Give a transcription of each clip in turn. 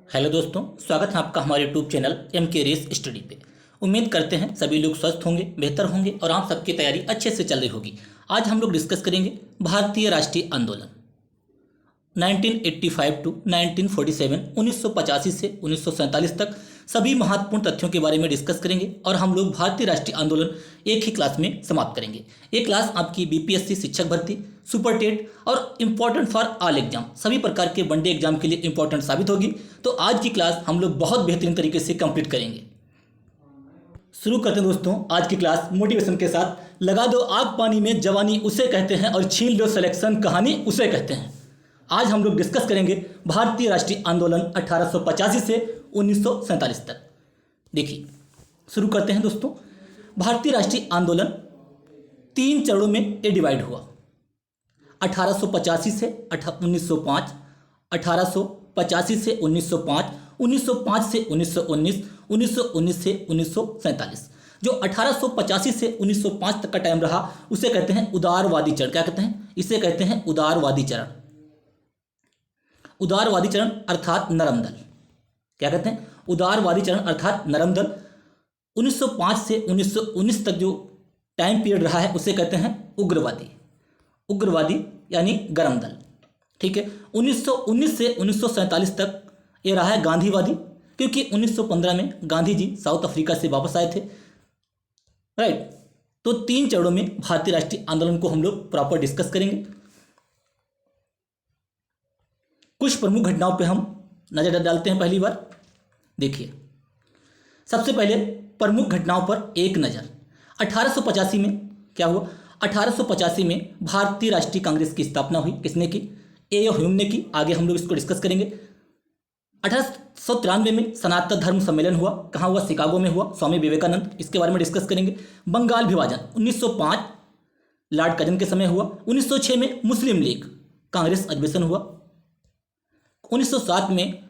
Hello दोस्तों, स्वागत है आपका हमारे YouTube channel MK race study पे। उम्मीद करते हैं सभी लोग स्वस्थ होंगे, बेहतर होंगे और आप सबकी तैयारी अच्छे से चल रही होगी। आज हम लोग डिस्कस करेंगे भारतीय राष्ट्रीय आंदोलन 1985 टू 1947, 1985 से 1947 तक सभी महत्वपूर्ण तथ्यों के बारे में डिस्कस करेंगे और हम लोग भारतीय राष्ट्रीय आंदोलन एक ही क्लास में समाप्त करेंगे। ये क्लास आपकी BPSC शिक्षक भर्ती, सुपर टेट और इम्पॉर्टेंट फॉर ऑल एग्जाम, सभी प्रकार के वनडे एग्जाम के लिए इंपॉर्टेंट साबित होगी। तो आज की क्लास हम लोग बहुत बेहतरीन तरीके से कंप्लीट करेंगे। शुरू करते हैं दोस्तों आज की क्लास मोटिवेशन के साथ। लगा दो आग पानी में जवानी उसे कहते हैं और छीन लो सिलेक्शन कहानी उसे कहते हैं। आज हम लोग डिस्कस करेंगे भारतीय राष्ट्रीय आंदोलन 1885 से 1947 तक। देखिए, शुरू करते हैं दोस्तों। भारतीय राष्ट्रीय आंदोलन 3 चरणों में ये डिवाइड हुआ। 1885 से 1905, 1885 से 1905, 1905 से 1919, 1919 से 1947। जो 1885 से 1905 तक का टाइम रहा उसे कहते हैं उदारवादी चरण। क्या कहते हैं? इसे कहते हैं उदारवादी चरण। उदारवादी चरण अर्थात नरम दल। क्या कहते हैं? उदारवादी चरण अर्थात नरम दल। 1905 से 1919 तक जो टाइम पीरियड रहा है उसे कहते हैं उग्रवादी। उग्रवादी यानी गरम दल। ठीक है। 1919 से 1947 तक ये रहा है गांधीवादी, क्योंकि 1915 में गांधी जी साउथ अफ्रीका से वापस आए थे। राइट। तो 3 चरणों में भारतीय राष्ट्रीय आंदोलन को हम लोग प्रॉपर डिस्कस करेंगे। कुछ प्रमुख घटनाओं पे हम नजर डालते हैं। पहली बार देखिए, सबसे पहले प्रमुख घटनाओं पर एक नज़र। 1885 में क्या हुआ? 1885 में भारतीय राष्ट्रीय कांग्रेस की स्थापना हुई। किसने की? A.O. ह्यूम ने की। आगे हम लोग इसको डिस्कस करेंगे। 1893 में सनातन धर्म सम्मेलन हुआ। कहाँ हुआ? शिकागो में हुआ, स्वामी विवेकानंद। इसके बारे में डिस्कस करेंगे। बंगाल विभाजन 1905 लॉर्ड कर्जन के समय हुआ। 1906 में मुस्लिम लीग कांग्रेस अधिवेशन हुआ। 1907 में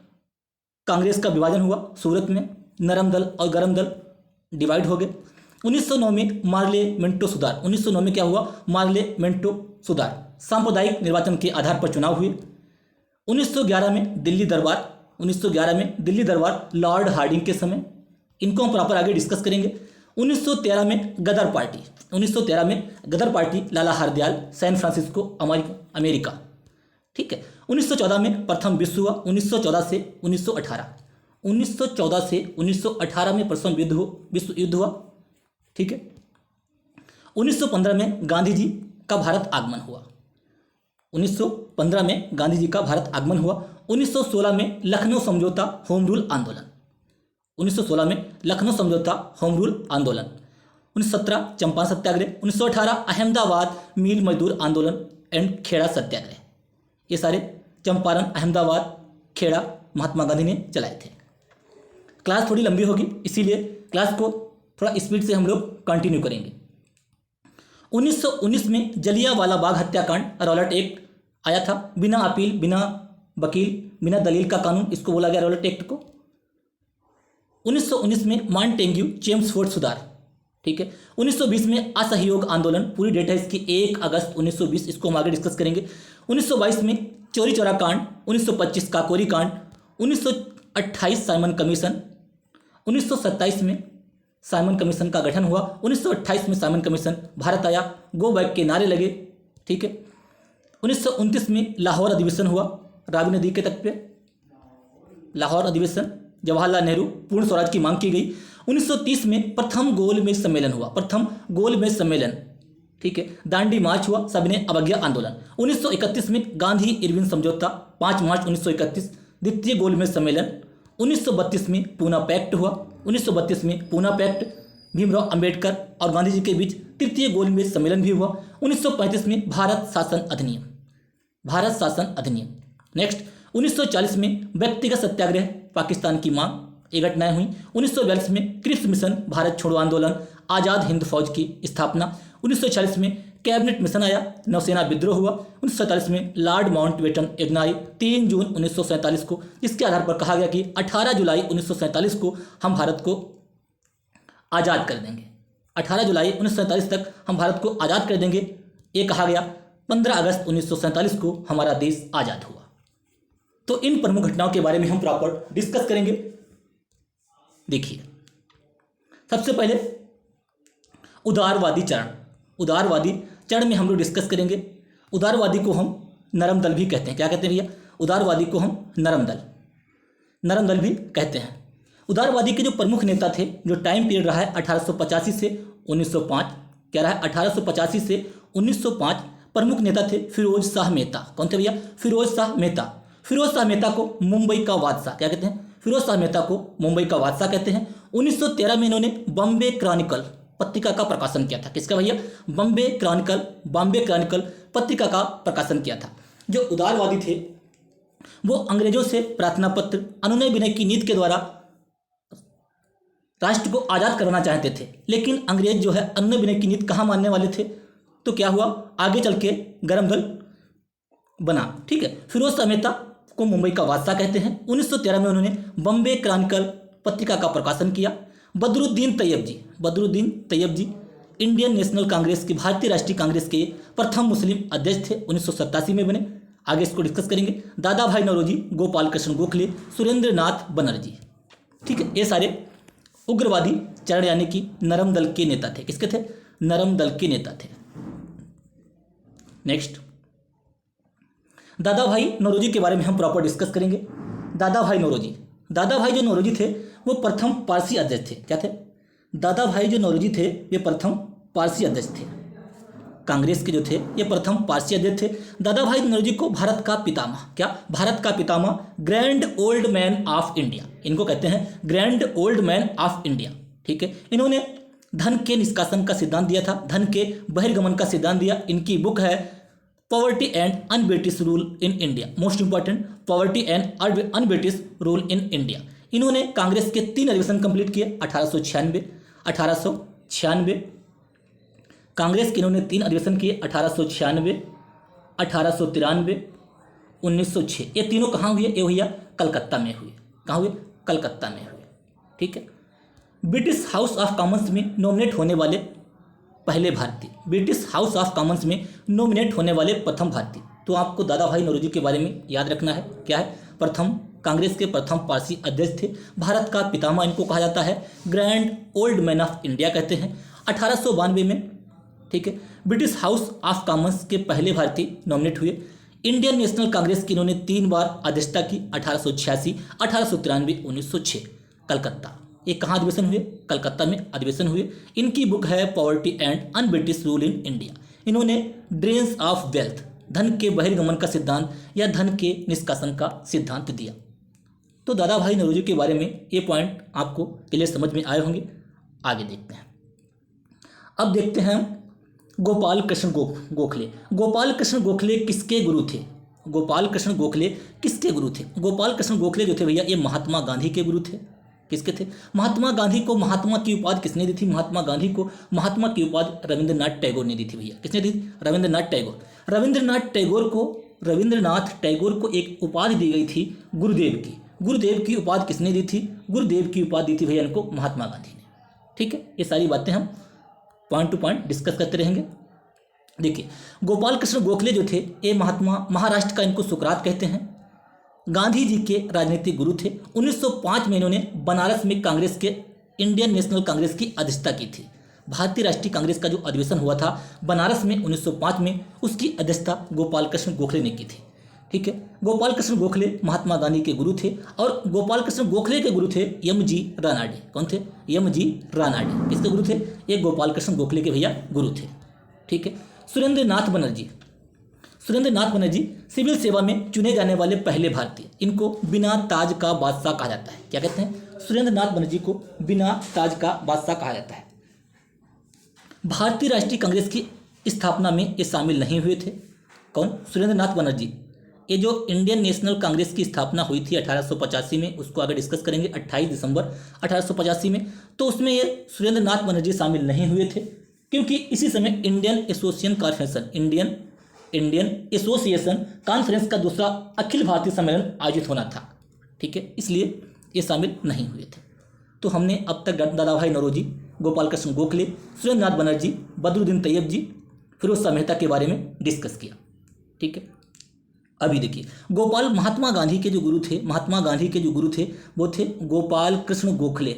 कांग्रेस का विभाजन हुआ। सूरत में नरम दल और गरम दल डिवाइड हो गए। 1909 में मार्ले मेंटो सुधार। 1909 में क्या हुआ? मार्ले मेंटो सुधार। सांप्रदायिक निर्वाचन के आधार पर चुनाव हुए। 1911 में दिल्ली दरबार। 1911 में दिल्ली दरबार लॉर्ड हार्डिंग के समय। इनको हम प्रॉपर आगे डिस्कस करेंगे। 1913 में गदर पार्टी। 1913 में गदर पार्टी लाला हरदयाल, सैन फ्रांसिस्को, अमेरिका। ठीक है। 1914 में प्रथम विश्व हुआ। 1914 से 1918। 1914 से 1918 में प्रथम विश्व युद्ध हुआ। ठीक है। 1915 में गांधी जी का भारत आगमन हुआ। 1915 में गांधी जी का भारत आगमन हुआ। 1916 में लखनऊ समझौता होम रूल आंदोलन। 1916 में लखनऊ समझौता होम रूल आंदोलन। 1917 चंपारण सत्याग्रह। 1918 अहमदाबाद मिल मजदूर आंदोलन एंड खेड़ा सत्याग्रह। ये सारे चंपारण, अहमदाबाद, खेड़ा महात्मा गांधी ने चलाए थे। क्लास थोड़ी लंबी होगी, इसीलिए क्लास को थोड़ा स्पीड से हम लोग कंटिन्यू करेंगे। 1919 में जलियांवाला बाग हत्याकांड रॉलेट एक्ट आया था। बिना अपील, बिना वकील, बिना दलील का कानून, इसको बोला गया रॉलेट एक्ट को। 1919 में मॉन्टेग्यू चेम्सफोर्ड सुधार। ठीक है। 1920 में असहयोग आंदोलन, पूरी डेट है इसकी 1 अगस्त 1920, इसको हम आगे डिस्कस करेंगे। 1922 में चोरी चौरा कांड। 1925 काकोरी कांड। 1928 साइमन कमीशन। 1927 में साइमन कमीशन का गठन हुआ। 1928 में साइमन कमीशन भारत आया। गो बैक के नारे लगे। ठीक है। 1929 में लाहौर अधिवेशन हुआ, रावी नदी के तट पे लाहौर अधिवेशन। जवाहरलाल नेहरू पूर्ण स्वराज की मांग की गई। 1930 में प्रथम गोलमेज सम्मेलन हुआ। प्रथम गोलमेज सम्मेलन। ठीक है। दांडी मार्च हुआ, सविनय अवज्ञा आंदोलन। 1931 में गांधी इरविन समझौता, 5 मार्च 1931 द्वितीय गोलमेज सम्मेलन। 1932 में पूना पैक्ट हुआ। 1932 में पूना पैक्ट, भीमराव अंबेडकर और गांधी जी के बीच तृतीय गोलमेज सम्मेलन भी हुआ। 1935 में भारत शासन अधिनियम। भारत शासन अधिनियम। नेक्स्ट 1940 में व्यक्तिगत सत्याग्रह, पाकिस्तान की मांग, ये घटनाएं हुई। 1942 में क्रिप्स मिशन, भारत छोड़ो आंदोलन, आज़ाद हिंद फौज की स्थापना। 1946 में कैबिनेट मिशन आया, नौसेना विद्रोह हुआ। 1947 में लॉर्ड माउंटबेटन योजना आई 3 जून 1947 को, जिसके आधार पर कहा गया कि 18 जुलाई 1947 को हम भारत को आज़ाद कर देंगे। 18 जुलाई 1947 तक हम भारत को आज़ाद कर देंगे, ये कहा गया। 15 अगस्त 1947 को हमारा देश आज़ाद हुआ। तो इन प्रमुख घटनाओं के बारे में हम प्रॉपर डिस्कस करेंगे। देखिए, सबसे पहले उदारवादी चरण। उदारवादी चरण में हम लोग डिस्कस करेंगे। उदारवादी को हम नरम दल भी कहते हैं। क्या कहते हैं भैया? उदारवादी को हम नरम दल भी कहते हैं। उदारवादी के जो प्रमुख नेता थे, जो टाइम पीरियड रहा है 1885 से 1905, क्या रहा है? 1885 से 1905। प्रमुख नेता थे फिरोज शाह मेहता। कौन थे भैया? फिरोज शाह मेहता। फिरोज शाह मेहता को मुंबई का बादशाह क्या कहते हैं? फिरोज शाह मेहता को मुंबई का बादशाह कहते हैं। 1913 में इन्होंने बॉम्बे क्रॉनिकल पत्रिका का प्रकाशन किया था। किसका भैया? बॉम्बे क्रॉनिकल पत्रिका का प्रकाशन किया था। जो उदारवादी थे वो अंग्रेजों से प्रार्थना पत्र, अनुनय विनय की नीति के द्वारा राष्ट्र को आज़ाद करवाना चाहते थे, लेकिन अंग्रेज जो है अनुनय विनय की नीति कहाँ मानने वाले थे? तो क्या हुआ, आगे चल के गरम दल बना। ठीक है, फिरोज शाह मेहता को मुंबई का बादशाह कहते हैं। 1913 में उन्होंने बॉम्बे क्रॉनिकल पत्रिका का प्रकाशन किया। बदरुद्दीन तैयब जी इंडियन नेशनल कांग्रेस की, भारतीय राष्ट्रीय कांग्रेस के प्रथम मुस्लिम अध्यक्ष थे। 1987 में बने। आगे इसको डिस्कस करेंगे। दादा भाई नौरोजी, गोपाल कृष्ण गोखले, सुरेंद्र नाथ बनर्जी। ठीक है, ये सारे उग्रवादी चरण यानी कि नरम दल के नेता थे। किसके थे? नरम दल के नेता थे। नेक्स्ट, दादा भाई नौरोजी के बारे में हम प्रॉपर डिस्कस करेंगे। दादा भाई जो नौरोजी थे वो प्रथम पारसी अध्यक्ष थे। क्या थे? दादा भाई जो नौरोजी थे ये प्रथम पारसी अध्यक्ष थे। कांग्रेस के जो थे ये प्रथम पारसी अध्यक्ष थे। दादा भाई नौरोजी को भारत का पितामह, क्या? भारत का पितामह, grand old man of India, इनको कहते हैं grand old man of India. ठीक है, इन्होंने धन के निष्कासन का सिद्धांत दिया था, धन के बहिर्गमन का सिद्धांत दिया। इनकी बुक है poverty and un-British rule in India. Most important, poverty and un-British rule in India. इन्होंने कांग्रेस के 3 अधिवेशन कंप्लीट किए। 1896 कांग्रेस के इन्होंने 3 अधिवेशन किए। 1896, 1893, 1906। ये तीनों कहाँ हुए? ये भैया कलकत्ता में हुए। कहाँ हुए? कलकत्ता में हुए। ठीक है, ब्रिटिश हाउस ऑफ कॉमन्स में नॉमिनेट होने वाले पहले भारतीय, ब्रिटिश हाउस ऑफ कॉमन्स में नॉमिनेट होने वाले प्रथम भारतीय। तो आपको दादा भाई नौरोजी के बारे में याद रखना है। क्या है? प्रथम, कांग्रेस के प्रथम पारसी अध्यक्ष थे, भारत का पितामह इनको कहा जाता है, grand old man of India कहते हैं। 1892 में, ठीक है, ब्रिटिश हाउस ऑफ कॉमन्स के पहले भारतीय नॉमिनेट हुए। इंडियन नेशनल कांग्रेस की इन्होंने 3 बार अध्यक्षता की। 1886, 1893, 1906। कलकत्ता, ये कहाँ अधिवेशन हुए? कलकत्ता में अधिवेशन हुए। इनकी बुक है poverty and un-British rule in India. इन्होंने ड्रेन्स ऑफ वेल्थ, धन के बहिर्गमन का सिद्धांत या धन के निष्कासन का सिद्धांत दिया। तो दादा भाई नौरोजी के बारे में ये पॉइंट आपको क्लियर समझ में आए होंगे। आगे देखते हैं। अब देखते हैं गोपाल कृष्ण गोखले। गोपाल कृष्ण गोखले किसके गुरु थे? गोपाल कृष्ण गोखले किसके गुरु थे? गोपाल कृष्ण गोखले जो थे भैया ये महात्मा गांधी के गुरु थे। किसके थे? महात्मा गांधी को महात्मा की उपाधि किसने दी थी? महात्मा गांधी को महात्मा की उपाधि रविंद्रनाथ टैगोर ने दी थी भैया। किसने दी? रविंद्रनाथ टैगोर। रविंद्रनाथ टैगोर को एक उपाधि दी गई थी गुरुदेव की। गुरुदेव की उपाधि किसने दी थी? गुरुदेव की उपाधि दी थी भैया इनको महात्मा गांधी ने। ठीक है, ये सारी बातें हम पॉइंट टू पॉइंट डिस्कस करते रहेंगे। देखिए, गोपाल कृष्ण गोखले जो थे ये महाराष्ट्र का, इनको सुकरात कहते हैं, गांधी जी के राजनीतिक गुरु थे। 1905 में इन्होंने बनारस में कांग्रेस के, इंडियन नेशनल कांग्रेस की अध्यक्षता की थी। भारतीय राष्ट्रीय कांग्रेस का जो अधिवेशन हुआ था बनारस में 1905 में, उसकी अध्यक्षता गोपाल कृष्ण गोखले ने की थी। ठीक है, गोपाल कृष्ण गोखले महात्मा गांधी के गुरु थे और गोपाल कृष्ण गोखले के गुरु थे एम.जी. रानाडे। कौन थे? एम.जी. रानाडे। किसके गुरु थे? ये गोपाल कृष्ण गोखले के भैया गुरु थे। ठीक है, सुरेंद्र नाथ बनर्जी सिविल सेवा में चुने जाने वाले पहले भारतीय। इनको बिना ताज का बादशाह कहा जाता है। क्या कहते हैं? सुरेंद्र नाथ बनर्जी को बिना ताज का बादशाह कहा जाता है। भारतीय राष्ट्रीय कांग्रेस की स्थापना में ये शामिल नहीं हुए थे। कौन? सुरेंद्र नाथ बनर्जी। ये जो इंडियन नेशनल कांग्रेस की स्थापना हुई थी 1885 में, उसको आगे डिस्कस करेंगे। 28 दिसंबर 1885 में, तो उसमें ये सुरेंद्र नाथ बनर्जी शामिल नहीं हुए थे, क्योंकि इसी समय इंडियन एसोसिएशन कॉन्फ्रेंस का दूसरा अखिल भारतीय सम्मेलन आयोजित होना था। ठीक है, इसलिए ये शामिल नहीं हुए थे। तो हमने अब तक दादा भाई नौरोजी, गोपाल कृष्ण गोखले, सुरेंद्र नाथ बनर्जी, बदरुद्दीन तैयब जी, फिरोज शाह मेहता के बारे में डिस्कस किया। ठीक है, अभी देखिए, गोपाल महात्मा गांधी के जो गुरु थे, महात्मा गांधी के जो गुरु थे वो थे गोपाल कृष्ण गोखले।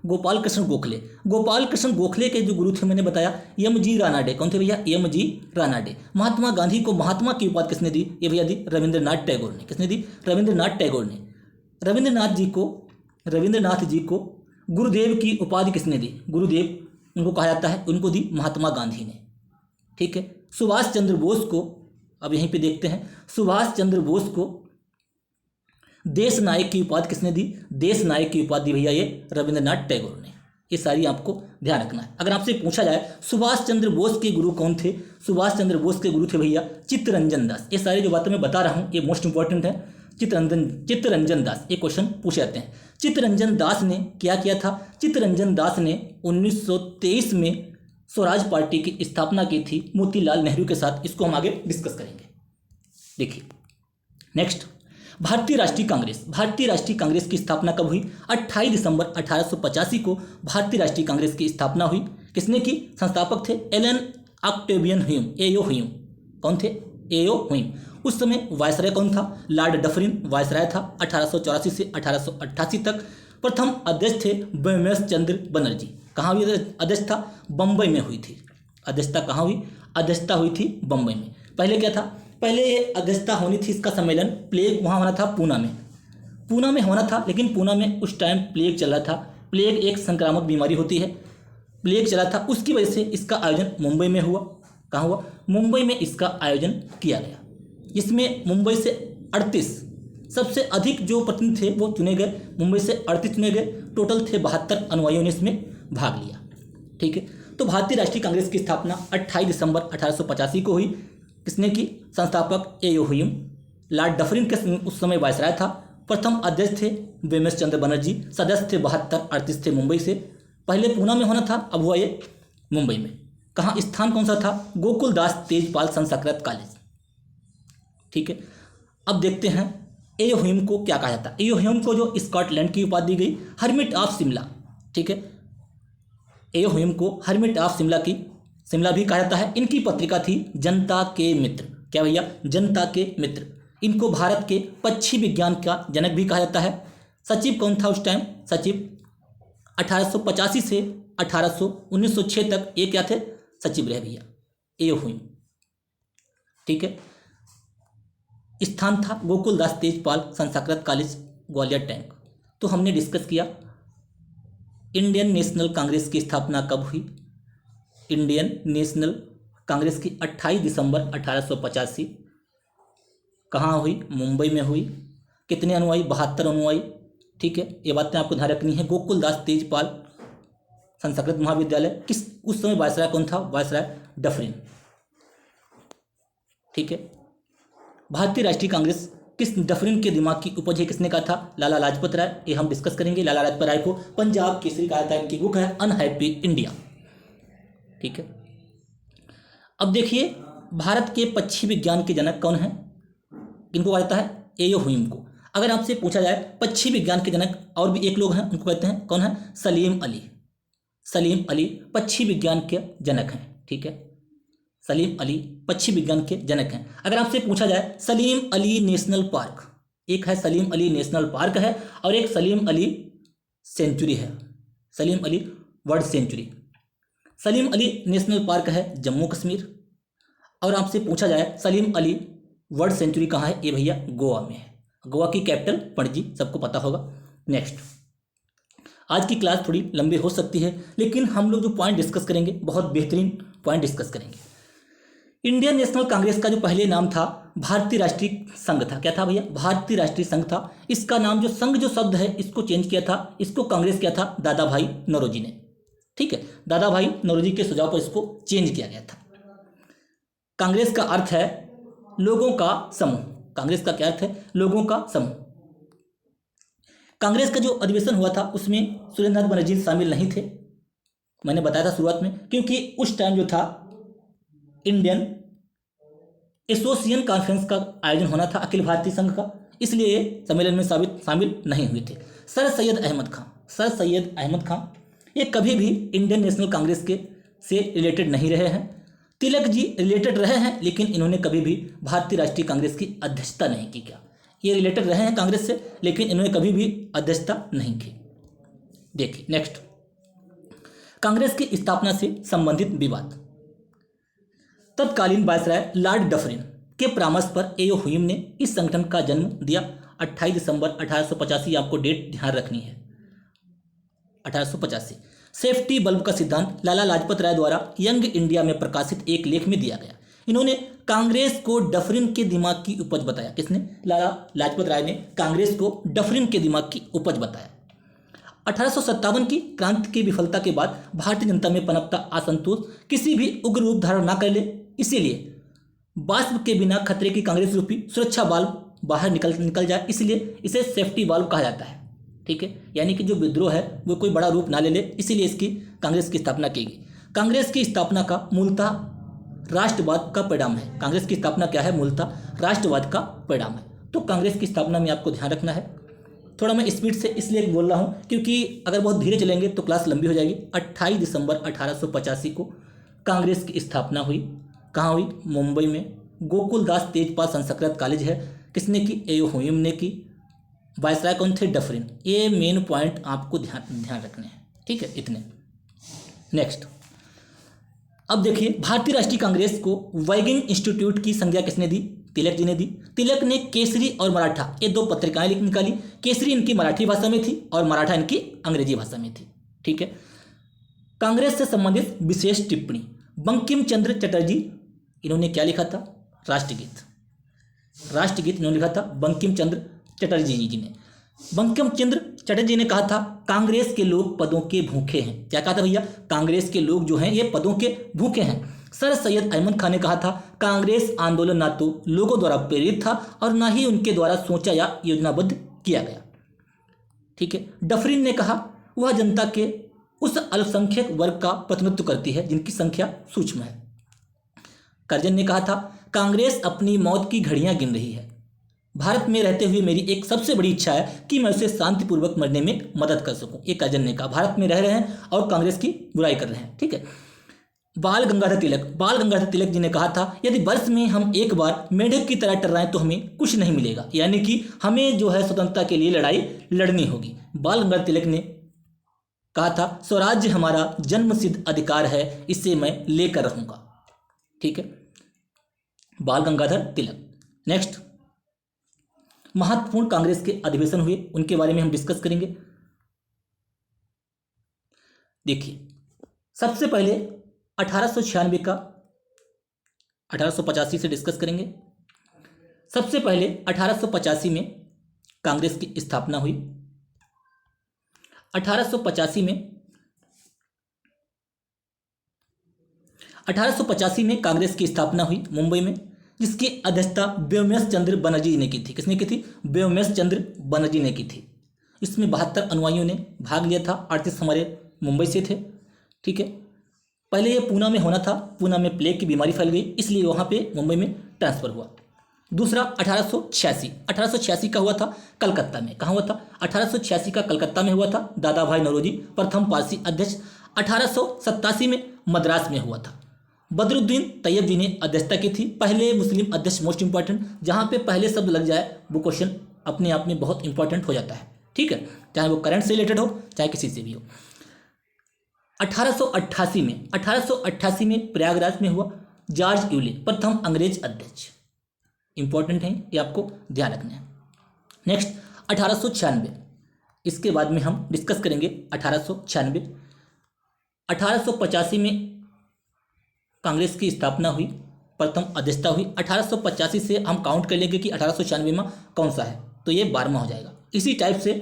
गोपाल कृष्ण गोखले, गोपाल कृष्ण गोखले के जो गुरु थे मैंने बताया एम जी रानाडे। कौन थे भैया? M G Ranade. महात्मा गांधी को महात्मा की उपाधि किसने दी? ये भैया दी रविंद्रनाथ टैगोर ने। किसने दी? रविंद्रनाथ टैगोर ने। रविंद्रनाथ जी को गुरुदेव की उपाधि किसने दी? गुरुदेव उनको कहा जाता है, उनको दी महात्मा गांधी ने। ठीक है। सुभाष चंद्र बोस को, अब यहीं पे देखते हैं, सुभाष चंद्र बोस को देश नायक की उपाधि किसने दी? देश नायक की उपाधि भैया ये रविंद्रनाथ टैगोर ने। ये सारी आपको ध्यान रखना है। अगर आपसे पूछा जाए सुभाष चंद्र बोस के गुरु कौन थे? सुभाष चंद्र बोस के गुरु थे भैया चित्तरंजन दास। ये सारी जो बातें मैं बता रहा हूँ ये मोस्ट इंपॉर्टेंट है। चित्तरंजन दास, ये क्वेश्चन पूछे जाते हैं। चित्तरंजन दास ने क्या किया था? चित्तरंजन दास ने 1923 में स्वराज पार्टी की स्थापना की थी मोतीलाल नेहरू के साथ। इसको हम आगे डिस्कस करेंगे। देखिए नेक्स्ट, भारतीय राष्ट्रीय कांग्रेस। भारतीय राष्ट्रीय कांग्रेस की स्थापना कब हुई? 28 दिसंबर 1885 को भारतीय राष्ट्रीय कांग्रेस की स्थापना हुई। किसने की? संस्थापक थे एलन ऑक्टेवियन ह्यूम, एओ ह्यूम। कौन थे? एओ ह्यूम। उस समय वायसराय कौन था? लॉर्ड डफरिन वायसराय था 1884 से 1888 तक। प्रथम अध्यक्ष थे बैमेश चंद्र बनर्जी। कहाँ हुई अध्यक्ष था? बम्बई में हुई थी अध्यक्षता। कहाँ हुई? अध्यक्षता हुई थी बम्बई में। पहले क्या था? पहले ये अध्यक्षता होनी थी, इसका सम्मेलन प्लेग वहाँ होना था पूना में। पूना में होना था, लेकिन पूना में उस टाइम प्लेग चल रहा था। प्लेग एक संक्रामक बीमारी होती है, प्लेग चला था, उसकी वजह से इसका आयोजन मुंबई में हुआ। कहाँ हुआ? मुंबई में इसका आयोजन किया गया। इसमें मुंबई से 38 सबसे अधिक जो प्रतिनिधि थे वो चुने गए। मुंबई से 38 चुने गए। टोटल थे 72 अनुयायियों ने इसमें भाग लिया। ठीक है। तो भारतीय राष्ट्रीय कांग्रेस की स्थापना 28 दिसंबर 1885 को हुई। किसने की? संस्थापक एओ ह्यूम। लॉर्ड डफरिन के उस समय वायसराय था। प्रथम अध्यक्ष थे बैमेश चंद्र बनर्जी। सदस्य थे 72, 38 थे मुंबई से। पहले पूना में होना था, अब हुआ ये मुंबई में। कहाँ? स्थान कौन सा था? गोकुलदास तेजपाल संस्कृत कॉलेज। ठीक है। अब देखते हैं एओ ह्यूम को क्या कहा जाता है। एओ ह्यूम को जो स्कॉटलैंड की उपाधि दी गई, हर्मिट ऑफ शिमला। ठीक है। एओ ह्यूम को हर्मिट ऑफ शिमला भी कहा जाता है। इनकी पत्रिका थी जनता के मित्र। क्या भैया? जनता के मित्र। इनको भारत के पक्षी विज्ञान का जनक भी कहा जाता है। सचिव कौन था उस टाइम? सचिव 1885 से 1906 तक ये क्या थे? सचिव रहे भैया एओ ह्यूम। ठीक है। स्थान था गोकुलदास तेजपाल संस्कृत कॉलेज, ग्वालियर टैंक। तो हमने डिस्कस किया इंडियन नेशनल कांग्रेस की स्थापना कब हुई। इंडियन नेशनल कांग्रेस की 28 दिसंबर 1885। कहाँ हुई? मुंबई में हुई। कितने अनुयायी? 72 अनुयायी। ठीक है। ये बातें आपको ध्यान रखनी है। गोकुलदास तेजपाल संस्कृत महाविद्यालय। किस उस समय वायसराय कौन था? Viceroy Dufferin. ठीक है। भारतीय राष्ट्रीय कांग्रेस किस डफरिन के दिमाग की उपज है? किसने कहा था? लाला लाजपत राय। ये हम डिस्कस करेंगे। लाला लाजपत राय को पंजाब केसरी कहा जाता है। इनकी बुक है अनहैप्पी इंडिया। ठीक है। अब देखिए भारत के पक्षी विज्ञान के जनक कौन है? इनको कहा जाता है एओ ह्यूम को। अगर आपसे पूछा जाए पक्षी विज्ञान के जनक और भी एक लोग हैं, उनको कहते हैं कौन है? सलीम अली। सलीम अली पक्षी विज्ञान के जनक हैं। ठीक है। सलीम अली पक्षी विज्ञान के जनक हैं। अगर आपसे पूछा जाए सलीम अली नेशनल पार्क, एक है सलीम अली नेशनल पार्क है और एक सलीम अली सेंचुरी है, Salim Ali world sanctuary. Salim Ali national park है जम्मू कश्मीर। और आपसे पूछा जाए सलीम अली वर्ल्ड सेंचुरी कहाँ है? ये भैया गोवा में है। गोवा की कैपिटल पणजी, सबको पता होगा। नेक्स्ट, आज की क्लास थोड़ी लंबी हो सकती है, लेकिन हम लोग जो पॉइंट डिस्कस करेंगे बहुत बेहतरीन पॉइंट डिस्कस करेंगे। इंडियन नेशनल कांग्रेस का जो पहले नाम था भारतीय राष्ट्रीय संघ था। क्या था भैया? भारतीय राष्ट्रीय संघ था। इसका नाम जो संघ जो शब्द है इसको चेंज किया था, इसको कांग्रेस किया था दादा भाई नौरोजी ने। ठीक है। दादा भाई नौरोजी के सुझाव पर इसको चेंज किया गया था। कांग्रेस का अर्थ है लोगों का समूह। कांग्रेस का क्या अर्थ है? लोगों का समूह। कांग्रेस का जो अधिवेशन हुआ था उसमें सुरेंद्रनाथ बनर्जी शामिल नहीं थे, मैंने बताया था शुरुआत में, क्योंकि उस टाइम जो था इंडियन एसोसिएशन कॉन्फ्रेंस का आयोजन होना था अखिल भारतीय संघ का, इसलिए सम्मेलन में शामिल नहीं हुए थे। सर सैयद अहमद खान ये कभी भी इंडियन नेशनल कांग्रेस के से रिलेटेड नहीं रहे हैं। तिलक जी रिलेटेड रहे हैं, लेकिन इन्होंने कभी भी भारतीय राष्ट्रीय कांग्रेस की अध्यक्षता नहीं की। क्या ये रिलेटेड रहे हैं कांग्रेस से, लेकिन इन्होंने कभी भी अध्यक्षता नहीं की। देखिए नेक्स्ट, कांग्रेस की स्थापना से संबंधित विवाद। तत्कालीन वायसराय लॉर्ड डफरिन के परामर्श पर एओ हुइम ने इस संगठन का जन्म दिया। 28 दिसंबर 1885, आपको डेट ध्यान रखनी है, 1885। सेफ्टी बल्ब का सिद्धांत लाला लाजपत राय द्वारा यंग इंडिया में प्रकाशित एक लेख में दिया गया। इन्होंने कांग्रेस को डफरिन के दिमाग की उपज बताया। किसने? लाला लाजपत राय ने कांग्रेस को डफरिन के दिमाग की उपज बताया। 1857 की क्रांति की विफलता के बाद भारतीय जनता में पनपता असंतोष किसी भी उग्र रूप धारण न कर ले, इसीलिए वाष्प के बिना खतरे की कांग्रेस रूपी सुरक्षा वाल्व बाहर निकल जाए, इसलिए इसे सेफ्टी वाल्व कहा जाता है। ठीक है, यानी कि जो विद्रोह है वो कोई बड़ा रूप ना ले ले, इसीलिए इसकी कांग्रेस की स्थापना की गई। कांग्रेस की स्थापना का मूलतः राष्ट्रवाद का परिणाम है। कांग्रेस की स्थापना क्या है? मूलतः राष्ट्रवाद का परिणाम है। तो कांग्रेस की स्थापना में आपको ध्यान रखना है। थोड़ा मैं स्पीड से इसलिए बोल रहा हूँ क्योंकि अगर बहुत धीरे चलेंगे तो क्लास लंबी हो जाएगी। 28 दिसंबर 1885 को कांग्रेस की स्थापना हुई। कहाँ हुई? मुंबई में। गोकुल दास तेजपाल संस्कृत कॉलेज है। किसने की? एओ हुइम ने की। वायसराय कौन थे? डफरिन। ये मेन पॉइंट आपको ध्यान रखने हैं। ठीक है, इतने। नेक्स्ट, अब देखिए, भारतीय राष्ट्रीय कांग्रेस को वाइगिंग इंस्टीट्यूट की संज्ञा किसने दी? तिलक जी ने दी। तिलक ने केसरी और मराठा ये दो पत्रिकाएं निकाली। केसरी इनकी मराठी भाषा में थी और मराठा इनकी अंग्रेजी भाषा में थी। ठीक है। कांग्रेस से संबंधित विशेष टिप्पणी। बंकिम चंद्र चटर्जी, इन्होंने क्या लिखा था? राष्ट्रगीत। राष्ट्रगीत इन्होंने लिखा था बंकिम चंद्र चटर्जी जी ने। बंकिम चंद्र चटर्जी ने कहा था कांग्रेस के लोग पदों के भूखे हैं। क्या कहा था भैया? कांग्रेस के लोग जो हैं ये पदों के भूखे हैं। सर सैयद अहमद खान ने कहा था कांग्रेस आंदोलन ना तो लोगों द्वारा प्रेरित था और ना ही उनके द्वारा सोचा या योजनाबद्ध किया गया। ठीक है। डफरिन ने कहा वह जनता के उस अल्पसंख्यक वर्ग का प्रतिनिधित्व करती है जिनकी संख्या सूक्ष्म है। करजन ने कहा था कांग्रेस अपनी मौत की घड़ियां गिन रही है। भारत में रहते हुए मेरी एक सबसे बड़ी इच्छा है कि मैं उसे शांतिपूर्वक मरने में मदद कर सकूं। ये करजन ने कहा। भारत में रह रहे हैं और कांग्रेस की बुराई कर रहे हैं। ठीक है। बाल गंगाधर तिलक जी ने कहा था यदि वर्ष में हम एक बार मेंढक की तरह टर्राएं तो हमें कुछ नहीं मिलेगा, यानी कि हमें जो है स्वतंत्रता के लिए लड़ाई लड़नी होगी। बाल गंगाधर तिलक ने कहा था स्वराज्य हमारा जन्मसिद्ध अधिकार है, इसे मैं लेकर रहूंगा। ठीक है, बाल गंगाधर तिलक। नेक्स्ट, महत्वपूर्ण कांग्रेस के अधिवेशन हुए, उनके बारे में हम डिस्कस करेंगे। देखिए, सबसे पहले 1896 का 1885 से डिस्कस करेंगे। सबसे पहले 1885 में कांग्रेस की स्थापना हुई। 1885 में कांग्रेस की स्थापना हुई मुंबई में, जिसकी अध्यक्षता व्योमेश चंद्र बनर्जी ने की थी। किसने की थी? व्योमेश चंद्र बनर्जी ने की थी। इसमें 72 अनुयायियों ने भाग लिया था। 38 हमारे मुंबई से थे। ठीक है। पहले ये पूना में होना था, पूना में प्लेग की बीमारी फैल गई, इसलिए वहाँ पे मुंबई में ट्रांसफ़र हुआ। दूसरा 1886 का हुआ था कलकत्ता में। कहाँ हुआ था? 1886 का कलकत्ता में हुआ था। दादा भाई नौरोजी प्रथम पारसी अध्यक्ष। 1887 में मद्रास में हुआ था। बदरुद्दीन तैयब जी ने अध्यक्षता की थी। पहले मुस्लिम अध्यक्ष, मोस्ट इंपॉर्टेंट, जहाँ पे पहले शब्द लग जाए वो क्वेश्चन अपने आप में बहुत इंपॉर्टेंट हो जाता है। ठीक है, चाहे वो करंट से रिलेटेड हो चाहे किसी से भी हो। 1888 में प्रयागराज में हुआ। जॉर्ज यूले प्रथम अंग्रेज अध्यक्ष। इंपॉर्टेंट है, ये आपको ध्यान रखना है। नेक्स्ट 1896, इसके बाद में हम डिस्कस करेंगे 1896। 1885 में कांग्रेस की स्थापना हुई, प्रथम अध्यक्षता हुई। 1885 से हम काउंट कर लेंगे कि 1896 में कौन सा है, तो ये 12वां हो जाएगा। इसी टाइप से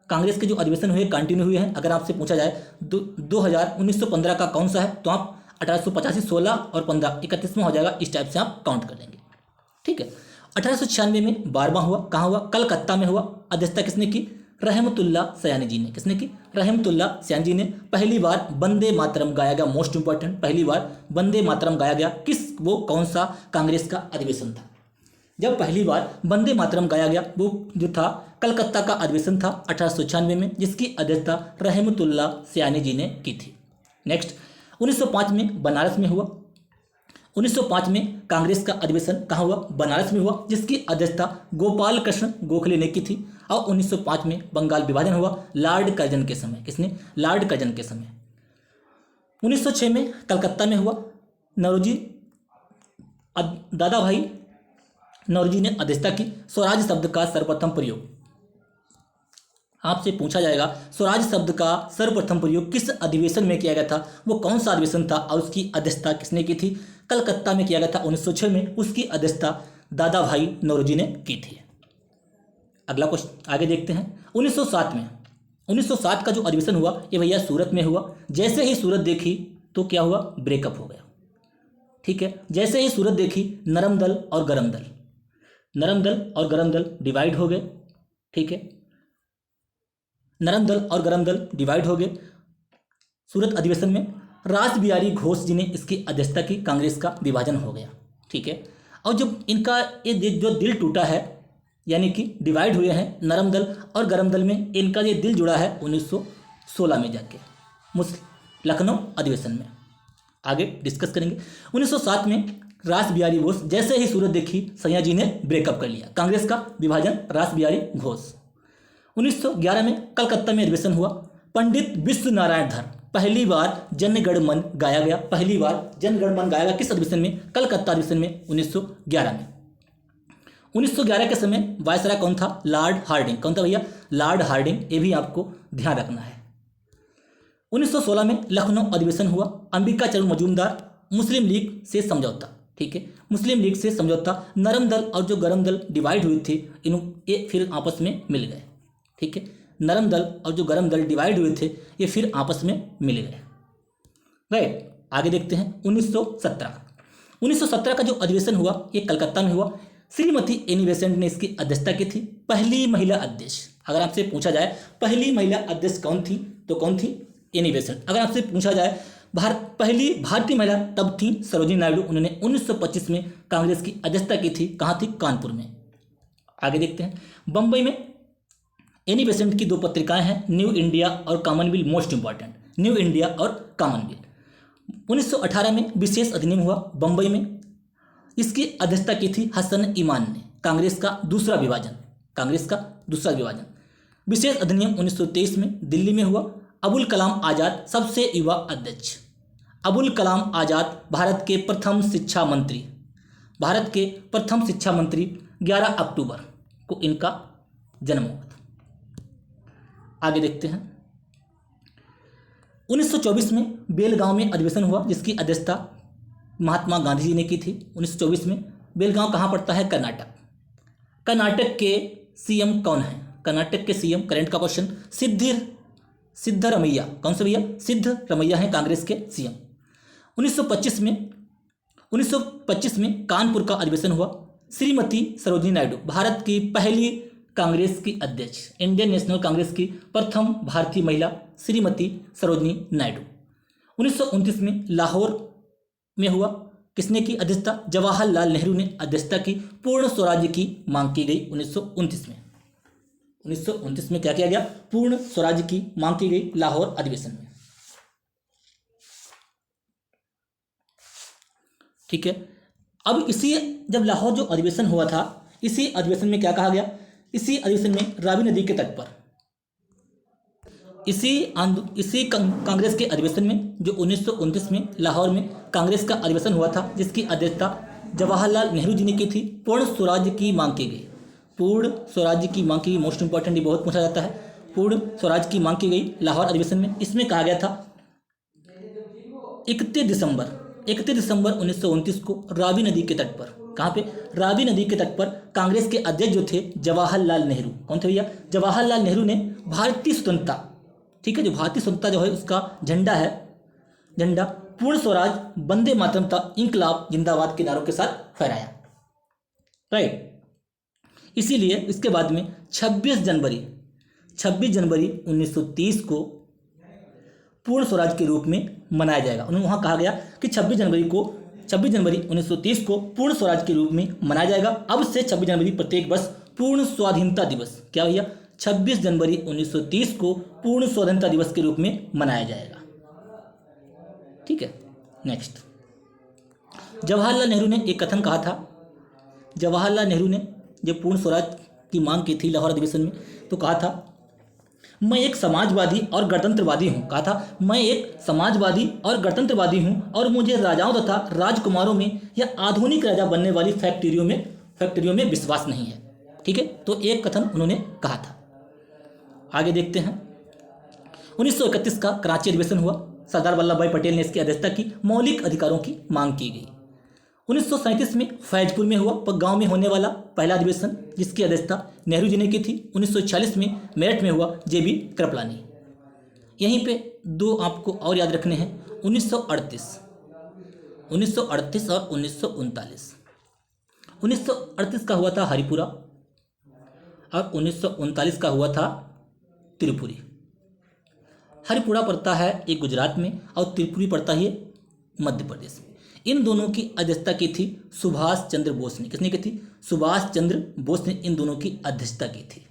कांग्रेस के जो अधिवेशन हुए कंटिन्यू हुए हैं। अगर आपसे पूछा जाए 1915 का कौन सा है, तो आप 1885, 16 और 15, 31वां हो जाएगा। इस टाइप से आप काउंट कर लेंगे। ठीक है। 1896 में 12वां हुआ। कहाँ हुआ? कलकत्ता में हुआ। अध्यक्षता किसने की? रहमतुल्ला सयानी जी ने। किसने की? रहमतुल्ला सयानी जी ने। पहली बार वंदे मातरम गाया गया। मोस्ट इंपॉर्टेंट, पहली बार वंदे मातरम गाया गया। वो कौन सा कांग्रेस का अधिवेशन था? जब पहली बार वंदे मातरम गाया गया वो जो था कलकत्ता का अधिवेशन था 1896 में, जिसकी अध्यक्षता रहमतुल्ला सयानी जी ने की थी। नेक्स्ट 1905 में बनारस में हुआ। 1905 में कांग्रेस का अधिवेशन कहाँ हुआ? बनारस में हुआ, जिसकी अध्यक्षता गोपाल कृष्ण गोखले ने की थी। और 1905 में बंगाल विभाजन हुआ लॉर्ड कर्जन के समय। किसने? लॉर्ड कर्जन के समय। 1906 में कलकत्ता में हुआ। नौरोजी दादा भाई नौरोजी ने अध्यक्षता की। स्वराज शब्द का सर्वप्रथम प्रयोग, आपसे पूछा जाएगा स्वराज शब्द का सर्वप्रथम प्रयोग किस अधिवेशन में किया गया था, वो कौन सा अधिवेशन था और उसकी अध्यक्षता किसने की थी? कलकत्ता में किया गया था 1906 में। उसकी अध्यक्षता दादा भाई नौरोजी ने की थी। अगला क्वेश्चन आगे देखते हैं। 1907 में 1907 का जो अधिवेशन हुआ ये भैया सूरत में हुआ। जैसे ही सूरत देखी तो क्या हुआ? ब्रेकअप हो गया। ठीक है, जैसे ही सूरत देखी नरम दल और गरम दल, नरम दल और गरम दल डिवाइड हो गए। ठीक है, नरम दल और गरम दल डिवाइड हो गए सूरत अधिवेशन में। रास बिहारी घोष जी ने इसकी अध्यक्षता की। कांग्रेस का विभाजन हो गया। ठीक है, और जब इनका ये जो दिल टूटा है, यानी कि डिवाइड हुए हैं नरम दल और गरम दल में, इनका ये दिल जुड़ा है 1916 में जाके लखनऊ अधिवेशन में। आगे डिस्कस करेंगे। 1907 में रास बिहारी घोष, जैसे ही सूरत देखी सैया जी ने ब्रेकअप कर लिया। कांग्रेस का विभाजन रास बिहारी घोष। 1911 में कलकत्ता में अधिवेशन हुआ। पंडित विश्व नारायण धर पहली बार जनगण मन गाया गया। पहली बार जनगण मन गाया गया किस अधिवेशन में? कलकत्ता अधिवेशन में 1911 में। 1911 के समय वायसराय कौन था? Lord Hardinge. कौन था भैया? Lord Hardinge. ये भी आपको ध्यान रखना है। 1916 में लखनऊ अधिवेशन हुआ। अंबिका चरण मजूमदार, मुस्लिम लीग से समझौता। ठीक है, मुस्लिम लीग से समझौता। नरम दल और जो गरम दल डिवाइड हुए थे ये फिर आपस में मिल गए। ठीक है, नरम दल और जो गरम दल डिवाइड हुए थे ये फिर आपस में मिल गए। राइट, आगे देखते हैं। 1917 का जो अधिवेशन हुआ ये कलकत्ता में हुआ। श्रीमती एनी बेसेंट ने इसकी अध्यक्षता की थी। पहली महिला अध्यक्ष, अगर आपसे पूछा जाए पहली महिला अध्यक्ष कौन थी तो कौन थी? Annie Besant. अगर आपसे पूछा जाए पहली भारतीय महिला तब थी सरोजिनी नायडू। उन्होंने 1925 में कांग्रेस की अध्यक्षता की थी। कहाँ थी? कानपुर में। आगे देखते हैं। बंबई में एनी बेसेंट की दो पत्रिकाएं हैं, न्यू इंडिया और Commonwealth. Most important, new India और कॉमनवेल्थ। 1918 में विशेष अधिनियम हुआ बंबई में। इसकी अध्यक्षता की थी हसन इमाम ने। कांग्रेस का दूसरा विभाजन। विशेष अधिनियम 1923 में दिल्ली में हुआ। अबुल कलाम आज़ाद सबसे युवा अध्यक्ष। अबुल कलाम आज़ाद भारत के प्रथम शिक्षा मंत्री 11 अक्टूबर को इनका जन्म हुआ था। आगे देखते हैं। 1924 में बेलगांव में अधिवेशन हुआ जिसकी अध्यक्षता महात्मा गांधी जी ने की थी। 1924 में बेलगांव कहाँ पड़ता है? कर्नाटक। कर्नाटक के सीएम कौन है? कर्नाटक के सीएम, करंट का क्वेश्चन, सिद्धरमैया। कौन से भैया? सिद्धरमैया हैं कांग्रेस के सीएम। 1925 में कानपुर का अधिवेशन हुआ। श्रीमती सरोजिनी नायडू भारत की पहली कांग्रेस की अध्यक्ष, इंडियन नेशनल कांग्रेस की प्रथम भारतीय महिला श्रीमती सरोजिनी नायडू। 1929 में लाहौर में हुआ। किसने की अध्यक्षता? जवाहरलाल नेहरू ने अध्यक्षता की। पूर्ण स्वराज्य की मांग की गई 1929 में। 1929 में क्या किया गया? पूर्ण स्वराज्य की मांग की गई लाहौर अधिवेशन में। ठीक है, अब जब लाहौर जो अधिवेशन हुआ था, इसी अधिवेशन में क्या कहा गया? इसी अधिवेशन में रावी नदी के तट पर, इसी कांग्रेस के अधिवेशन में जो 1929 में लाहौर में कांग्रेस का अधिवेशन हुआ था, जिसकी अध्यक्षता जवाहरलाल नेहरू जी ने की थी, पूर्ण स्वराज्य की मांग की गई। मोस्ट इंपॉर्टेंट, ये बहुत पूछा जाता है। पूर्ण स्वराज की मांग की गई लाहौर अधिवेशन में। इसमें कहा गया था 31 दिसंबर 1929 को रावी नदी के तट पर, कहाँ पे? रावी नदी के तट पर कांग्रेस के अध्यक्ष जो थे जवाहरलाल नेहरू। कौन थे भैया? जवाहरलाल नेहरू ने भारतीय स्वतंत्रता, ठीक है, जो भारतीय स्वतंत्रता जो है उसका झंडा पूर्ण स्वराज, वंदे मातरम तथा इंकलाब जिंदाबाद के नारों के साथ फहराया। राइट, इसीलिए इसके बाद में 26 जनवरी 1930 को पूर्ण स्वराज के रूप में मनाया जाएगा। उन्होंने वहाँ कहा गया कि 26 जनवरी 1930 को पूर्ण स्वराज के रूप में मनाया जाएगा। अब से 26 जनवरी प्रत्येक वर्ष पूर्ण स्वाधीनता दिवस, क्या भैया? 26 जनवरी 1930 को पूर्ण स्वाधीनता दिवस के रूप में मनाया जाएगा। ठीक है, नेक्स्ट जवाहरलाल नेहरू ने एक कथन कहा था। जवाहरलाल नेहरू ने जब पूर्ण स्वराज की मांग की थी लाहौर अधिवेशन में, तो कहा था मैं एक समाजवादी और गणतंत्रवादी हूँ। कहा था मैं एक समाजवादी और गणतंत्रवादी हूँ और मुझे राजाओं तथा राजकुमारों में या आधुनिक राजा बनने वाली फैक्ट्रियों में विश्वास नहीं है। ठीक है, तो एक कथन उन्होंने कहा था। आगे देखते हैं। 1931 का कराची अधिवेशन हुआ। सरदार वल्लभ भाई पटेल ने इसकी अध्यक्षता की। मौलिक अधिकारों की मांग की गई। 1937 में फैजपुर में हुआ गांव में होने वाला पहला अधिवेशन, जिसकी अध्यक्षता नेहरू जी ने की थी। 1946 में मेरठ में हुआ जेबी कृपलानी। यहीं पे दो आपको और याद रखने हैं, 1938 और 1939। 1938 का हुआ था हरिपुरा और 1939 का हुआ था त्रिपुरी। हरिपुरा पड़ता है एक गुजरात में और त्रिपुरी पड़ता है मध्य प्रदेश में। इन दोनों की अध्यक्षता की थी सुभाष चंद्र बोस ने। किसने की थी? सुभाष चंद्र बोस ने इन दोनों की अध्यक्षता की थी।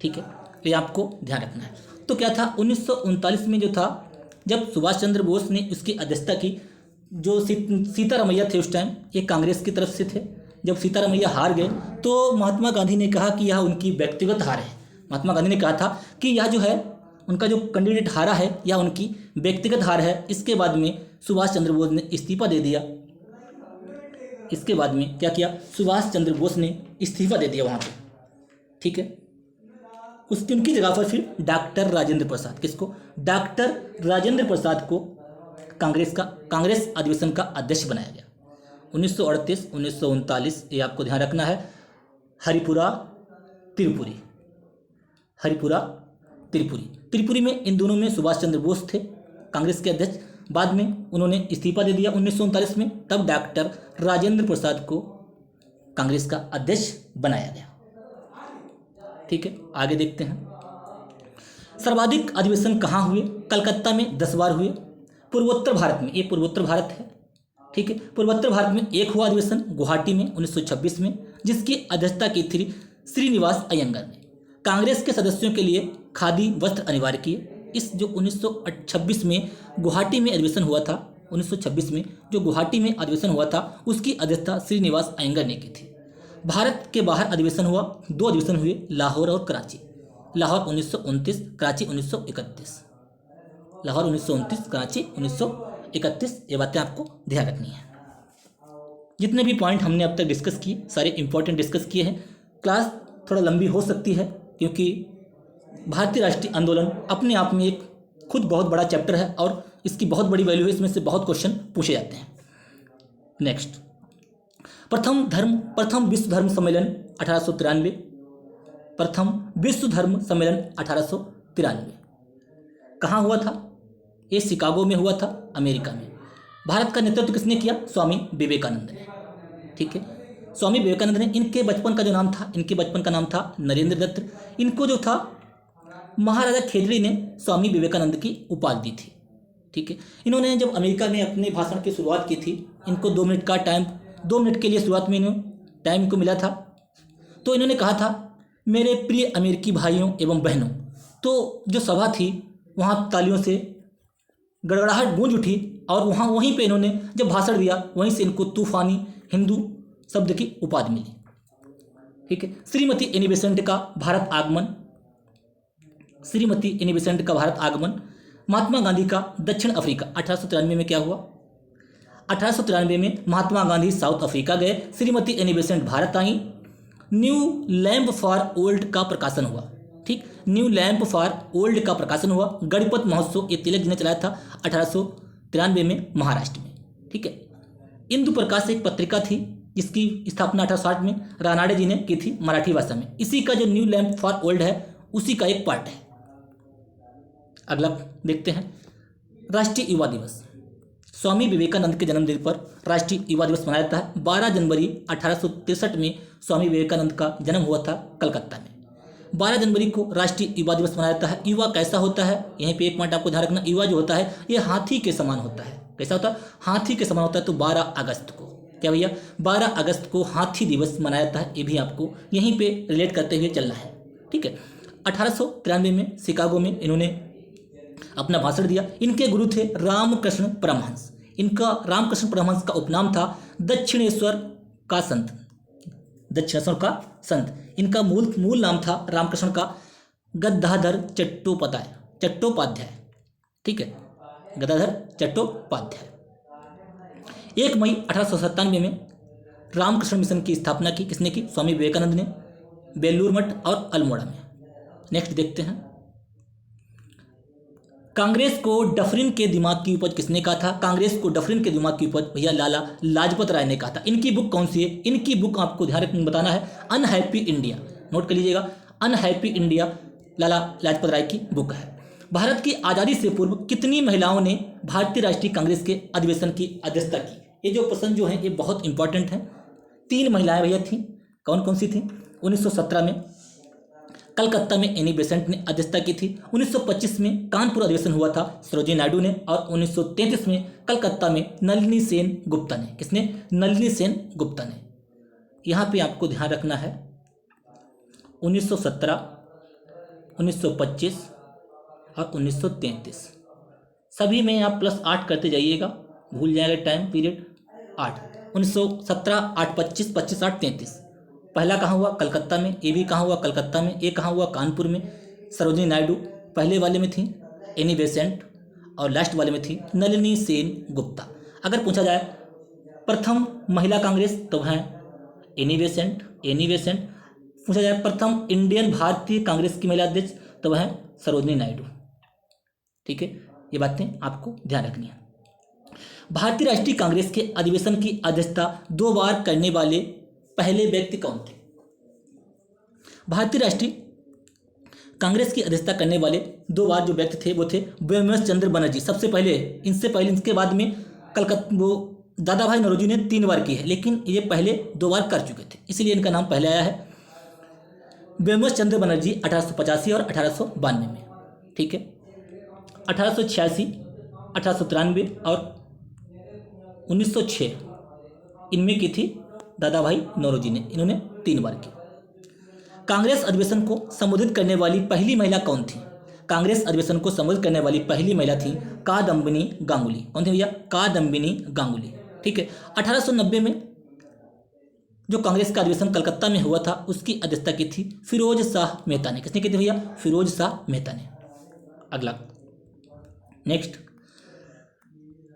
ठीक है, ये आपको ध्यान रखना है। तो क्या था 1939 में जो था, जब सुभाष चंद्र बोस ने उसकी अध्यक्षता की, जो सीतारामैया थे उस टाइम, ये कांग्रेस की तरफ से थे। जब सीतारामैया हार गए तो महात्मा गांधी ने कहा कि यह उनकी व्यक्तिगत हार है। महात्मा गांधी ने कहा था कि यह जो है उनका जो कैंडिडेट हारा है या उनकी व्यक्तिगत हार है। इसके बाद में सुभाष चंद्र बोस ने इस्तीफा दे दिया। इसके बाद में क्या किया? सुभाष चंद्र बोस ने इस्तीफा दे दिया वहाँ पे। ठीक है, उनकी जगह पर फिर डॉक्टर राजेंद्र प्रसाद, किसको? डॉक्टर राजेंद्र प्रसाद को कांग्रेस अधिवेशन का अध्यक्ष बनाया गया। 1938, 1939 ये आपको ध्यान रखना है। हरिपुरा त्रिपुरी में इन दोनों में सुभाष चंद्र बोस थे कांग्रेस के अध्यक्ष। बाद में उन्होंने इस्तीफा दे दिया 1939 में। तब डॉक्टर राजेंद्र प्रसाद को कांग्रेस का अध्यक्ष बनाया गया। ठीक है, आगे देखते हैं। सर्वाधिक अधिवेशन कहाँ हुए? कलकत्ता में 10 बार हुए। पूर्वोत्तर भारत में, ये पूर्वोत्तर भारत है। ठीक है, पूर्वोत्तर भारत में एक हुआ अधिवेशन गुवाहाटी में 1926 में, जिसकी अध्यक्षता की थी श्रीनिवास अयंगर ने। कांग्रेस के सदस्यों के लिए खादी वस्त्र अनिवार्य किए। इस जो 1926 में गुवाहाटी में अधिवेशन हुआ था, 1926 में जो गुवाहाटी में अधिवेशन हुआ था, उसकी अध्यक्षता श्रीनिवास अयंगर ने की थी। भारत के बाहर अधिवेशन हुआ, 2 अधिवेशन हुए, लाहौर और कराची। लाहौर 1929, कराची 1931। लाहौर 1929, कराची 1931। ये बातें आपको ध्यान रखनी है। जितने भी पॉइंट हमने अब तक डिस्कस किए, सारे इंपॉर्टेंट डिस्कस किए हैं। क्लास थोड़ा लंबी हो सकती है क्योंकि भारतीय राष्ट्रीय आंदोलन अपने आप में एक खुद बहुत बड़ा चैप्टर है और इसकी बहुत बड़ी वैल्यू है। इसमें से बहुत क्वेश्चन पूछे जाते हैं। नेक्स्ट, प्रथम विश्व धर्म सम्मेलन 1893। प्रथम विश्व धर्म सम्मेलन 1893 कहाँ हुआ था? ये शिकागो में हुआ था, अमेरिका में। भारत का नेतृत्व किसने किया? स्वामी विवेकानंद ने। ठीक है, स्वामी विवेकानंद ने। इनके बचपन का जो नाम था, इनके बचपन का नाम था नरेंद्र दत्त। इनको जो था महाराजा खेतड़ी ने स्वामी विवेकानंद की उपाधि दी थी। ठीक है, इन्होंने जब अमेरिका में अपने भाषण की शुरुआत की थी, इनको 2 मिनट का टाइम, 2 मिनट के लिए शुरुआत में इन्हें टाइम को मिला था। तो इन्होंने कहा था, मेरे प्रिय अमेरिकी भाइयों एवं बहनों। तो जो सभा थी वहाँ तालियों से गड़गड़ाहट गूंज उठी और वहीं पे इन्होंने जब भाषण दिया, वहीं से इनको तूफानी हिंदू शब्द की उपाधि मिली। ठीक है, श्रीमती एनी बेसेंट का भारत आगमन। महात्मा गांधी का दक्षिण अफ्रीका 1893 में क्या हुआ? 1893 में महात्मा गांधी साउथ अफ्रीका गए। Shrimati Annie Besant Bharat I. New lamp for old का प्रकाशन हुआ। ठीक, न्यू लैंप फॉर ओल्ड का प्रकाशन हुआ। गणपत महोत्सव ये तिलक जी ने चलाया था 1893 में महाराष्ट्र में। ठीक है, इंदु प्रकाश एक पत्रिका थी जिसकी स्थापना 1860 में रानाडे जी ने की थी मराठी भाषा में। इसी का जो न्यू लैंप फॉर ओल्ड है उसी का एक पार्ट है। अगला देखते हैं, राष्ट्रीय युवा दिवस। स्वामी विवेकानंद के जन्मदिन पर राष्ट्रीय युवा दिवस मनाया जाता है। 12 जनवरी 1863 में स्वामी विवेकानंद का जन्म हुआ था कलकत्ता में। 12 जनवरी को राष्ट्रीय युवा दिवस मनाया जाता है। युवा कैसा होता है? यहीं पे एक पॉइंट आपको ध्यान रखना। युवा जो होता है ये हाथी के समान होता है। कैसा होता है? हाथी के समान होता है। तो 12 अगस्त को क्या भैया? 12 अगस्त को हाथी दिवस मनाया जाता है। ये भी आपको यहीं पे रिलेट करते हुए चलना है। ठीक है, 1893 में शिकागो में इन्होंने अपना भाषण दिया। इनके गुरु थे रामकृष्ण परमहंस। इनका रामकृष्ण परमहंस का उपनाम था दक्षिणेश्वर का संत, दक्षिणेश्वर का संत, इनका मूल नाम था रामकृष्ण का गदाधर चट्टोपाध्याय। ठीक है, गदाधर चट्टोपाध्याय। 1 मई 1897 में रामकृष्ण मिशन की स्थापना की किसने की? स्वामी विवेकानंद ने, बेलूर मठ और अल्मोड़ा में। नेक्स्ट देखते हैं, कांग्रेस को डफरिन के दिमाग की उपज किसने कहा था? कांग्रेस को डफरिन के दिमाग की उपज भैया लाला लाजपत राय ने कहा था। इनकी बुक कौन सी है? इनकी बुक आपको ध्यान रखना बताना है, अनहैप्पी इंडिया। नोट कर लीजिएगा, अनहैप्पी इंडिया लाला लाजपत राय की बुक है। भारत की आज़ादी से पूर्व कितनी महिलाओं ने भारतीय राष्ट्रीय कांग्रेस के अधिवेशन की अध्यक्षता की? ये जो प्रश्न जो है ये बहुत इंपॉर्टेंट है। 3 महिलाएं भैया थी। कौन कौन सी थी? 1917 में कलकत्ता में एनी बेसेंट ने अध्यक्षता की थी। 1925 में कानपुर अधिवेशन हुआ था, सरोजिनी नायडू ने। और 1933 में कलकत्ता में नलिनी सेन गुप्ता ने। किसने? नलिनी सेन गुप्ता ने। यहाँ पे आपको ध्यान रखना है 1917, 1925 और 1933 सभी में आप +8 करते जाइएगा, भूल जाएगा टाइम पीरियड। 8 1917 8 25 25 8 33। पहला कहाँ हुआ? कलकत्ता में। ए भी कहाँ हुआ? कलकत्ता में। ए कहाँ हुआ? कानपुर में। सरोजिनी नायडू पहले वाले में थी, एनी बेसेंट, और लास्ट वाले में थी नलिनी सेन गुप्ता। अगर पूछा जाए प्रथम महिला कांग्रेस तो है एनी बेसेंट। पूछा जाए प्रथम इंडियन भारतीय कांग्रेस की महिला अध्यक्ष तो वह है सरोजिनी नायडू। ठीक है, ये बातें आपको ध्यान रखनी है। भारतीय राष्ट्रीय कांग्रेस के अधिवेशन की अध्यक्षता 2 बार करने वाले पहले व्यक्ति कौन थे? भारतीय राष्ट्रीय कांग्रेस की अध्यक्षता करने वाले 2 बार जो व्यक्ति थे वो थे व्योमेश चंद्र बनर्जी। सबसे पहले, इनके बाद में दादा भाई नौरोजी ने 3 बार की है, लेकिन ये पहले 2 बार कर चुके थे, इसीलिए इनका नाम पहले आया है। व्योमेश चंद्र बनर्जी 1885 और 1892 में। ठीक है, 1886, 1893 और 1906 इनमें की थी दादा भाई नौरोजी ने। इन्होंने 3 बार की। कांग्रेस अधिवेशन को संबोधित करने वाली पहली महिला कौन थी? कांग्रेस अधिवेशन को संबोधित करने वाली पहली महिला थी कादम्बिनी गांगुली। कौन थी भैया? कादम्बिनी गांगुली। ठीक है, 1890 में जो कांग्रेस का अधिवेशन कलकत्ता में हुआ था उसकी अध्यक्षता की थी फिरोज शाह मेहता ने। किसने की थी भैया? फिरोज शाह मेहता ने। अगला नेक्स्ट,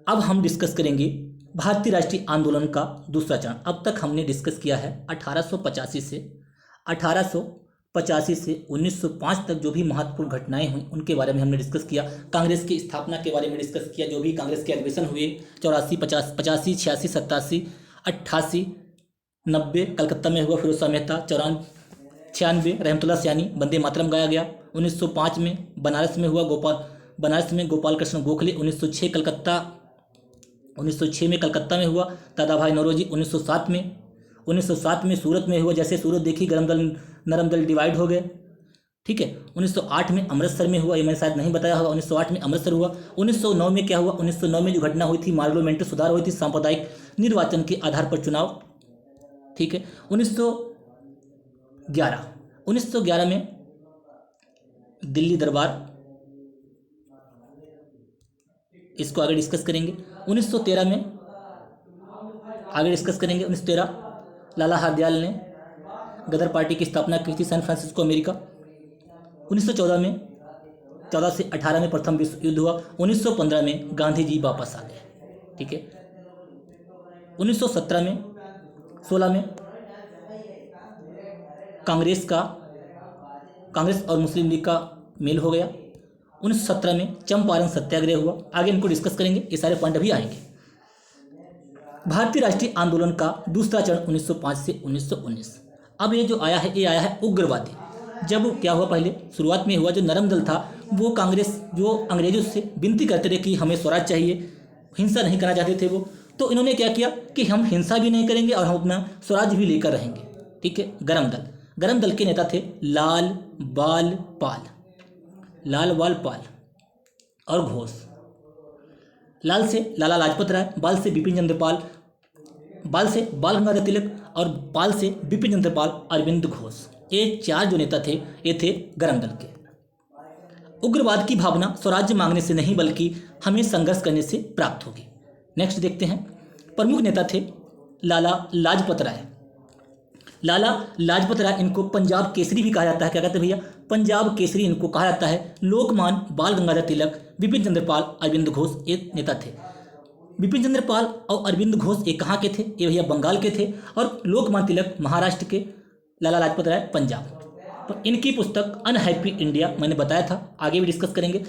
अब हम डिस्कस करेंगे भारतीय राष्ट्रीय आंदोलन का दूसरा चरण। अब तक हमने डिस्कस किया है 1885 से 1905 तक जो भी महत्वपूर्ण घटनाएं हुई उनके बारे में हमने डिस्कस किया। कांग्रेस की स्थापना के बारे में डिस्कस किया, जो भी कांग्रेस के अधिवेशन हुए 84, 85, 86, 87, 88, 90 कलकत्ता में हुआ फिरोज शाह मेहता। 96 रहमतुल्लाह सयानी वंदे मातरम गाया गया। 1905 में बनारस में हुआ गोपाल कृष्ण गोखले। 1906 में कलकत्ता में हुआ दादा भाई नौरोजी। 1907 में सूरत में हुआ, जैसे सूरत देखी गरम दल नरम दल डिवाइड हो गए। ठीक है, 1908 में अमृतसर में हुआ, ये मैंने शायद नहीं बताया होगा। 1908 में अमृतसर हुआ। 1909 में क्या हुआ? 1909 में जो घटना हुई थी पार्लियामेंट्री सुधार हुई थी, सांप्रदायिक निर्वाचन के आधार पर चुनाव। ठीक है, 1911 में दिल्ली दरबार, इसको आगे डिस्कस करेंगे। 1913 में आगे डिस्कस करेंगे। 1913 लाला हरदयाल ने गदर पार्टी की स्थापना की थी, सैन फ्रांसिस्को अमेरिका। 1914 में 14 से 18 में प्रथम विश्व युद्ध हुआ। 1915 में गांधी जी वापस आ गए। ठीक है, 1917 में 16 में कांग्रेस और मुस्लिम लीग का मेल हो गया। 1917 में चंपारण सत्याग्रह हुआ। आगे इनको डिस्कस करेंगे, ये सारे पॉइंट अभी आएंगे। भारतीय राष्ट्रीय आंदोलन का दूसरा चरण 1905 से 1919। अब ये जो आया है, ये आया है उग्रवादी। जब क्या हुआ? पहले शुरुआत में हुआ जो नरम दल था वो कांग्रेस जो अंग्रेजों से विनती करते थे कि हमें स्वराज चाहिए, हिंसा नहीं करना चाहते थे वो, तो इन्होंने क्या किया कि हम हिंसा भी नहीं करेंगे और हम अपना स्वराज भी लेकर रहेंगे। ठीक है, गरम दल के नेता थे लाल बाल पाल और घोष। लाल से लाला लाजपत राय, बाल से बिपिन चंद्र पाल, बाल से बाल गंगाधर तिलक और पाल से बिपिन चंद्र पाल, अरविंद घोष। ये 4 जो नेता थे ये थे गरम दल के। उग्रवाद की भावना स्वराज्य मांगने से नहीं बल्कि हमें संघर्ष करने से प्राप्त होगी। नेक्स्ट देखते हैं, प्रमुख नेता थे लाला लाजपत राय। लाला लाजपत राय, इनको पंजाब केसरी भी कहा जाता है। क्या कहते हैं भैया? पंजाब केसरी इनको कहा जाता है। लोकमान्य बाल गंगाधर तिलक, बिपिन चंद्र पाल, अरविंद घोष ये नेता थे। बिपिन चंद्र पाल और अरविंद घोष ये कहाँ के थे? ये भैया बंगाल के थे। और लोकमान्य तिलक महाराष्ट्र के, लाला लाजपत राय पंजाब। तो इनकी पुस्तक अनहैप्पी इंडिया मैंने बताया था, आगे भी डिस्कस करेंगे।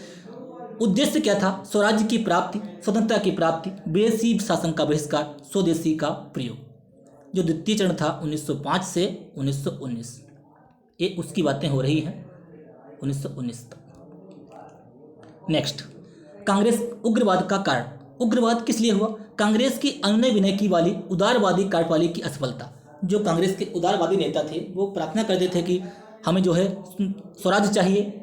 उद्देश्य क्या था? स्वराज्य की प्राप्ति, स्वतंत्रता की प्राप्ति, विदेशी शासन का बहिष्कार, स्वदेशी का प्रयोग। जो द्वितीय चरण था 1905 से 1919, ये उसकी बातें हो रही हैं 1919 तक। नेक्स्ट, कांग्रेस उग्रवाद का कारण। उग्रवाद किस लिए हुआ? कांग्रेस की अनुनय विनय की वाली उदारवादी कार्यप्रणाली की असफलता। जो कांग्रेस के उदारवादी नेता थे वो प्रार्थना करते थे कि हमें जो है स्वराज्य चाहिए,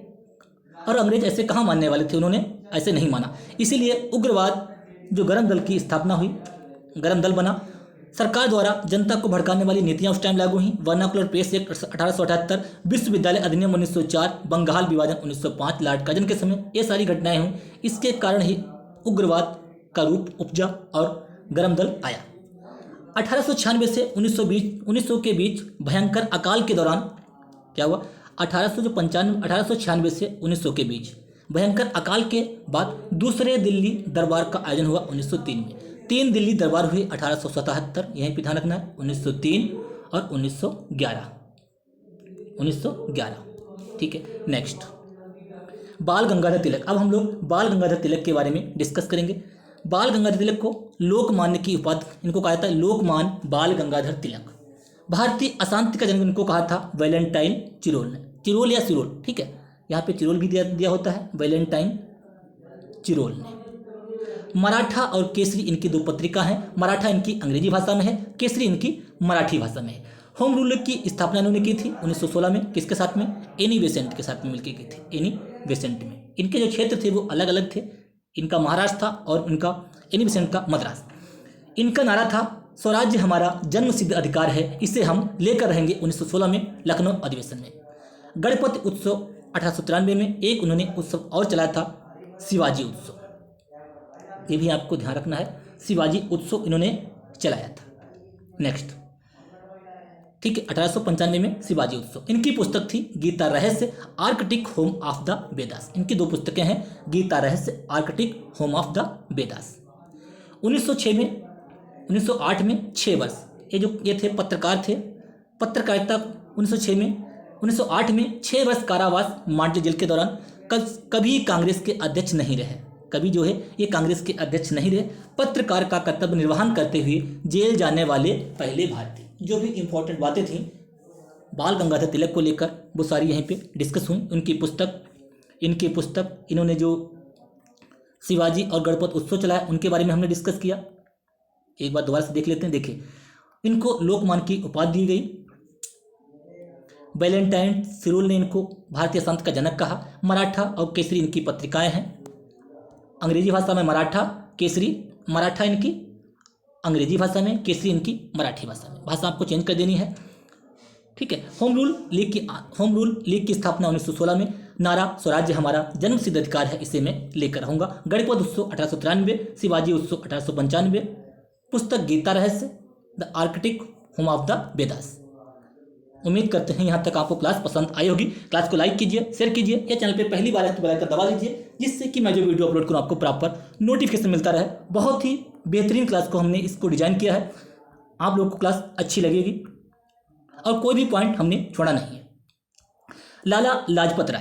और अंग्रेज ऐसे कहाँ मानने वाले थे, उन्होंने ऐसे नहीं माना। इसीलिए उग्रवाद, जो गरम दल की स्थापना हुई, गरम दल बना। सरकार द्वारा जनता को भड़काने वाली नीतियां उस टाइम लागू हुई। वर्नाकुलर प्रेस एक्ट 1878, विश्वविद्यालय अधिनियम 1904, बंगाल विभाजन 1905, लॉर्ड कर्जन के समय, ये सारी घटनाएं हुई। इसके कारण ही उग्रवाद का रूप उपजा और गरम दल आया। 1896 से 1900 के बीच भयंकर अकाल के दौरान क्या हुआ? 1896 से 1900 के बीच भयंकर अकाल के बाद दूसरे दिल्ली दरबार का आयोजन हुआ 1903 में। 3 दिल्ली दरबार हुए 1877, यहीं पे ध्यान रखना है, 1903 और 1911। ठीक है। नेक्स्ट, बाल गंगाधर तिलक। अब हम लोग बाल गंगाधर तिलक के बारे में डिस्कस करेंगे। बाल गंगाधर तिलक को लोकमान्य की उपाधि इनको कहा जाता है, लोकमान्य बाल गंगाधर तिलक। भारतीय अशांति का जन्म इनको कहा था वैलेंटाइन चिरोल ने। चिरोल या सिरोल, ठीक है, यहाँ पे चिरोल भी दिया होता है, वैलेंटाइन चिरोल ने। मराठा और केसरी इनकी 2 पत्रिका हैं। मराठा इनकी अंग्रेजी भाषा में है, केसरी इनकी मराठी भाषा में है। होम रूल की स्थापना इन्होंने की थी 1916 में। किसके साथ में? एनी बेसेंट के साथ में मिलकर की थी, एनी बेसेंट में। इनके जो क्षेत्र थे वो अलग अलग थे, इनका महाराष्ट्र था और इनका एनी बेसेंट का मद्रास। इनका नारा था, स्वराज्य हमारा जन्म सिद्ध अधिकार है, इसे हम लेकर रहेंगे। 1916 में लखनऊ अधिवेशन में। गणपति उत्सव 1893 में। एक उन्होंने उत्सव और चलाया था, शिवाजी उत्सव, ये भी आपको ध्यान रखना है, शिवाजी उत्सव इन्होंने चलाया था। नेक्स्ट, ठीक है, 1895 में शिवाजी उत्सव। इनकी पुस्तक थी गीता रहस्य, Arctic home of the Vedas. इनकी 2 पुस्तकें हैं, गीता रहस्य, Arctic home of the Vedas. 1908 में 6 वर्ष ये थे पत्रकार थे। पत्रकारिता 1908 में 6 वर्ष कारावास मांडले जेल के दौरान कभी कांग्रेस के अध्यक्ष नहीं रहे। कभी जो है ये कांग्रेस के अध्यक्ष नहीं रहे। पत्रकार का कर्तव्य निर्वहन करते हुए जेल जाने वाले पहले भारतीय। जो भी इंपॉर्टेंट बातें थीं बाल गंगाधर तिलक को लेकर वो सारी यहीं पे डिस्कस हुई। इनकी पुस्तक इन्होंने जो शिवाजी और गणपति उत्सव चलाया उनके बारे में हमने डिस्कस किया। एक बार दोबारा से देख लेते हैं। देखिए, इनको लोकमान्य की उपाधि दी गई। वैलेंटाइन सिरोल ने इनको भारतीय संत का जनक कहा। मराठा और केसरी इनकी पत्रिकाएं हैं। अंग्रेजी भाषा में मराठा, केसरी, मराठा इनकी अंग्रेजी भाषा में, केसरी इनकी मराठी भाषा में। भाषा आपको चेंज कर देनी है, ठीक है। होम रूल लीग की स्थापना 1916 में। नारा, स्वराज्य हमारा जन्म सिद्ध अधिकार है, इसे मैं लेकर रहूंगा। गणपति उत्सव 1893, शिवाजी उत्सव 1895। पुस्तक गीता रहस्य, the Arctic home of the Vedas. उम्मीद करते हैं यहाँ तक आपको क्लास पसंद आई होगी। क्लास को लाइक कीजिए, शेयर कीजिए, या चैनल पे पहली बार है तो बेल आइकन दबा लीजिए, जिससे कि मैं जो वीडियो अपलोड करूँ आपको प्रॉपर नोटिफिकेशन मिलता रहे। बहुत ही बेहतरीन क्लास को हमने इसको डिजाइन किया है, आप लोगों को क्लास अच्छी लगेगी और कोई भी पॉइंट हमने छोड़ा नहीं है। लाला लाजपत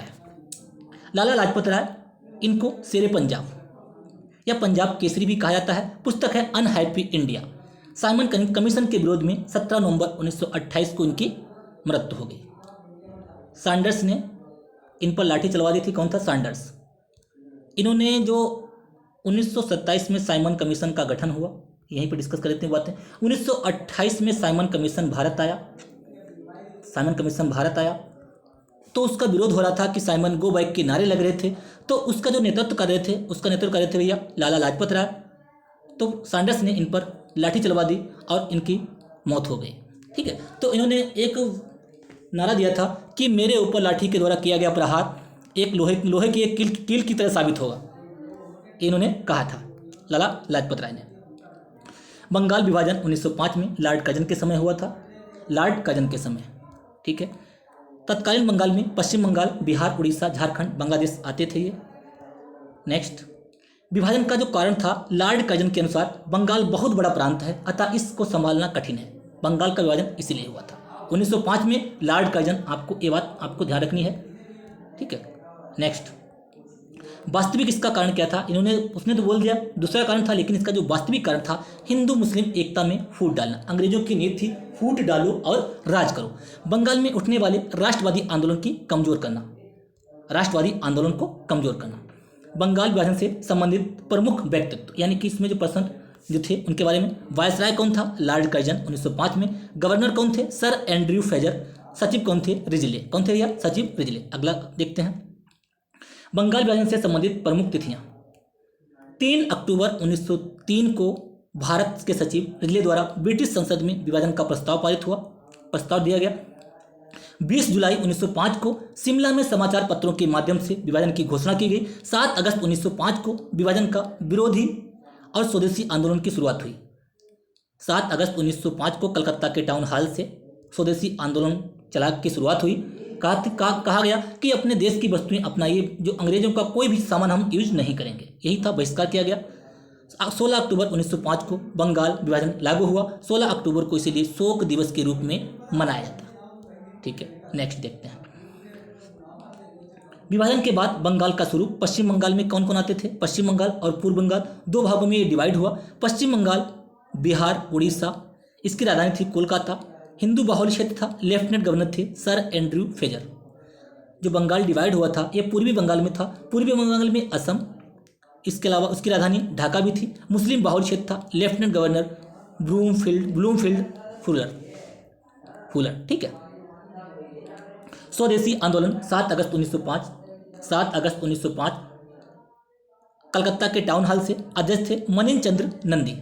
राय, इनको शेरे पंजाब या पंजाब केसरी भी कहा जाता है। पुस्तक है अनहैप्पी इंडिया। साइमन कमीशन के विरोध में 17 नवंबर 1928 को इनकी मृत्यु हो गई। सैंडर्स ने इन पर लाठी चलवा दी थी। कौन था? सैंडर्स। इन्होंने जो 1927 में साइमन कमीशन का गठन हुआ, यहीं पर डिस्कस कर लेते हैं बातें। 1928 में साइमन कमीशन भारत आया तो उसका विरोध हो रहा था कि साइमन गो बैक के नारे लग रहे थे। तो उसका जो नेतृत्व कर रहे थे भैया लाला लाजपत राय। तो सैंडर्स ने इन पर लाठी चलवा दी और इनकी मौत हो गई, ठीक है। तो इन्होंने एक नारा दिया था कि मेरे ऊपर लाठी के द्वारा किया गया प्रहार एक लोहे की एक कील की तरह साबित होगा, इन्होंने कहा था लाला लाजपत राय ने। बंगाल विभाजन 1905 में लॉर्ड कर्जन के समय हुआ था, लॉर्ड कर्जन के समय, ठीक है। तत्कालीन बंगाल में पश्चिम बंगाल, बिहार, उड़ीसा, झारखंड, बांग्लादेश आते थे ये। नेक्स्ट, विभाजन का जो कारण था, लॉर्ड कर्जन के अनुसार बंगाल बहुत बड़ा प्रांत है, अतः इसको संभालना कठिन है। बंगाल का विभाजन इसीलिए हुआ था 1905 में लॉर्ड कर्जन, आपको ये बात आपको ध्यान रखनी है, ठीक है। नेक्स्ट, वास्तविक इसका कारण क्या था, उसने तो बोल दिया दूसरा कारण था, लेकिन इसका जो वास्तविक कारण था, हिंदू मुस्लिम एकता में फूट डालना। अंग्रेजों की नीति थी फूट डालो और राज करो। बंगाल में उठने वाले राष्ट्रवादी आंदोलन की कमजोर करना, राष्ट्रवादी आंदोलन को कमजोर करना। बंगाल विभाजन से संबंधित प्रमुख व्यक्तित्व, यानी कि इसमें जो पर्सन जो थे उनके बारे में, वायसराय कौन था, लॉर्ड कर्जन 1905 में। गवर्नर कौन थे, सर एंड्रयू फ्रेजर। सचिव कौन थे, रिजले। कौन थे भैया, सचिव रिजले। अगला देखते हैं, बंगाल विभाजन से संबंधित प्रमुख तिथियां। 3 अक्टूबर 1903 को भारत के सचिव रिजले द्वारा ब्रिटिश संसद में विभाजन का प्रस्ताव पारित हुआ, प्रस्ताव दिया गया। 20 जुलाई 1905 को शिमला में समाचार पत्रों के माध्यम से विभाजन की घोषणा की गई। 7 अगस्त 1905 को विभाजन का विरोधी और स्वदेशी आंदोलन की शुरुआत हुई। 7 अगस्त 1905 को कलकत्ता के टाउन हॉल से स्वदेशी आंदोलन चला की शुरुआत हुई। कहा गया कि अपने देश की वस्तुएं अपनाइए, जो अंग्रेजों का कोई भी सामान हम यूज नहीं करेंगे, यही था, बहिष्कार किया गया। 16 अक्टूबर 1905 को बंगाल विभाजन लागू हुआ। 16 अक्टूबर को इसीलिए शोक दिवस के रूप में मनाया जाता, ठीक है। नेक्स्ट देखते हैं, विभाजन के बाद बंगाल का स्वरूप। पश्चिम बंगाल में कौन कौन आते थे, पश्चिम बंगाल और पूर्व बंगाल, 2 भागों में ये डिवाइड हुआ। पश्चिम बंगाल, बिहार, उड़ीसा, इसकी राजधानी थी कोलकाता। हिंदू बाहुल क्षेत्र था, लेफ्टिनेंट गवर्नर थे सर एंड्रयू फ्रेजर। जो बंगाल डिवाइड हुआ था ये पूर्वी बंगाल में था, पूर्वी बंगाल में असम, इसके अलावा उसकी राजधानी ढाका भी थी। मुस्लिम बाहुल क्षेत्र था, लेफ्टिनेंट गवर्नर ब्लूमफील्ड फुलर, ठीक है। स्वदेशी आंदोलन 7 अगस्त 1905 कलकत्ता के टाउन हॉल से, अध्यक्ष थे मनीन चंद्र नंदी।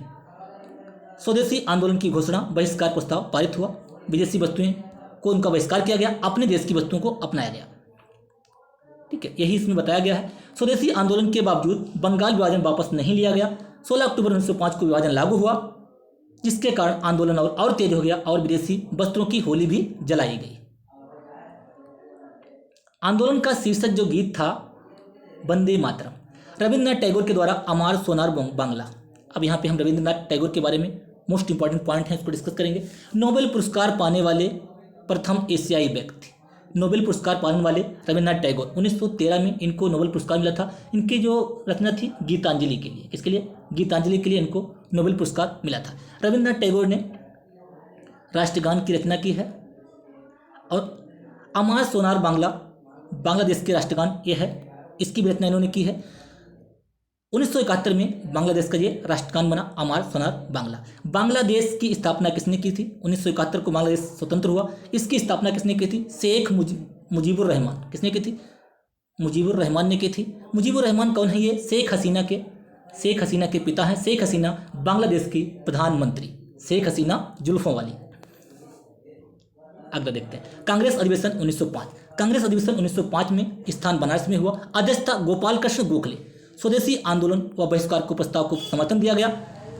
स्वदेशी आंदोलन की घोषणा, बहिष्कार प्रस्ताव पारित हुआ। विदेशी वस्तुएं को उनका बहिष्कार किया गया, अपने देश की वस्तुओं को अपनाया गया, ठीक है। यही इसमें बताया गया है। स्वदेशी आंदोलन के बावजूद बंगाल विभाजन वापस नहीं लिया गया। 16 अक्टूबर 1905 को विभाजन लागू हुआ, जिसके कारण आंदोलन और तेज हो गया और विदेशी वस्त्रों की होली भी जलाई गई। आंदोलन का शीर्षक जो गीत था, वंदे मातरम, रविंद्रनाथ टैगोर के द्वारा अमार सोनार बांग्ला। अब यहाँ पे हम रविंद्रनाथ टैगोर के बारे में मोस्ट इंपॉर्टेंट पॉइंट है, इसको डिस्कस करेंगे। नोबेल पुरस्कार पाने वाले प्रथम एशियाई व्यक्ति, नोबेल पुरस्कार पाने वाले रविंद्रनाथ टैगोर। 1913 में इनको नोबेल पुरस्कार मिला था। इनकी जो रचना थी गीतांजलि के लिए, किसके लिए, गीतांजलि के लिए इनको नोबेल पुरस्कार मिला था। रविंद्रनाथ टैगोर ने राष्ट्रगान की रचना की है और अमार सोनार बांग्ला बांग्लादेश के राष्ट्रगान ये है, इसकी भी रचना इन्होंने की है। 1971 में बांग्लादेश का ये राष्ट्रगान बना अमार सोनार बांग्ला। बांग्लादेश की स्थापना किसने की थी, 1971 को बांग्लादेश स्वतंत्र हुआ, इसकी स्थापना किसने की थी, शेख मुजीबुर रहमान। किसने की थी, मुजीबुर रहमान ने की थी। मुजीबुर रहमान कौन है, ये शेख हसीना के पिता हैं। शेख हसीना बांग्लादेश की प्रधानमंत्री, शेख हसीना जुल्फों वाली। अगला देखते हैं, कांग्रेस अधिवेशन 1905। कांग्रेस अधिवेशन 1905 में स्थान बनारस में हुआ। अध्यक्ष था गोपाल कृष्ण गोखले। स्वदेशी आंदोलन व बहिष्कार को प्रस्ताव को समर्थन दिया गया।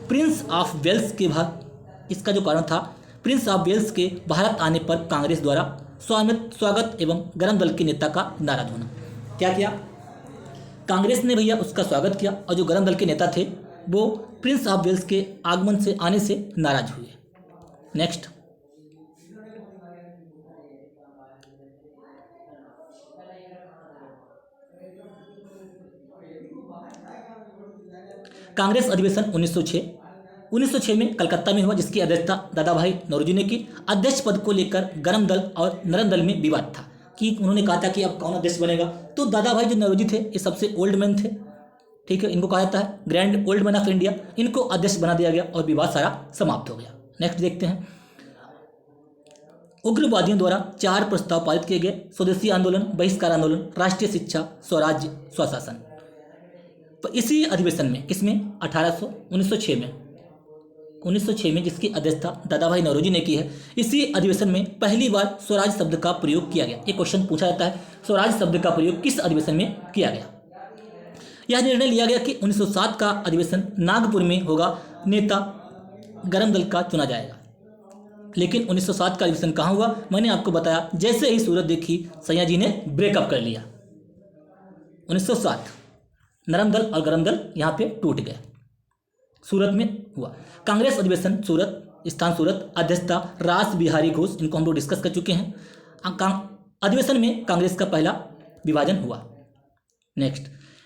प्रिंस ऑफ वेल्स के इसका जो कारण था, प्रिंस ऑफ वेल्स के भारत आने पर कांग्रेस द्वारा स्वागत एवं गरम दल के नेता का नाराज होना। क्या किया, कांग्रेस ने भैया उसका स्वागत किया और जो गरम दल के नेता थे वो प्रिंस ऑफ वेल्स के आगमन से आने से नाराज हुए। नेक्स्ट, कांग्रेस अधिवेशन 1906 में कलकत्ता में हुआ, जिसकी अध्यक्षता दादा भाई नौरोजी ने की। अध्यक्ष पद को लेकर गरम दल और नरम दल में विवाद था कि उन्होंने कहा था कि अब कौन अध्यक्ष बनेगा। तो दादा भाई जो नौरोजी थे ये सबसे ओल्ड मैन थे, ठीक है, इनको कहा जाता है grand old man of India. इनको अध्यक्ष बना दिया गया और विवाद सारा समाप्त हो गया। नेक्स्ट देखते हैं, उग्रवादियों द्वारा 4 प्रस्ताव पारित किए गए। स्वदेशी आंदोलन, बहिष्कार आंदोलन, राष्ट्रीय शिक्षा, स्वराज्य, स्वशासन। तो इसी अधिवेशन में, किसमें, 1906 में जिसकी अध्यक्षता दादा भाई नौरोजी ने की है, इसी अधिवेशन में पहली बार स्वराज शब्द का प्रयोग किया गया। एक क्वेश्चन पूछा जाता है, स्वराज शब्द का प्रयोग किस अधिवेशन में किया गया। यह निर्णय लिया गया कि 1907 का अधिवेशन नागपुर में होगा। नेता गर्म दल का चुना जाएगा। लेकिन 1907 का अधिवेशन कहाँ हुआ? मैंने आपको बताया, जैसे ही सूरत देखी सैया जी ने ब्रेकअप कर लिया। 1907 नरम दल और गरम दल यहाँ पे टूट गए, सूरत में हुआ। कांग्रेस अधिवेशन सूरत, स्थान सूरत, अध्यक्षता रास बिहारी घोष, इनको हम लोग डिस्कस कर चुके हैं। अधिवेशन में कांग्रेस का पहला विभाजन हुआ। नेक्स्ट,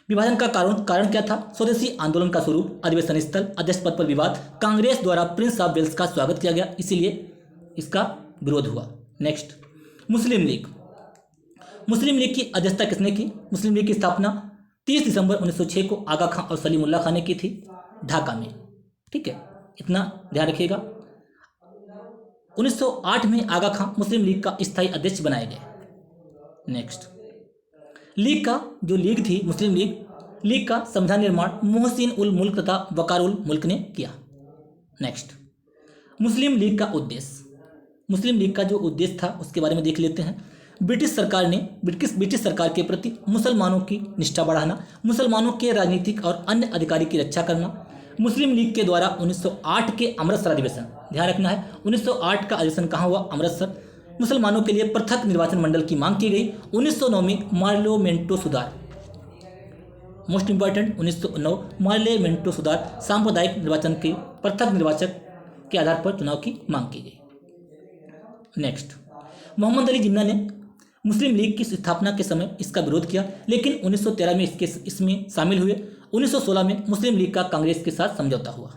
विभाजन का कारण क्या था? स्वदेशी आंदोलन का स्वरूप, अधिवेशन स्थल, अध्यक्ष पद पर विवाद, कांग्रेस द्वारा प्रिंस ऑफ वेल्स का स्वागत किया गया, इसीलिए इसका विरोध हुआ। नेक्स्ट, मुस्लिम लीग। मुस्लिम लीग की अध्यक्षता किसने की? मुस्लिम लीग की स्थापना 30 दिसंबर 1906 को आगा खां और सलीमुल्लाह खां ने की थी, ढाका में। ठीक है, इतना ध्यान रखिएगा। 1908 में आगा खां मुस्लिम लीग का स्थायी अध्यक्ष बनाए गए। नेक्स्ट, लीग का जो लीग थी, मुस्लिम लीग का संविधान निर्माण मोहसिन उल मुल्क तथा वकार उल मुल्क ने किया। नेक्स्ट, मुस्लिम लीग का उद्देश्य, मुस्लिम लीग का जो उद्देश्य था उसके बारे में देख लेते हैं। ब्रिटिश सरकार के प्रति मुसलमानों की निष्ठा बढ़ाना, मुसलमानों के राजनीतिक और अन्य अधिकारी की रक्षा करना। मुस्लिम लीग के द्वारा 1908 के अमृतसर अधिवेशन, ध्यान रखना है 1908 का अधिवेशन कहाँ हुआ? अमृतसर। मुसलमानों के लिए पृथक निर्वाचन मंडल की मांग की गई। 1909 में पार्लियामेंटो सुधार, मोस्ट इंपॉर्टेंट 1909 पार्लियामेंटो सुधार, सांप्रदायिक निर्वाचन के पृथक निर्वाचक के आधार पर चुनाव की मांग की गई। नेक्स्ट, मोहम्मद अली जिन्ना ने मुस्लिम लीग की स्थापना के समय इसका विरोध किया, लेकिन 1913 में इसमें शामिल हुए। 1916 में मुस्लिम लीग का कांग्रेस के साथ समझौता हुआ,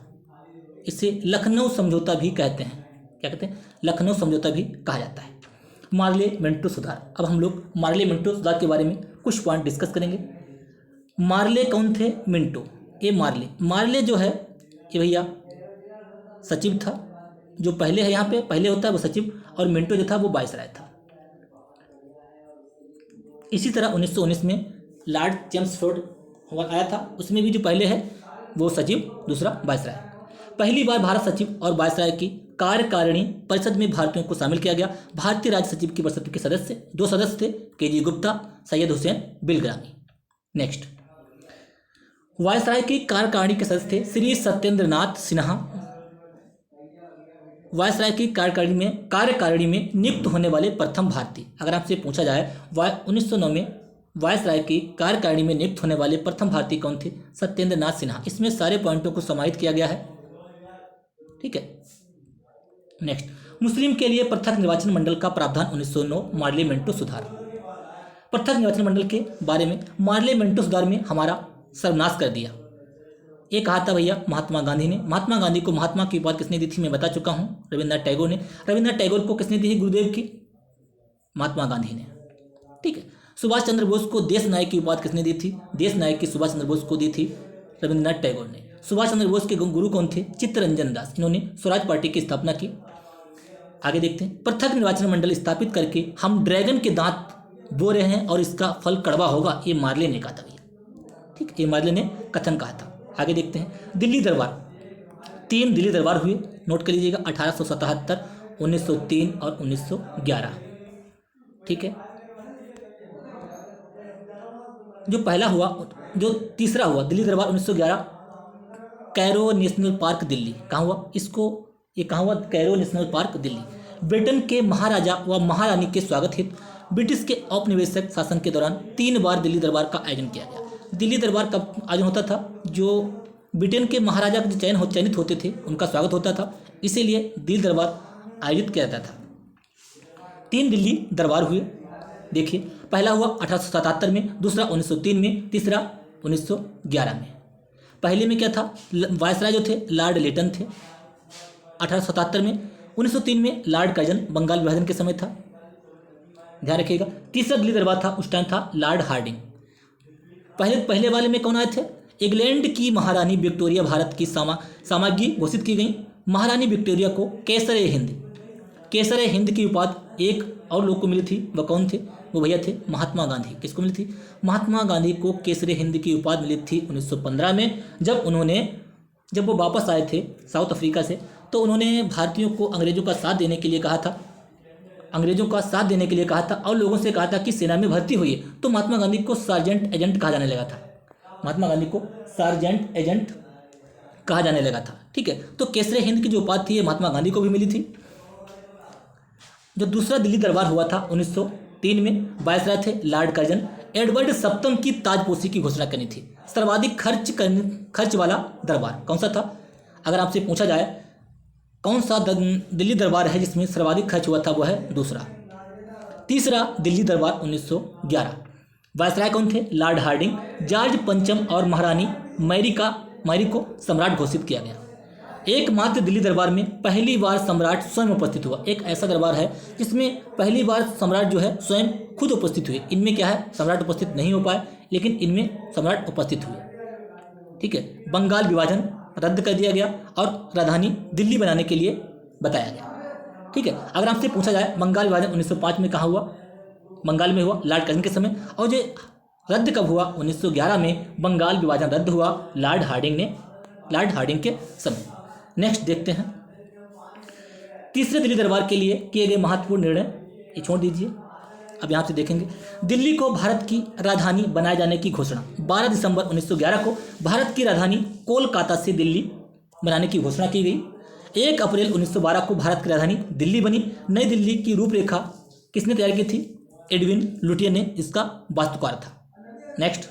इसे लखनऊ समझौता भी कहते हैं। क्या कहते हैं? लखनऊ समझौता भी कहा जाता है। पार्लियामेंटो सुधार, अब हम लोग पार्लियामेंटो सुधार के बारे में कुछ पॉइंट डिस्कस करेंगे। मार्ले कौन थे? मिंटो। ये मार्ले जो है ये भैया सचिव था, जो पहले है यहाँ पे पहले होता है वो सचिव, और मिंटो जो था वो वायसराय था। इसी तरह 1919 में लॉर्ड चेम्सफोर्ड आया था, उसमें भी जो पहले है वो सचिव, दूसरा वायसराय। पहली बार भारत सचिव और वायसराय की कार्यकारिणी परिषद में भारतीयों को शामिल किया गया। भारतीय राज्य सचिव की परिषद के सदस्य 2 सदस्य थे, के.जी. गुप्ता, सैयद हुसैन बिलग्रामी। नेक्स्ट, वायसराय की कार्यकारिणी के सदस्य थे श्री सत्येंद्र नाथ सिन्हा। वायसराय की कार्यकारिणी में नियुक्त होने वाले प्रथम भारतीय, अगर आपसे पूछा जाए 1909 में वायसराय की कार्यकारिणी में नियुक्त होने वाले प्रथम भारतीय कौन थे? सत्येंद्र नाथ सिन्हा। इसमें सारे पॉइंटों को समाहित किया गया है। ठीक है। नेक्स्ट, मुस्लिम के लिए पृथक निर्वाचन मंडल का प्रावधान 1909 पार्लियामेंटो सुधार। पृथक निर्वाचन मंडल के बारे में पार्लियामेंटो सुधार में हमारा सर्वनाश कर दिया, ये कहा था भैया महात्मा गांधी ने। महात्मा गांधी को महात्मा की उपाधि किसने दी थी? मैं बता चुका हूँ, रविन्द्रनाथ टैगोर ने। रविन्द्रनाथ टैगोर को किसने दी थी गुरुदेव की? महात्मा गांधी ने। ठीक है। सुभाष चंद्र बोस को देश नायक की उपाधि किसने दी थी? देश नायक की सुभाष चंद्र बोस को दी थी रविन्द्रनाथ टैगोर ने। सुभाष चंद्र बोस के गुरु कौन थे? चित्तरंजन दास। इन्होंने स्वराज पार्टी की स्थापना की। आगे देखते हैं। पृथक निर्वाचन मंडल स्थापित करके हम ड्रैगन के दांत बो रहे हैं और इसका फल कड़वा होगा, ये मार्ले ने कहा था भैया। ठीक, ये मार्ले ने कथन कहा था। आगे देखते हैं। दिल्ली दरबार, 3 दिल्ली दरबार हुए, नोट कर लीजिएगा, 1877, 1903 और 1911। ठीक है। जो पहला हुआ, जो तीसरा हुआ दिल्ली दरबार 1911, कैरो नेशनल पार्क दिल्ली। कहाँ हुआ? ये कहाँ हुआ? Cairo national park Delhi. Britain के महाराजा व महारानी के स्वागत हेतु ब्रिटिश के औपनिवेशिक शासन के दौरान 3 बार दिल्ली दरबार का आयोजन किया गया। दिल्ली दरबार कब आयोजन होता था? जो ब्रिटेन के महाराजा जो चयनित होते थे उनका स्वागत होता था, इसीलिए दिल्ली दरबार आयोजित किया जाता था। 3 दिल्ली दरबार हुए। देखिए, पहला हुआ 1877 में, दूसरा 1903 में, तीसरा 1911 में। पहले में क्या था? वायसराय जो थे लॉर्ड लेटन थे 1877 में। 1903 में लॉर्ड कर्जन, बंगाल विभाजन के समय था, ध्यान रखिएगा। तीसरा दिल्ली दरबार था, उस टाइम था लॉर्ड हार्डिंग। पहले वाले में कौन आए थे? इंग्लैंड की महारानी विक्टोरिया भारत की सामग्री घोषित की गई। महारानी विक्टोरिया को केसर हिंद की उपाधि एक और लोग को मिली थी। वह कौन थे? वो भैया थे महात्मा गांधी। किसको मिली थी? महात्मा गांधी को केसर हिंद की उपाधि मिली थी 1915 में, जब वो वापस आए थे साउथ अफ्रीका से, तो उन्होंने भारतीयों को अंग्रेजों का साथ देने के लिए कहा था और लोगों से कहा था कि सेना में भर्ती हुई। तो महात्मा गांधी को सार्जेंट एजेंट कहा जाने लगा था। महात्मा गांधी को सार्जेंट एजेंट कहा जाने लगा था। ठीक है, तो केसरे हिंद की जो उपाधि थी ये महात्मा गांधी को भी मिली थी। जो दूसरा दिल्ली दरबार हुआ था 1903 में, वायसराय थे लॉर्ड कर्जन। एडवर्ड सप्तम की ताजपोशी की घोषणा करनी थी। सर्वाधिक खर्च वाला दरबार कौन सा था? अगर आपसे पूछा जाए कौन सा दिल्ली दरबार है जिसमें सर्वाधिक खर्च हुआ था, वो है दूसरा। तीसरा दिल्ली दरबार 1911। वायसराय कौन थे? Lord Hardinge. जॉर्ज पंचम और महारानी मैरी को सम्राट घोषित किया गया। एकमात्र दिल्ली दरबार में पहली बार सम्राट स्वयं उपस्थित हुआ। एक ऐसा दरबार है जिसमें पहली बार सम्राट जो है स्वयं खुद उपस्थित हुए। इनमें क्या है, सम्राट उपस्थित नहीं हो पाए, लेकिन इनमें सम्राट उपस्थित हुए। ठीक है, बंगाल विभाजन रद्द कर दिया गया और राजधानी दिल्ली बनाने के लिए बताया गया। ठीक है, अगर आपसे पूछा जाए बंगाल विभाजन 1905 में कहाँ हुआ? बंगाल में हुआ, लॉर्ड कर्जन के समय। और जो रद्द कब हुआ? 1911 में बंगाल विभाजन रद्द हुआ लॉर्ड हार्डिंग के समय। नेक्स्ट देखते हैं तीसरे दिल्ली दरबार के लिए किए गए महत्वपूर्ण निर्णय, ये छोड़ दीजिए, अब यहाँ से देखेंगे। दिल्ली को भारत की राजधानी बनाए जाने की घोषणा। 12 दिसंबर 1911 को भारत की राजधानी कोलकाता से दिल्ली बनाने की घोषणा की गई। 1 अप्रैल 1912 को भारत की राजधानी दिल्ली बनी। नई दिल्ली की रूपरेखा किसने तैयार की थी? एडविन लुटियर ने इसका वास्तुकार था। नेक्स्ट,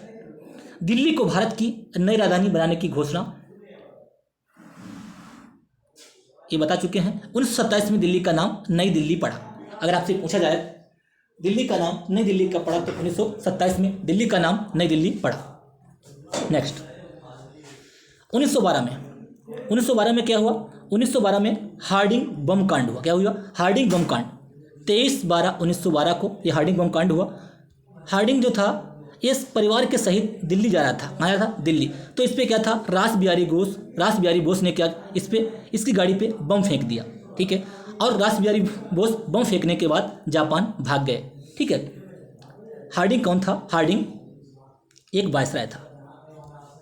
दिल्ली को भारत की नई राजधानी बनाने की घोषणा ये बता चुके हैं। 1927 में दिल्ली का नाम नई दिल्ली पड़ा। अगर आपसे पूछा जाए दिल्ली का नाम नई दिल्ली का पड़ा, तो 1927 में दिल्ली का नाम नई दिल्ली पड़ा। नेक्स्ट, 1912 में क्या हुआ? 1912 में हार्डिंग बम कांड हुआ। क्या हुआ? हार्डिंग बम कांड। 23/12/1912 को यह हार्डिंग बम कांड हुआ। हार्डिंग जो था इस परिवार के सहित दिल्ली जा रहा था। कहाँ जा रहा था? दिल्ली। तो इस पे क्या था? रास बिहारी बोस ने क्या इसकी गाड़ी पे बम फेंक दिया। ठीक है, और रास बिहारी बोस बम फेंकने के बाद जापान भाग गए। ठीक है, हार्डिंग कौन था? हार्डिंग एक वायसराय था।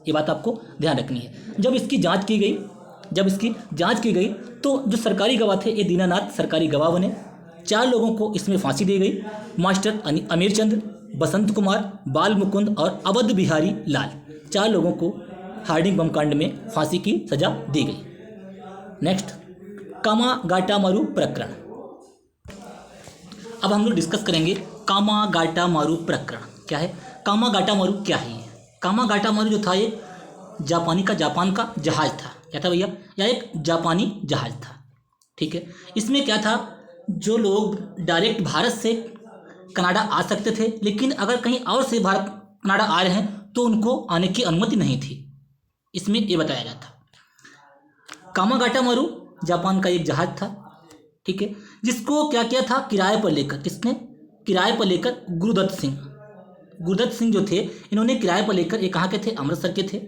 ये बात आपको ध्यान रखनी है। जब इसकी जांच की गई तो जो सरकारी गवाह थे ये दीनानाथ सरकारी गवाह बने। 4 लोगों को इसमें फांसी दी गई। मास्टर अमीर चंद्र, बसंत कुमार, बाल मुकुंद और अवध बिहारी लाल, 4 लोगों को हार्डिंग बम कांड में फांसी की सजा दी गई। नेक्स्ट, कामागाटामारू प्रकरण। अब हम लोग डिस्कस करेंगे कामागाटामारू प्रकरण क्या है। कामागाटामारू क्या है? कामागाटामारू जो था ये जापान का जहाज था। क्या था भैया? यह एक जापानी जहाज था। ठीक है, इसमें क्या था, जो लोग डायरेक्ट भारत से कनाडा आ सकते थे, लेकिन अगर कहीं और से कनाडा आ रहे हैं तो उनको आने की अनुमति नहीं थी। इसमें ये बताया गया था। कामागाटामारू जापान का एक जहाज था। ठीक है, जिसको क्या किया था? किराए पर लेकर। किसने किराए पर लेकर? गुरुदत्त सिंह जो थे, इन्होंने किराए पर लेकर, ये कहाँ के थे? अमृतसर के थे।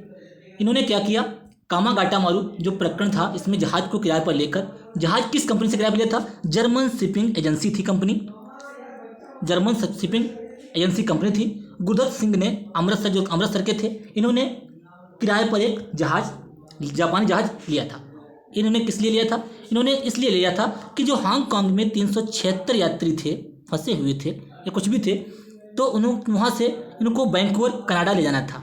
इन्होंने क्या किया? कामागाटामारू जो प्रकरण था इसमें जहाज को किराए पर लेकर, जहाज किस कंपनी से किराए पर लिया था? जर्मन शिपिंग एजेंसी थी कंपनी। गुरुदत्त सिंह ने अमृतसर के थे, इन्होंने किराए पर एक जापानी जहाज लिया था। इन्होंने किस लिए लिया था? इन्होंने इसलिए लिया था कि जो हांगकांग में 376 यात्री थे, फंसे हुए थे या कुछ भी थे, तो वहाँ से इनको वैंकूवर कनाडा ले जाना था।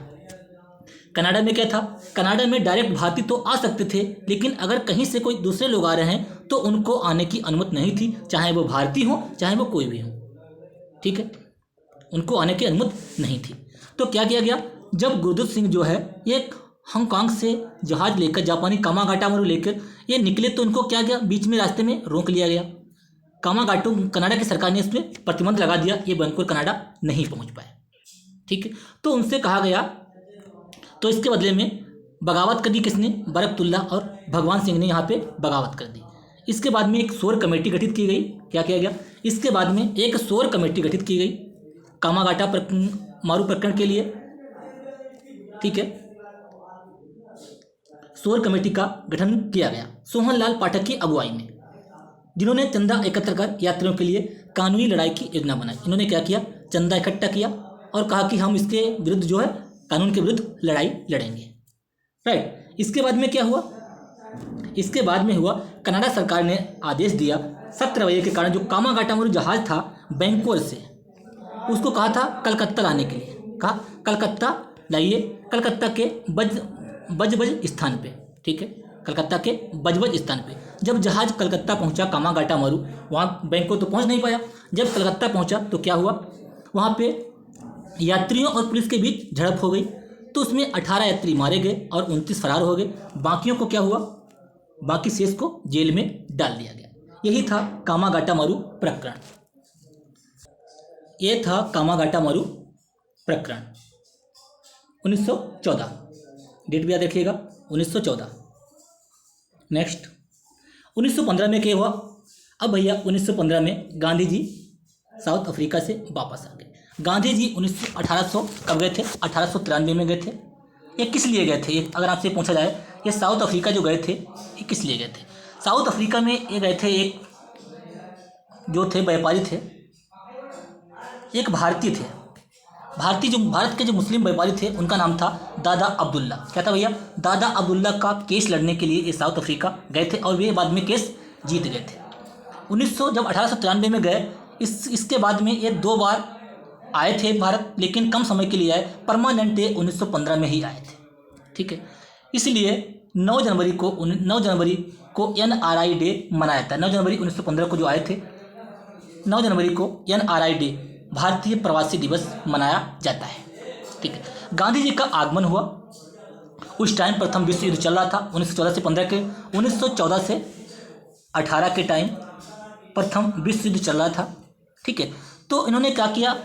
कनाडा में क्या था? कनाडा में डायरेक्ट भारतीय तो आ सकते थे, लेकिन अगर कहीं से कोई दूसरे लोग आ रहे हैं तो उनको आने की अनुमति नहीं थी, चाहे वो भारतीय हो चाहे वो कोई भी हो। ठीक है, उनको आने की अनुमति नहीं थी। तो क्या किया गया? जब गुरुदत्त सिंह जो है ये हांगकांग से जहाज लेकर, जापानी कामागाटामारू लेकर ये निकले, तो उनको क्या किया? बीच में रास्ते में रोक लिया गया। कनाडा की सरकार ने इसमें प्रतिबंध लगा दिया, ये वैंकूवर कनाडा नहीं पहुंच पाए। ठीक है, तो उनसे कहा गया, तो इसके बदले में बगावत कर दी। किसने? बरकतुल्ला और भगवान सिंह ने यहाँ पे बगावत कर दी। इसके बाद में एक शोर कमेटी गठित की गई। क्या किया गया? इसके बाद में एक शोर कमेटी गठित की गई कामागाटामारू प्रकरण के लिए। ठीक है, शोर कमेटी का गठन किया गया सोहनलाल पाठक की अगुवाई में, जिन्होंने चंदा एकत्र कर यात्रियों के लिए कानूनी लड़ाई की योजना बनाई। इन्होंने क्या किया? चंदा इकट्ठा किया और कहा कि हम इसके विरुद्ध जो है कानून के विरुद्ध लड़ाई लड़ेंगे। राइट। इसके बाद में क्या हुआ? इसके बाद में हुआ कनाडा सरकार ने आदेश दिया, सख्त रवैये के कारण जो कामागाटामारू जहाज था वैंकूवर से, उसको कहा था कलकत्ता लाने के लिए। कहा कलकत्ता लाइए, कलकत्ता के बज स्थान पे। ठीक है, कलकत्ता के बजबज स्थान पे। जब जहाज कलकत्ता पहुंचा कामागाटा मारू, वहाँ बैंकॉक तो पहुंच नहीं पाया। जब कलकत्ता पहुंचा तो क्या हुआ, वहाँ पे यात्रियों और पुलिस के बीच झड़प हो गई, तो उसमें 18 यात्री मारे गए और 29 फरार हो गए। बाकियों को क्या हुआ, बाकी शेष को जेल में डाल दिया गया। यही था कामागाटा मारू प्रकरण। ये था कामागाटा मारू प्रकरण 1914। डेट भी याद रखिएगा, 1914। नेक्स्ट 1915 में क्या हुआ। अब भैया 1915 में गांधी जी साउथ अफ्रीका से वापस आ गए। गांधी जी 1800 कब गए थे, 1893 में गए थे। ये किस लिए गए थे, अगर आपसे पूछा जाए ये साउथ अफ्रीका जो गए थे ये किस लिए गए थे। साउथ अफ्रीका में ये गए थे, एक जो थे व्यापारी थे, एक भारतीय थे। भारत के जो मुस्लिम व्यापारी थे उनका नाम था दादा अब्दुल्ला। क्या था भैया, दादा अब्दुल्ला का केस लड़ने के लिए ये साउथ अफ्रीका गए थे और वे बाद में केस जीत गए थे। 1900 जब 1893 में गए, इसके बाद में ये 2 बार आए थे भारत, लेकिन कम समय के लिए आए। परमानेंट डे 1915 में ही आए थे, ठीक है। इसलिए 9 जनवरी को NRI डे मनाया जाता है। 9 जनवरी 1915 को जो आए थे, 9 जनवरी को NRI डे भारतीय प्रवासी दिवस मनाया जाता है, ठीक है। गांधी जी का आगमन हुआ, उस टाइम प्रथम विश्व युद्ध चल रहा था 1914 से 15 के। 1914 से 18 के टाइम प्रथम विश्व युद्ध चल रहा था, ठीक है। तो इन्होंने क्या किया,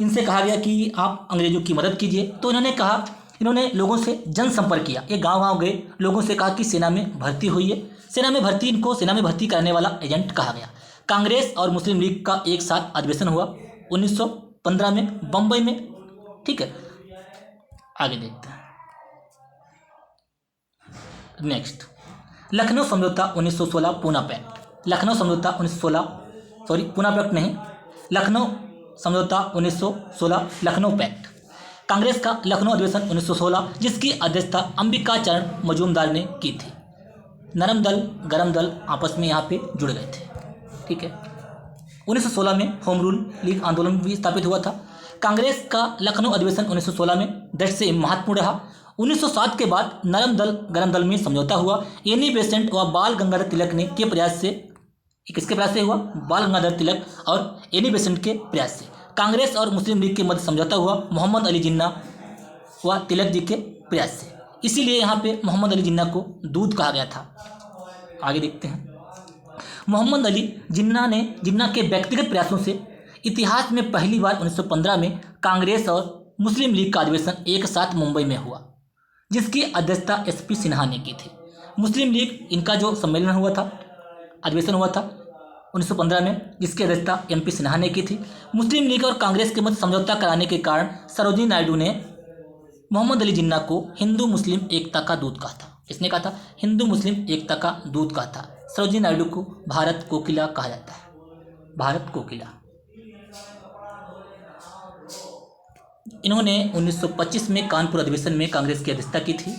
इनसे कहा गया कि आप अंग्रेजों की मदद कीजिए। तो इन्होंने लोगों से जनसंपर्क किया। ये गांव गए, लोगों से कहा कि सेना में भर्ती हुई। सेना में भर्ती करने वाला एजेंट कहा गया। कांग्रेस और मुस्लिम लीग का एक साथ अधिवेशन हुआ 1915 में बम्बई में, ठीक है। आगे देखते हैं। नेक्स्ट लखनऊ समझौता 1916 पूना पैक्ट। लखनऊ समझौता 1916 सॉरी पूना पैक्ट नहीं, लखनऊ समझौता 1916 लखनऊ पैक्ट। कांग्रेस का लखनऊ अधिवेशन 1916 जिसकी अध्यक्षता अंबिका चरण मजूमदार ने की थी। नरम दल गरम दल आपस में यहाँ पे जुड़ गए थे, ठीक है। 1916 में होम रूल लीग आंदोलन भी स्थापित हुआ था। कांग्रेस का लखनऊ अधिवेशन 1916 में दृष्टि से महत्वपूर्ण रहा। 1907 के बाद नरम दल गरम दल में समझौता हुआ। एनी बेसेंट व बाल गंगाधर तिलक ने के प्रयास से, किसके प्रयास से हुआ, बाल गंगाधर तिलक और एनी बेसेंट के प्रयास से। कांग्रेस और मुस्लिम लीग के मध्य समझौता हुआ मोहम्मद अली जिन्ना व तिलक जी के प्रयास से। इसीलिए यहाँ पे मोहम्मद अली जिन्ना को दूध कहा गया था। आगे देखते हैं। मोहम्मद अली जिन्ना के व्यक्तिगत प्रयासों से इतिहास में पहली बार 1915 में कांग्रेस और मुस्लिम लीग का अधिवेशन एक साथ मुंबई में हुआ, जिसकी अध्यक्षता SP सिन्हा ने की थी। मुस्लिम लीग इनका जो सम्मेलन हुआ था, अधिवेशन हुआ था 1915 में, जिसकी अध्यक्षता MP सिन्हा ने की थी। मुस्लिम लीग और कांग्रेस के मध्य समझौता कराने के कारण सरोजिनी नायडू ने मोहम्मद अली जिन्ना को हिंदू मुस्लिम एकता का दूत कहा था। किसने कहा था, हिंदू मुस्लिम एकता का दूत कहा था। सरोजिनी नायडू को भारत कोकिला कहा जाता है, भारत कोकिला। इन्होंने 1925 में कानपुर अधिवेशन में कांग्रेस की अध्यक्षता की थी।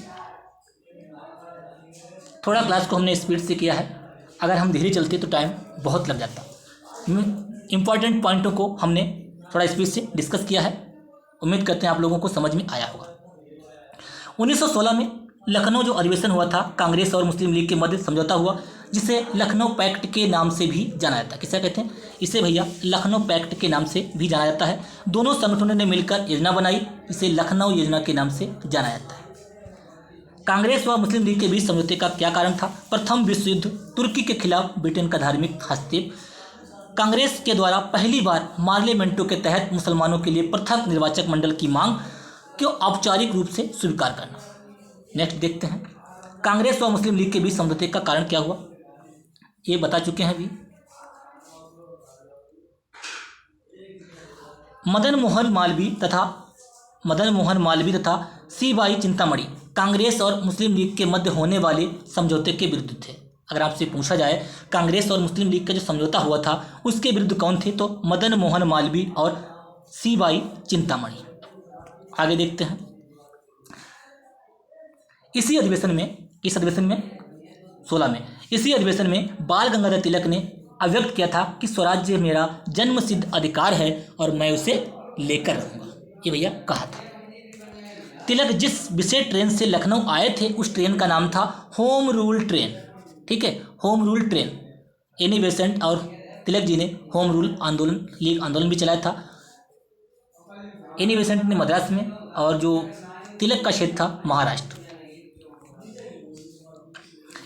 थोड़ा क्लास को हमने स्पीड से किया है, अगर हम धीरे चलते तो टाइम बहुत लग जाता। इंपॉर्टेंट पॉइंटों को हमने थोड़ा स्पीड से डिस्कस किया है। उम्मीद करते हैं आप लोगों को समझ में आया होगा। 1916 में लखनऊ जो अधिवेशन हुआ था, कांग्रेस और मुस्लिम लीग के मध्य समझौता हुआ, जिसे लखनऊ पैक्ट के नाम से भी जाना जाता है। किसे कहते हैं, इसे भैया लखनऊ पैक्ट के नाम से भी जाना जाता है। दोनों संगठनों ने मिलकर योजना बनाई, इसे लखनऊ योजना के नाम से जाना जाता है। कांग्रेस व मुस्लिम लीग के बीच समझौते का क्या कारण था। प्रथम विश्व युद्ध, तुर्की के खिलाफ ब्रिटेन का धार्मिक हस्तक्षेप, कांग्रेस के द्वारा पहली बार पार्लियामेंटो के तहत मुसलमानों के लिए पृथक निर्वाचक मंडल की मांग को औपचारिक रूप से स्वीकार करना। नेक्स्ट देखते हैं, कांग्रेस व मुस्लिम लीग के बीच समझौते का कारण क्या हुआ, ये बता चुके हैं अभी। मदन मोहन मालवीय तथा सीबाई चिंतामणि कांग्रेस और मुस्लिम लीग के मध्य होने वाले समझौते के विरुद्ध थे। अगर आपसे पूछा जाए कांग्रेस और मुस्लिम लीग का जो समझौता हुआ था उसके विरुद्ध कौन थे, तो मदन मोहन मालवीय और सीबाई चिंतामणि। आगे देखते हैं। इसी अधिवेशन में बाल गंगाधर तिलक ने अभिव्यक्त किया था कि स्वराज्य मेरा जन्मसिद्ध अधिकार है और मैं उसे लेकर रहूंगा। ये भैया कहा था। तिलक जिस विशेष ट्रेन से लखनऊ आए थे उस ट्रेन का नाम था होम रूल ट्रेन। ठीक है, home rule train. Annie Besant और तिलक जी ने होम रूल आंदोलन, लीग आंदोलन भी चलाया था। एनी बेसेंट ने मद्रास में, और जो तिलक का क्षेत्र था महाराष्ट्र।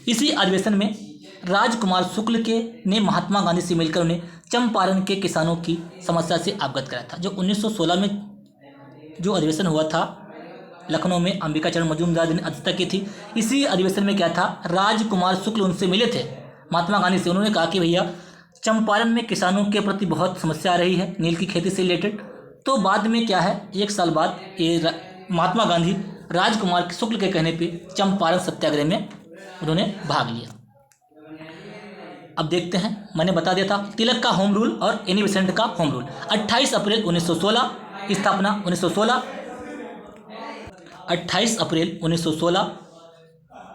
इसी अधिवेशन में राजकुमार शुक्ल के ने महात्मा गांधी से मिलकर उन्हें चंपारण के किसानों की समस्या से अवगत कराया था। जो 1916 में जो अधिवेशन हुआ था लखनऊ में, अंबिका चरण मजूमदार ने अध्यक्षता की थी। इसी अधिवेशन में क्या था, राजकुमार शुक्ल उनसे मिले थे महात्मा गांधी से। उन्होंने कहा कि भैया चंपारण में किसानों के प्रति बहुत समस्या आ रही है नील की खेती से रिलेटेड। तो बाद में क्या है, 1 साल बाद ये महात्मा गांधी राजकुमार शुक्ल के कहने पे चंपारण सत्याग्रह में उन्होंने भाग लिया। अब देखते हैं, मैंने बता दिया था तिलक का होम रूल और एनी बेसेंट का होम रूल। 28 अप्रैल 1916 स्थापना 1916, 28 अप्रैल 1916।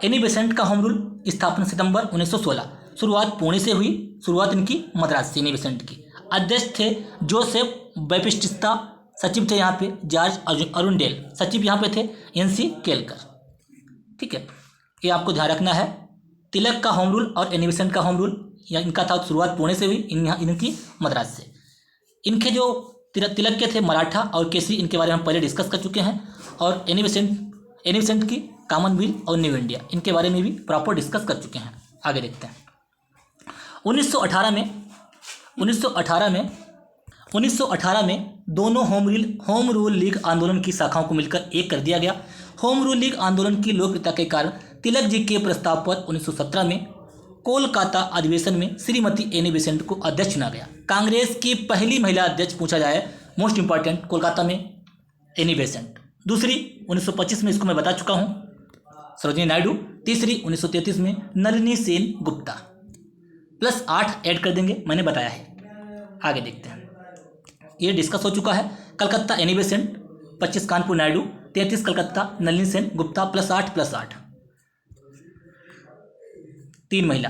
एनी बेसेंट का होम रूल स्थापना सितंबर 1916। शुरुआत पुणे से हुई, शुरुआत इनकी मद्रास से। एनी बेसेंट की अध्यक्ष थे जोसेफ बैप्टिस्टा, सचिव थे यहाँ पे जॉर्ज अरुंडेल, सचिव यहाँ पे थे एनसी केलकर। ठीक है, ये आपको ध्यान रखना है। तिलक का होम रूल और एनी बेसेंट का होम रूल या इनका था शुरुआत पुणे से हुई, इनकी मद्रास से। इनके जो तिलक के थे मराठा और केसरी, इनके बारे में हम पहले डिस्कस कर चुके हैं। और एनी बेसेंट की कॉमनवेल्थ और न्यू इंडिया, इनके बारे में भी प्रॉपर डिस्कस कर चुके हैं। आगे देखते हैं। 1918 में दोनों होम रूल लीग आंदोलन की शाखाओं को मिलकर एक कर दिया गया। होम रूल लीग आंदोलन की लोकप्रियता के कारण तिलक जी के प्रस्ताव पर 1917 में कोलकाता अधिवेशन में श्रीमती एनी बेसेंट को अध्यक्ष चुना गया। कांग्रेस की पहली महिला अध्यक्ष पूछा जाए, मोस्ट इंपॉर्टेंट, कोलकाता में एनी बेसेंट। दूसरी 1925 में, इसको मैं बता चुका हूँ, सरोजिनी नायडू। तीसरी 1933 में नलिनी सेन गुप्ता। +8 ऐड कर देंगे, मैंने बताया है। आगे देखते हैं, ये डिस्कस हो चुका है। कलकत्ता एनी बेसेंट, 25 कानपुर नायडू, 33 कलकत्ता नलिनी सेन गुप्ता, +8 3 महिला।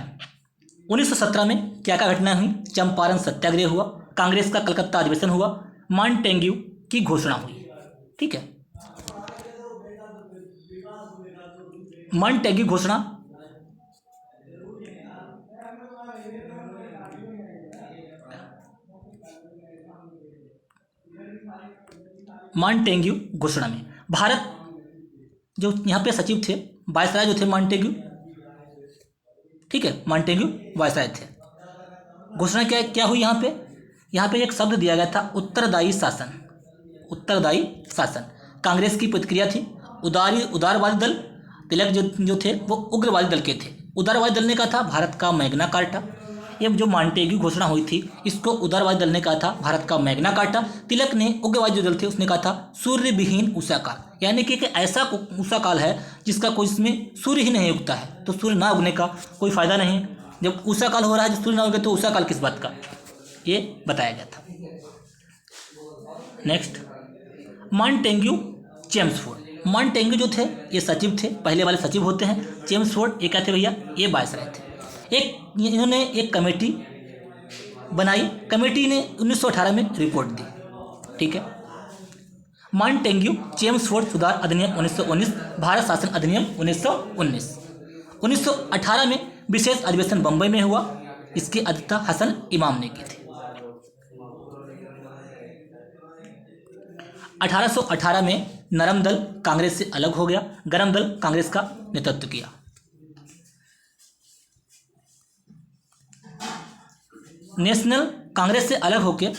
1917 में क्या क्या घटना हुई, चंपारण सत्याग्रह हुआ, कांग्रेस का कलकत्ता अधिवेशन हुआ, मॉन्टेग्यू की घोषणा हुई। ठीक है, मॉन्टेग्यू घोषणा मॉन्टेग्यू घोषणा में भारत, जो यहाँ पे सचिव थे वायसराय जो थे मॉन्टेग्यू, ठीक है, मॉन्टेग्यू वायसराय थे। घोषणा क्या हुई यहाँ पे एक शब्द दिया गया था, उत्तरदायी शासन। उत्तरदायी शासन कांग्रेस की प्रतिक्रिया थी। उदारवादी दल, तिलक जो थे वो उग्रवादी दल के थे। उदारवादी दल ने कहा था भारत का मैग्ना कार्टा। ये जो मॉन्टेग्यू घोषणा हुई थी, इसको उदारवादी दल ने कहा था भारत का मैग्ना कार्टा। तिलक ने, उग्रवादी जो दल थे, उसने कहा था सूर्य विहीन उषा काल, यानी कि ऐसा उषा काल है जिसका कोई इसमें सूर्य ही नहीं उगता है, तो सूर्य ना उगने का कोई फायदा नहीं। जब उषा काल हो रहा है, जब सूर्य ना उगे तो उषा काल किस बात का, ये बताया गया था। Next, Montagu Chelmsford. मॉन्टेग्यू जो थे ये सचिव थे, पहले वाले सचिव होते हैं। चेम्सफोर्ड ये क्या थे भैया, ये वायसराय थे। इन्होंने एक कमेटी बनाई, कमेटी ने 1918 में रिपोर्ट दी। ठीक है, मॉन्टेग्यू चेम्सफोर्ड सुधार अधिनियम 1919, भारत शासन अधिनियम 1919। 1918 में विशेष अधिवेशन बम्बई में हुआ, इसकी अध्यक्षता हसन इमाम ने की थी। 1818 में नरम दल कांग्रेस से अलग हो गया, गरम दल कांग्रेस का नेतृत्व किया। नेशनल कांग्रेस से अलग होकर,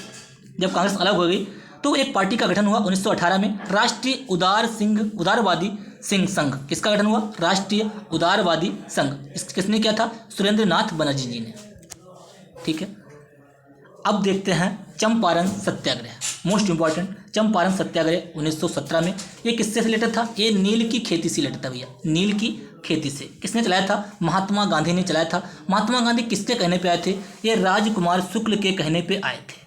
जब कांग्रेस अलग हो गई तो एक पार्टी का गठन हुआ 1918 में, राष्ट्रीय उदारवादी सिंह संघ। किसका गठन हुआ, राष्ट्रीय उदारवादी संघ। किसने किया था, सुरेंद्र नाथ बनर्जी जी ने। ठीक है, अब देखते हैं चंपारण सत्याग्रह, मोस्ट इंपॉर्टेंट। चंपारण सत्याग्रह 1917 में, ये किससे रिलेटेड था, ये नील की खेती से रिलेटेड था भैया, नील की खेती से। किसने चलाया था, महात्मा गांधी ने चलाया था। महात्मा गांधी किसके कहने पे आए थे, ये राजकुमार शुक्ल के कहने पे आए थे।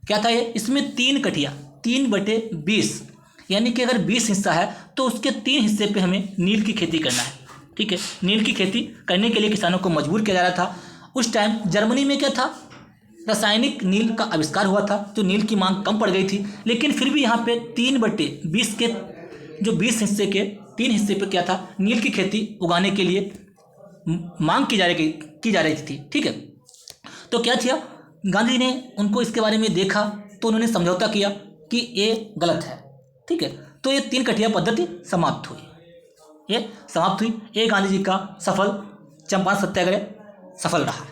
क्या था ये, इसमें 3 कटिया, 3/20, यानी कि अगर 20 हिस्सा है तो उसके 3 हिस्से पे हमें नील की खेती करना है। ठीक है, नील की खेती करने के लिए किसानों को मजबूर किया जा रहा था। उस टाइम जर्मनी में क्या था, रासायनिक नील का आविष्कार हुआ था, तो नील की मांग कम पड़ गई थी। लेकिन फिर भी यहाँ पे 3/20 के जो 20 हिस्से के 3 हिस्से पे क्या था, नील की खेती उगाने के लिए मांग की जा रही थी। ठीक है, तो क्या किया, गांधी जी ने उनको इसके बारे में देखा तो उन्होंने समझौता किया कि ये गलत है। ठीक है, तो ये 3 कठिया पद्धति समाप्त हुई, ये गांधी जी का सफल चंपारण सत्याग्रह सफल रहा।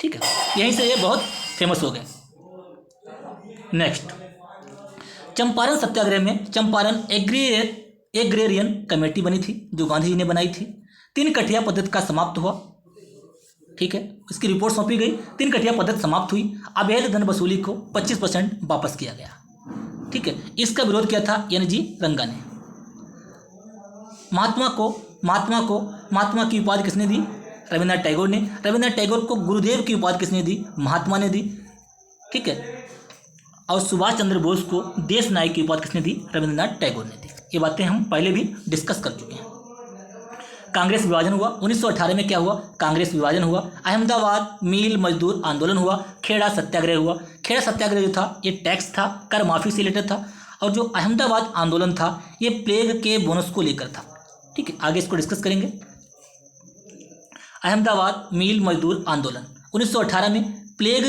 ठीक है, यहीं से ये बहुत फेमस हो गए। नेक्स्ट, चंपारण सत्याग्रह में चंपारण एग्रेरियन कमेटी बनी थी जो गांधी जी ने बनाई थी। 3 कठिया पद्धति का समाप्त हुआ। ठीक है, इसकी रिपोर्ट सौंपी गई, 3 कठिया पद्धति समाप्त हुई। अवैध धन वसूली को 25% वापस किया गया। ठीक है, इसका विरोध किया था NG रंगा ने। महात्मा की उपाधि किसने दी, रविन्द्रनाथ टैगोर ने। रविन्द्रनाथ टैगोर को गुरुदेव की उपाधि किसने दी, महात्मा ने दी। ठीक है, और सुभाष चंद्र बोस को देश नायक की उपाधि किसने दी, रविन्द्रनाथ टैगोर ने दी। ये बातें हम पहले भी डिस्कस कर चुके हैं। कांग्रेस विभाजन हुआ 1918 में, क्या हुआ, कांग्रेस विभाजन हुआ। अहमदाबाद मील मजदूर आंदोलन हुआ। खेड़ा सत्याग्रह हुआ। खेड़ा सत्याग्रह जो था ये टैक्स था, कर माफी से रिलेटेड था। और जो अहमदाबाद आंदोलन था ये प्लेग के बोनस को लेकर था। ठीक है, आगे इसको डिस्कस करेंगे। अहमदाबाद मील मजदूर आंदोलन 1918 में प्लेग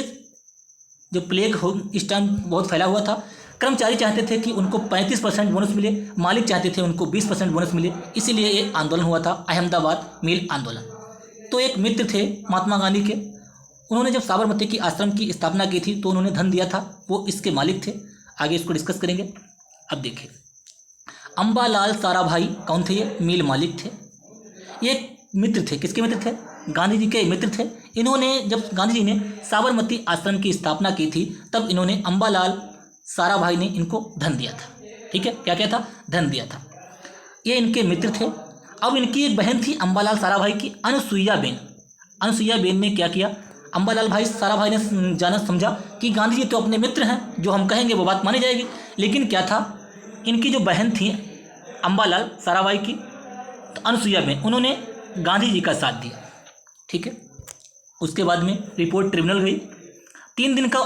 इस टाइम बहुत फैला हुआ था। कर्मचारी चाहते थे कि उनको 35% बोनस मिले, मालिक चाहते थे उनको 20% बोनस मिले, इसीलिए ये आंदोलन हुआ था, अहमदाबाद मील आंदोलन। तो एक मित्र थे महात्मा गांधी के, उन्होंने जब साबरमती की आश्रम की स्थापना की थी तो उन्होंने धन दिया था, वो इसके मालिक थे। आगे इसको डिस्कस करेंगे। अब देखिए, अम्बालाल साराभाई कौन थे, ये मील मालिक थे। ये मित्र थे, किसके मित्र थे, गांधी जी के मित्र थे। इन्होंने जब गांधी जी ने साबरमती आश्रम की स्थापना की थी तब इन्होंने अम्बालाल साराभाई ने इनको धन दिया था। ठीक है, क्या क्या था, धन दिया था। ये इनके मित्र थे। अब इनकी एक बहन थी अम्बालाल साराभाई की, अनसुईया बेन ने क्या किया, अम्बालाल भाई साराभाई ने जाना समझा कि गांधी जी तो अपने मित्र हैं, जो हम कहेंगे वो बात मानी जाएगी। लेकिन क्या था, इनकी जो बहन थी अम्बालाल साराभाई की, तो अनसुईया बेन, उन्होंने गांधी जी का साथ दिया। ठीक है, उसके बाद में रिपोर्ट ट्रिब्यूनल गई। 3 दिन का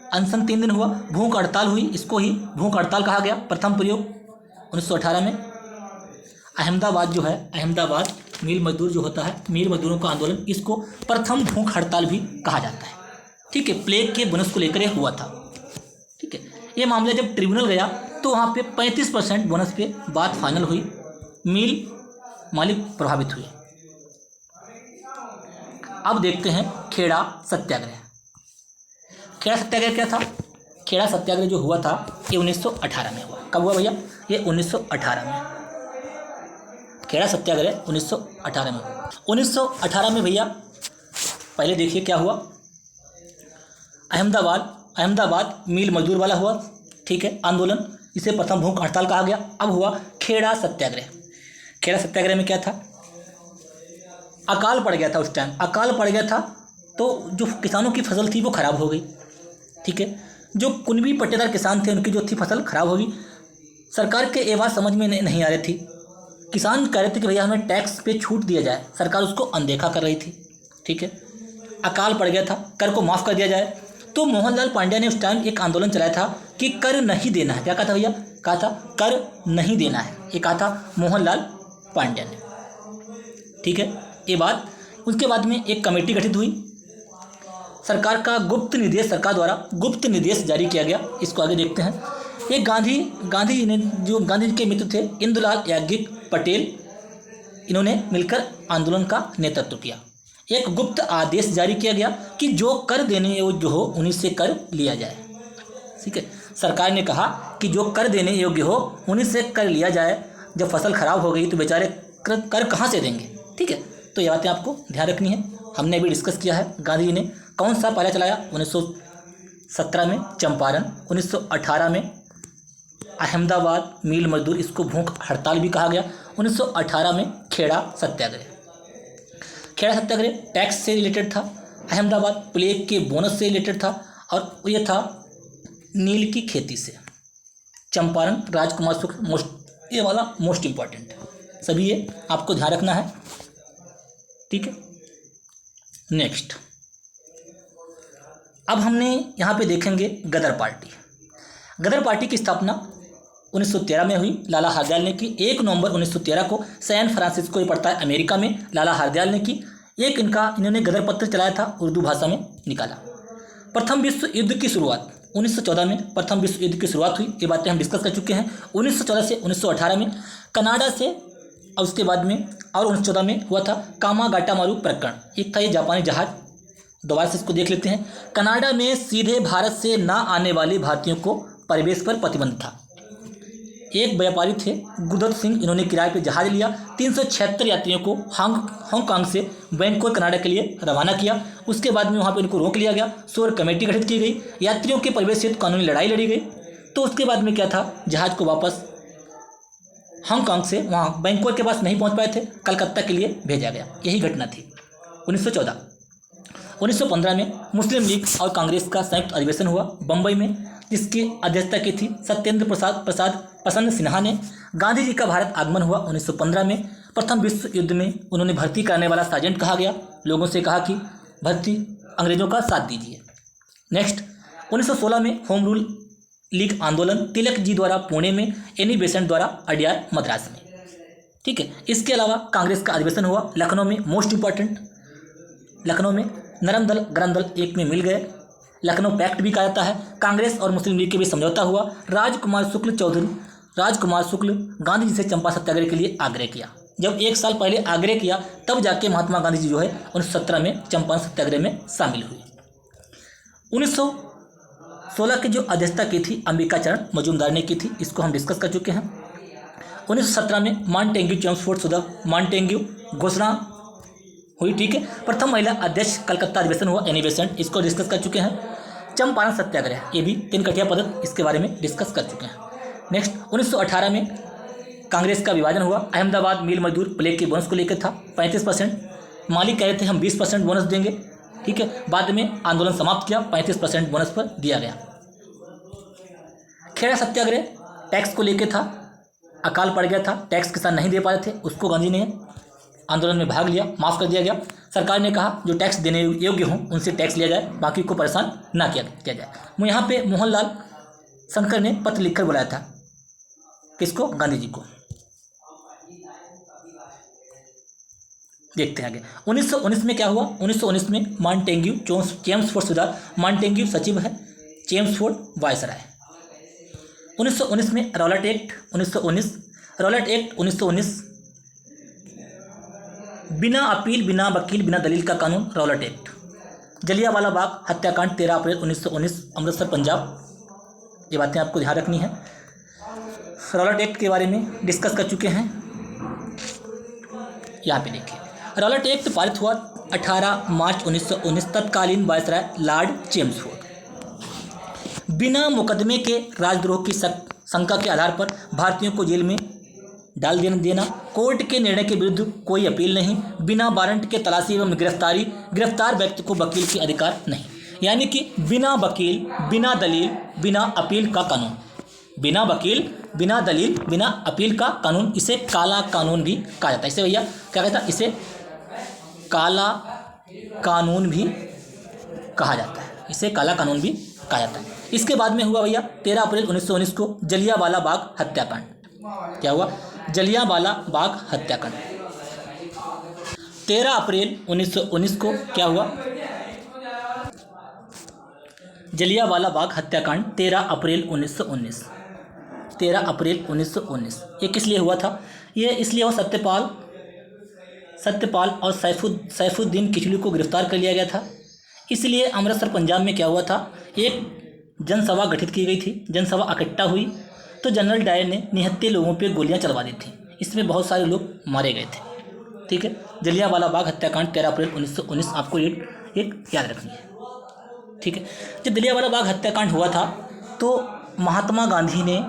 अनशन 3 दिन हुआ। भूख हड़ताल हुई, इसको ही भूख हड़ताल कहा गया। प्रथम प्रयोग 1918 में। अहमदाबाद जो है, अहमदाबाद मील मजदूर जो होता है, मील मजदूरों का आंदोलन, इसको प्रथम भूख हड़ताल भी कहा जाता है। ठीक है, प्लेग के बोनस को लेकर यह हुआ था। ठीक है, ये मामला जब ट्रिब्यूनल गया तो वहाँ पे 35% बोनस पे बात फाइनल हुई, मील मालिक प्रभावित हुए। अब देखते हैं खेड़ा सत्याग्रह। खेड़ा सत्याग्रह क्या था, खेड़ा सत्याग्रह जो हुआ था ये 1918 में हुआ। कब हुआ भैया, ये 1918 में। खेड़ा सत्याग्रह 1918 में हुआ। 1918 में भैया पहले देखिए क्या हुआ, अहमदाबाद मील मजदूर वाला हुआ। ठीक है, आंदोलन, इसे प्रथम भूख हड़ताल कहा गया। अब हुआ खेड़ा सत्याग्रह। खेड़ा सत्याग्रह में क्या था, अकाल पड़ गया था। उस टाइम अकाल पड़ गया था तो जो किसानों की फसल थी वो खराब हो गई। ठीक है, जो कुनबी पट्टेदार किसान थे उनकी जो थी फसल खराब हो गई। सरकार के ये बात समझ में नहीं आ रही थी। किसान कह रहे थे कि भैया हमें टैक्स पे छूट दिया जाए, सरकार उसको अनदेखा कर रही थी। ठीक है, अकाल पड़ गया था, कर को माफ़ कर दिया जाए। तो मोहनलाल पांड्या ने उस टाइम एक आंदोलन चलाया था कि कर नहीं देना है। क्या कहा था भैया, कहा था कर नहीं देना है, ये कहा था मोहनलाल पांड्या ने। ठीक है, ये बात, उसके बाद में एक कमेटी गठित हुई। सरकार द्वारा गुप्त निर्देश जारी किया गया। इसको आगे देखते हैं। ये गांधी जी ने, जो गांधी जी के मित्र थे इंदुलाल याज्ञिक पटेल, इन्होंने मिलकर आंदोलन का नेतृत्व किया। एक गुप्त आदेश जारी किया गया कि जो कर देने योग्य हो उन्हीं से कर लिया जाए। ठीक है, सरकार ने कहा कि जो कर देने योग्य हो उन्हीं से कर लिया जाए। जब फसल खराब हो गई तो बेचारे कर कहाँ से देंगे। ठीक है, तो ये बातें आपको ध्यान रखनी है। हमने भी डिस्कस किया है गांधी जी ने कौन सा पहला चलाया, 1917 में चंपारण, 1918 में अहमदाबाद मील मजदूर, इसको भूख हड़ताल भी कहा गया। 1918 में खेड़ा सत्याग्रह टैक्स से रिलेटेड था। अहमदाबाद प्लेग के बोनस से रिलेटेड था और ये था नील की खेती से। चंपारण राजकुमार शुक्ल, ये वाला मोस्ट इम्पॉर्टेंट है। सभी ये आपको ध्यान रखना है। ठीक है, नेक्स्ट, अब हमने यहाँ पे देखेंगे गदर पार्टी की स्थापना 1913 में हुई, लाला हरदयाल ने की। 1 नवंबर 1913 को सैन फ्रांसिस्को ये पड़ता है अमेरिका में, लाला हरदयाल ने की। एक इन्होंने गदर पत्र चलाया था, उर्दू भाषा में निकाला। प्रथम विश्व युद्ध की शुरुआत 1914 में प्रथम विश्व युद्ध की शुरुआत हुई, ये बातें हम डिस्कस कर चुके हैं। 1914 से 1918 में कनाडा से, और उसके बाद में और 1914 में हुआ था कामागाटामारू प्रकरण। एक था ये जापानी जहाज, दोबारा से इसको देख लेते हैं। कनाडा में सीधे भारत से ना आने वाले भारतीयों को प्रवेश पर प्रतिबंध था। एक व्यापारी थे गुरदत्त सिंह, इन्होंने किराए पर जहाज लिया, 376 यात्रियों को हांगकांग से बैंकॉक कनाडा के लिए रवाना किया। उसके बाद में वहाँ पर इनको रोक लिया गया, शोर कमेटी गठित की गई, यात्रियों के प्रवेश हेतु कानूनी लड़ाई लड़ी गई। तो उसके बाद में क्या था, जहाज को वापस हांगकांग से वहाँ बैंकॉक के पास नहीं पहुँच पाए थे, कलकत्ता के लिए भेजा गया। यही घटना थी 1914। 1915 में मुस्लिम लीग और कांग्रेस का संयुक्त अधिवेशन हुआ बम्बई में, जिसकी अध्यक्षता की थी सत्येंद्र प्रसाद प्रसन्न सिन्हा ने। गांधी जी का भारत आगमन हुआ 1915 में। प्रथम विश्व युद्ध में उन्होंने भर्ती कराने वाला सार्जेंट कहा गया, लोगों से कहा कि भर्ती अंग्रेजों का साथ दीजिए। नेक्स्ट 1916 में होम रूल लीग आंदोलन, तिलक जी द्वारा पुणे में, एनी बेसेंट द्वारा अडयार मद्रास में। ठीक है, इसके अलावा कांग्रेस का अधिवेशन हुआ लखनऊ में, मोस्ट इंपॉर्टेंट, लखनऊ में नरम दल गरम दल एक में मिल गए, लखनऊ पैक्ट भी कहा जाता है। कांग्रेस और मुस्लिम लीग के बीच समझौता हुआ। राजकुमार शुक्ल गांधी जी से चंपा सत्याग्रह के लिए आग्रह किया। जब 1 साल पहले आग्रह किया तब जाके महात्मा गांधी जी जो है 1917 में चंपारण सत्याग्रह में शामिल हुए। 1916 की जो अध्यक्षता की थी अंबिका चरण मजूमदार ने की थी, इसको हम डिस्कस कर चुके हैं। 1917 में मॉन्टेग्यू चेम्सफोर्ड सुधा मॉन्टेग्यू घोषणा हुई। ठीक है, प्रथम महिला अध्यक्ष कलकत्ता अधिवेशन हुआ, एनी बेसेंट, इसको डिस्कस कर चुके हैं। चंपारण सत्याग्रह, ये भी 3 कठिया पदक, इसके बारे में डिस्कस कर चुके हैं। नेक्स्ट 1918 में कांग्रेस का विभाजन हुआ। अहमदाबाद मिल मजदूर प्लेग के बोनस को लेकर था 35%, मालिक कह रहे थे हम 20% बोनस देंगे। ठीक है, बाद में आंदोलन समाप्त किया, 35% बोनस पर दिया गया। खेड़ा सत्याग्रह टैक्स को लेकर था, अकाल पड़ गया था, टैक्स किसान नहीं दे पा रहे थे, उसको गांधी ने आंदोलन में भाग लिया, माफ़ कर दिया गया। सरकार ने कहा जो टैक्स देने योग्य हों उनसे टैक्स लिया जाए, बाकी को परेशान ना किया जाए। मैं यहाँ पे मोहनलाल शंकर ने पत्र लिखकर बुलाया था, किसको, गांधी जी को। देखते हैं आगे 1919 में क्या हुआ। 1919 में मॉन्टेग्यू चेम्सफोर्ड सुधार, मॉन्टेग्यू सचिव है, चेम्सफोर्ड वायसराय। 1919 में रॉलेट एक्ट 1919 बिना अपील बिना वकील बिना दलील का कानून, रॉलेट एक्ट। जलियांवाला बाग हत्याकांड 13 अप्रैल 1919 अमृतसर पंजाब, ये बातें आपको ध्यान रखनी है। रॉलेट एक्ट के बारे में डिस्कस कर चुके हैं। यहाँ पे देखिए, रॉलेट एक्ट पारित हुआ 18 मार्च 1919, तत्कालीन वायसराय लॉर्ड चेम्सफोर्ड बिना मुकदमे के राजद्रोह की शंका के आधार पर भारतीयों को जेल में डाल देना, कोर्ट के निर्णय के विरुद्ध कोई अपील नहीं, बिना वारंट के तलाशी एवं गिरफ्तार व्यक्ति को वकील के अधिकार नहीं, यानी कि बिना वकील बिना दलील बिना अपील का कानून, बिना वकील बिना दलील बिना अपील का कानून, इसे काला कानून भी कहा जाता है। इसे भैया क्या कहता है, इसे काला कानून भी कहा जाता है, इसे काला कानून भी कहा जाता है। इसके बाद में हुआ भैया 13 अप्रैल 1919 को जलियांवाला बाग हत्याकांड। क्या हुआ, जलियांवाला बाग हत्याकांड 13 अप्रैल 1919 को क्या हुआ, जलियांवाला बाग हत्याकांड 13 अप्रैल 1919। 13 अप्रैल 1919 ये किस लिए हुआ था, ये इसलिए हुआ सत्यपाल और सैफुद्दीन किचलू को गिरफ्तार कर लिया गया था। इसलिए अमृतसर पंजाब में क्या हुआ था, एक जनसभा गठित की गई थी, जनसभा इकट्ठा हुई तो जनरल डायर ने निहत्थे लोगों पे गोलियां चलवा दी थी, इसमें बहुत सारे लोग मारे गए थे। ठीक है, जलियांवाला बाग हत्याकांड 13 अप्रैल 1919 आपको एक याद रखनी है। ठीक है, जब जलियांवाला बाग हत्याकांड हुआ था तो महात्मा गांधी ने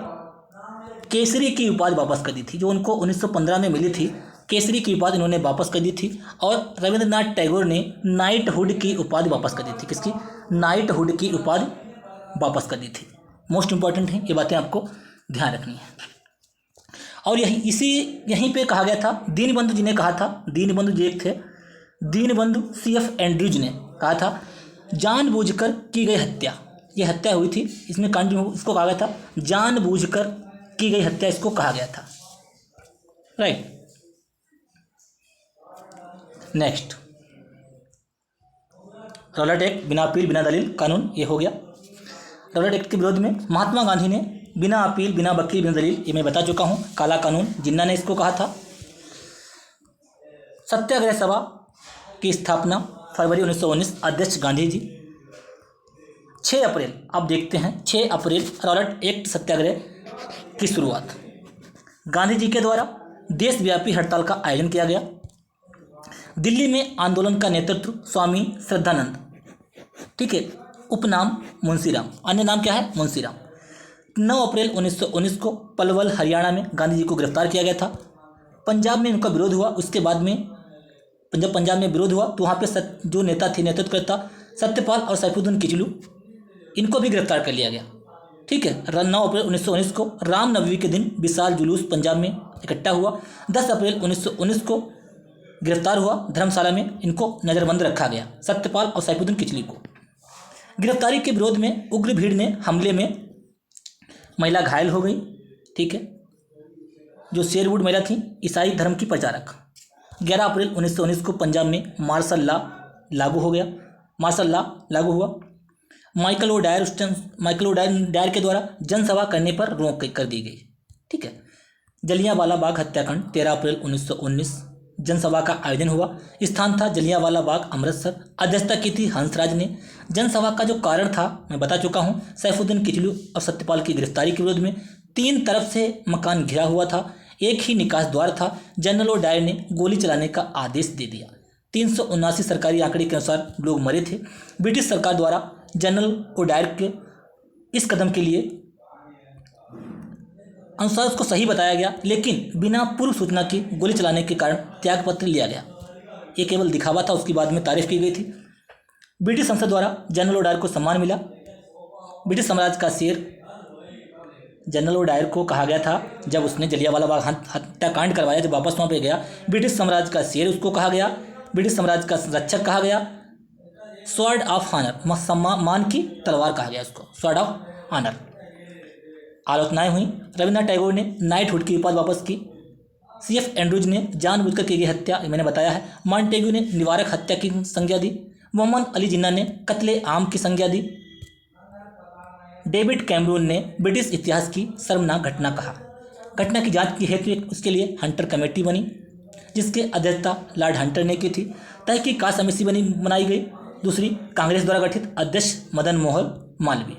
केसरी की उपाधि वापस कर दी थी, जो उनको 1915 में मिली थी, केसरी की उपाधि इन्होंने वापस कर दी थी। और रविंद्रनाथ टैगोर ने नाइटहुड की उपाधि वापस कर दी थी, किसकी, नाइटहुड की उपाधि वापस कर दी थी। मोस्ट इंपॉर्टेंट है, ये बातें आपको ध्यान रखनी है। और यहीं पे कहा गया था, दीनबंधु जी ने कहा था, दीनबंधु जी एक थे, दीनबंधु CF एंड्रूज ने कहा था जानबूझकर की गई हत्या, ये हत्या हुई थी, इसमें कांड इसको कहा गया था जानबूझकर की गई हत्या इसको कहा गया था। राइट। नेक्स्ट, रॉलेट एक्ट, बिना अपील बिना दलील कानून, ये हो गया। रॉलेट एक्ट के विरोध में महात्मा गांधी ने बिना अपील बिना वकील बिना दलील, ये मैं बता चुका हूँ, काला कानून जिन्ना ने इसको कहा था। सत्याग्रह सभा की स्थापना फरवरी 1919, अध्यक्ष गांधी जी। 6 अप्रैल, अब देखते हैं 6 अप्रैल रॉलेट एक्ट सत्याग्रह की शुरुआत गांधी जी के द्वारा देशव्यापी हड़ताल का आयोजन किया गया। दिल्ली में आंदोलन का नेतृत्व स्वामी श्रद्धानंद, ठीक है, उपनाम मुंशीराम, अन्य नाम क्या है, मुंशीराम। 9 अप्रैल 1919 को पलवल हरियाणा में गांधी जी को गिरफ्तार किया गया था। पंजाब में उनका विरोध हुआ, उसके बाद में जब पंजाब में विरोध हुआ तो वहाँ पे जो नेता थे, नेतृत्वकर्ता सत्यपाल और सैफुद्दीन किचलू, इनको भी गिरफ्तार कर लिया गया। ठीक है। 9 अप्रैल 1919 को रामनवमी के दिन विशाल जुलूस पंजाब में इकट्ठा हुआ। 10 अप्रैल 1919 को गिरफ्तार हुआ, धर्मशाला में इनको नज़रबंद रखा गया, सत्यपाल और सैफुद्दीन किचलू को। गिरफ्तारी के विरोध में उग्र भीड़ ने हमले में महिला घायल हो गई। ठीक है, जो शेरवुड महिला थी, ईसाई धर्म की प्रचारक। 11 अप्रैल 1919 को पंजाब में मार्शल लॉ लागू हो गया, मार्शल लॉ लागू हुआ। माइकल ओ डायर के द्वारा जनसभा करने पर रोक कर दी गई। ठीक है। जलियांवाला बाग हत्याकांड 13 अप्रैल 1919 जनसभा का आयोजन हुआ। स्थान था जलियांवाला बाग, अमृतसर। अध्यक्षता की थी हंसराज ने। जनसभा का जो कारण था मैं बता चुका हूँ, सैफुद्दीन किचलू और सत्यपाल की गिरफ्तारी के विरोध में। 3 तरफ से मकान घिरा हुआ था, एक ही निकास द्वार था। जनरल ओ डायर ने गोली चलाने का आदेश दे दिया। 379 सरकारी आंकड़े के अनुसार लोग मरे थे। ब्रिटिश सरकार द्वारा जनरल ओ डायर के इस कदम के लिए अनुसार उसको सही बताया गया, लेकिन बिना पूर्व सूचना की गोली चलाने के कारण त्यागपत्र लिया गया। ये केवल दिखावा था, उसकी बाद में तारीफ की गई थी। ब्रिटिश संसद द्वारा जनरल ओ डायर को सम्मान मिला। ब्रिटिश साम्राज्य का शेर जनरल ओ डायर को कहा गया था जब उसने जलियांवाला बाग हत्याकांड करवाया। जब वापस वहाँ पे गया, ब्रिटिश साम्राज्य का शेर उसको कहा गया, ब्रिटिश साम्राज्य का रक्षक कहा गया, स्वॉर्ड ऑफ ऑनर, सम्मान की तलवार कहा गया उसको, स्वॉर्ड ऑफ ऑनर। आलोचनाएं हुई। रविन्द्रनाथ टैगोर ने नाइटहुड की उपाधि वापस की। CF एंड्रूज ने जानबूझकर की गई हत्या, मैंने बताया है। मॉन्टेग्यू ने निवारक हत्या की संज्ञा दी। मोहम्मद अली जिन्ना ने कत्ले आम की संज्ञा दी। डेविड कैमरून ने ब्रिटिश इतिहास की शर्मनाक घटना कहा। घटना की जांच की हेतु उसके लिए हंटर कमेटी बनी, जिसके अध्यक्षता लॉर्ड हंटर ने की थी। तहकीकात समिति बनाई गई। दूसरी कांग्रेस द्वारा गठित, अध्यक्ष Madan Mohan Malviya.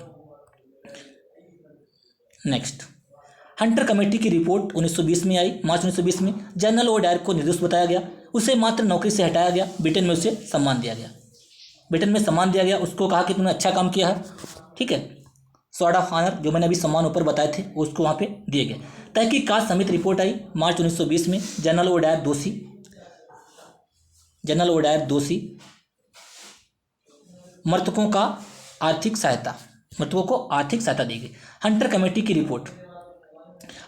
Next, Hunter committee की रिपोर्ट 1920 में आई। मार्च 1920 में जनरल ओ डायर को निर्दोष बताया गया। उसे मात्र नौकरी से हटाया गया। ब्रिटेन में उसे सम्मान दिया गया। ब्रिटेन में सम्मान दिया गया, उसको कहा कि तुमने अच्छा काम किया है। ठीक है, स्वॉर्ड ऑफ ऑनर, जो मैंने अभी सम्मान ऊपर बताए थे, उसको वहाँ पे दिए गए। तहकीकात समिति रिपोर्ट आई मार्च 1920 में। जनरल ओ डायर दोषी। मृतकों को आर्थिक सहायता दी गई। हंटर कमेटी की रिपोर्ट।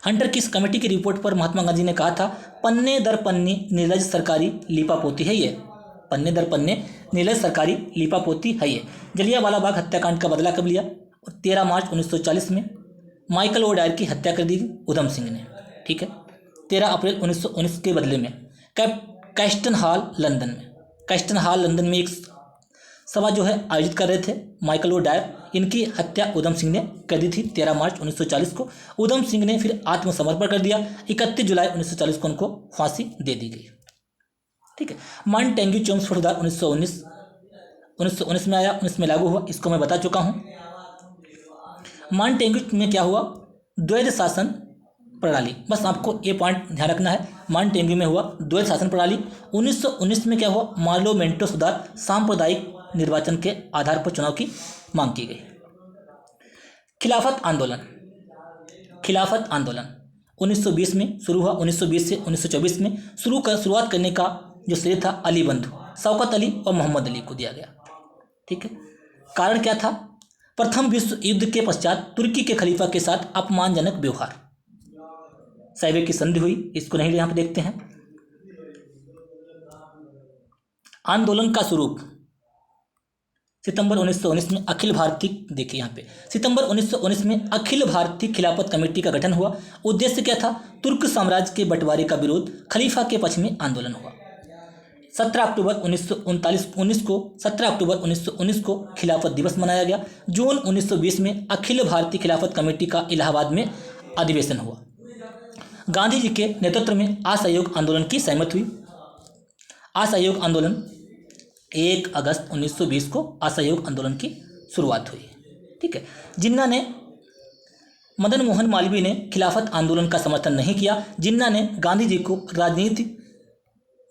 हंटर की इस कमेटी की रिपोर्ट पर महात्मा गांधी ने कहा था, पन्ने दर पन्ने निर्लज सरकारी लीपापोती है ये। पन्ने दर पन्ने निर्लज सरकारी लीपापोती है ये। जलियांवाला बाग हत्याकांड का बदला कब लिया? 13 मार्च 1940 में माइकल ओ डायर की हत्या कर दी उधम सिंह ने। ठीक है। 13 अप्रैल 1919 के बदले में कैस्टन हॉल लंदन में एक सभा जो है आयोजित कर रहे थे माइकल ओ डायर। इनकी हत्या उधम सिंह ने कर दी थी 13 मार्च 1940 को। उधम सिंह ने फिर आत्मसमर्पण कर दिया। 31 जुलाई 1940 को उनको फांसी दे दी गई। ठीक है। मॉन्टेग्यू चेम्सफोर्ड सुधार 1919 में आया, 19 में लागू हुआ, इसको मैं बता चुका हूँ। मॉन्टेग्यू में क्या हुआ? द्वैध शासन प्रणाली, बस आपको ये पॉइंट ध्यान रखना है। मॉन्टेग्यू में हुआ द्वैध शासन प्रणाली। 1919 में क्या हुआ? पार्लियामेंटो सुधार, सांप्रदायिक निर्वाचन के आधार पर चुनाव की मांग की गई। खिलाफत आंदोलन 1920 में शुरू हुआ। 1920 से 1924 में शुरुआत करने का जो श्रेय था अली बंधु, शौकत अली और मोहम्मद अली को दिया गया। ठीक है। कारण क्या था? प्रथम विश्व युद्ध के पश्चात तुर्की के खलीफा के साथ अपमानजनक व्यवहार, साइबे की संधि हुई, इसको नहीं यहाँ पे देखते हैं। आंदोलन का स्वरूप, सितंबर 1919 में अखिल भारतीय, देखिए यहाँ पे, सितंबर 1919 में अखिल भारतीय खिलाफत कमेटी का गठन हुआ। उद्देश्य क्या था? तुर्क साम्राज्य के बंटवारे का विरोध, खलीफा के पक्ष में आंदोलन हुआ। 17 अक्टूबर 1919 को खिलाफत दिवस मनाया गया। जून 1920 में अखिल भारतीय खिलाफत कमेटी का इलाहाबाद में अधिवेशन हुआ। गांधी जी के नेतृत्व में असहयोग आंदोलन की सहमति हुई। असहयोग आंदोलन 1 अगस्त 1920 को असहयोग आंदोलन की शुरुआत हुई। ठीक है। जिन्ना ने, मदन मोहन मालवीय ने खिलाफत आंदोलन का समर्थन नहीं किया। जिन्ना ने गांधी जी को राजनीति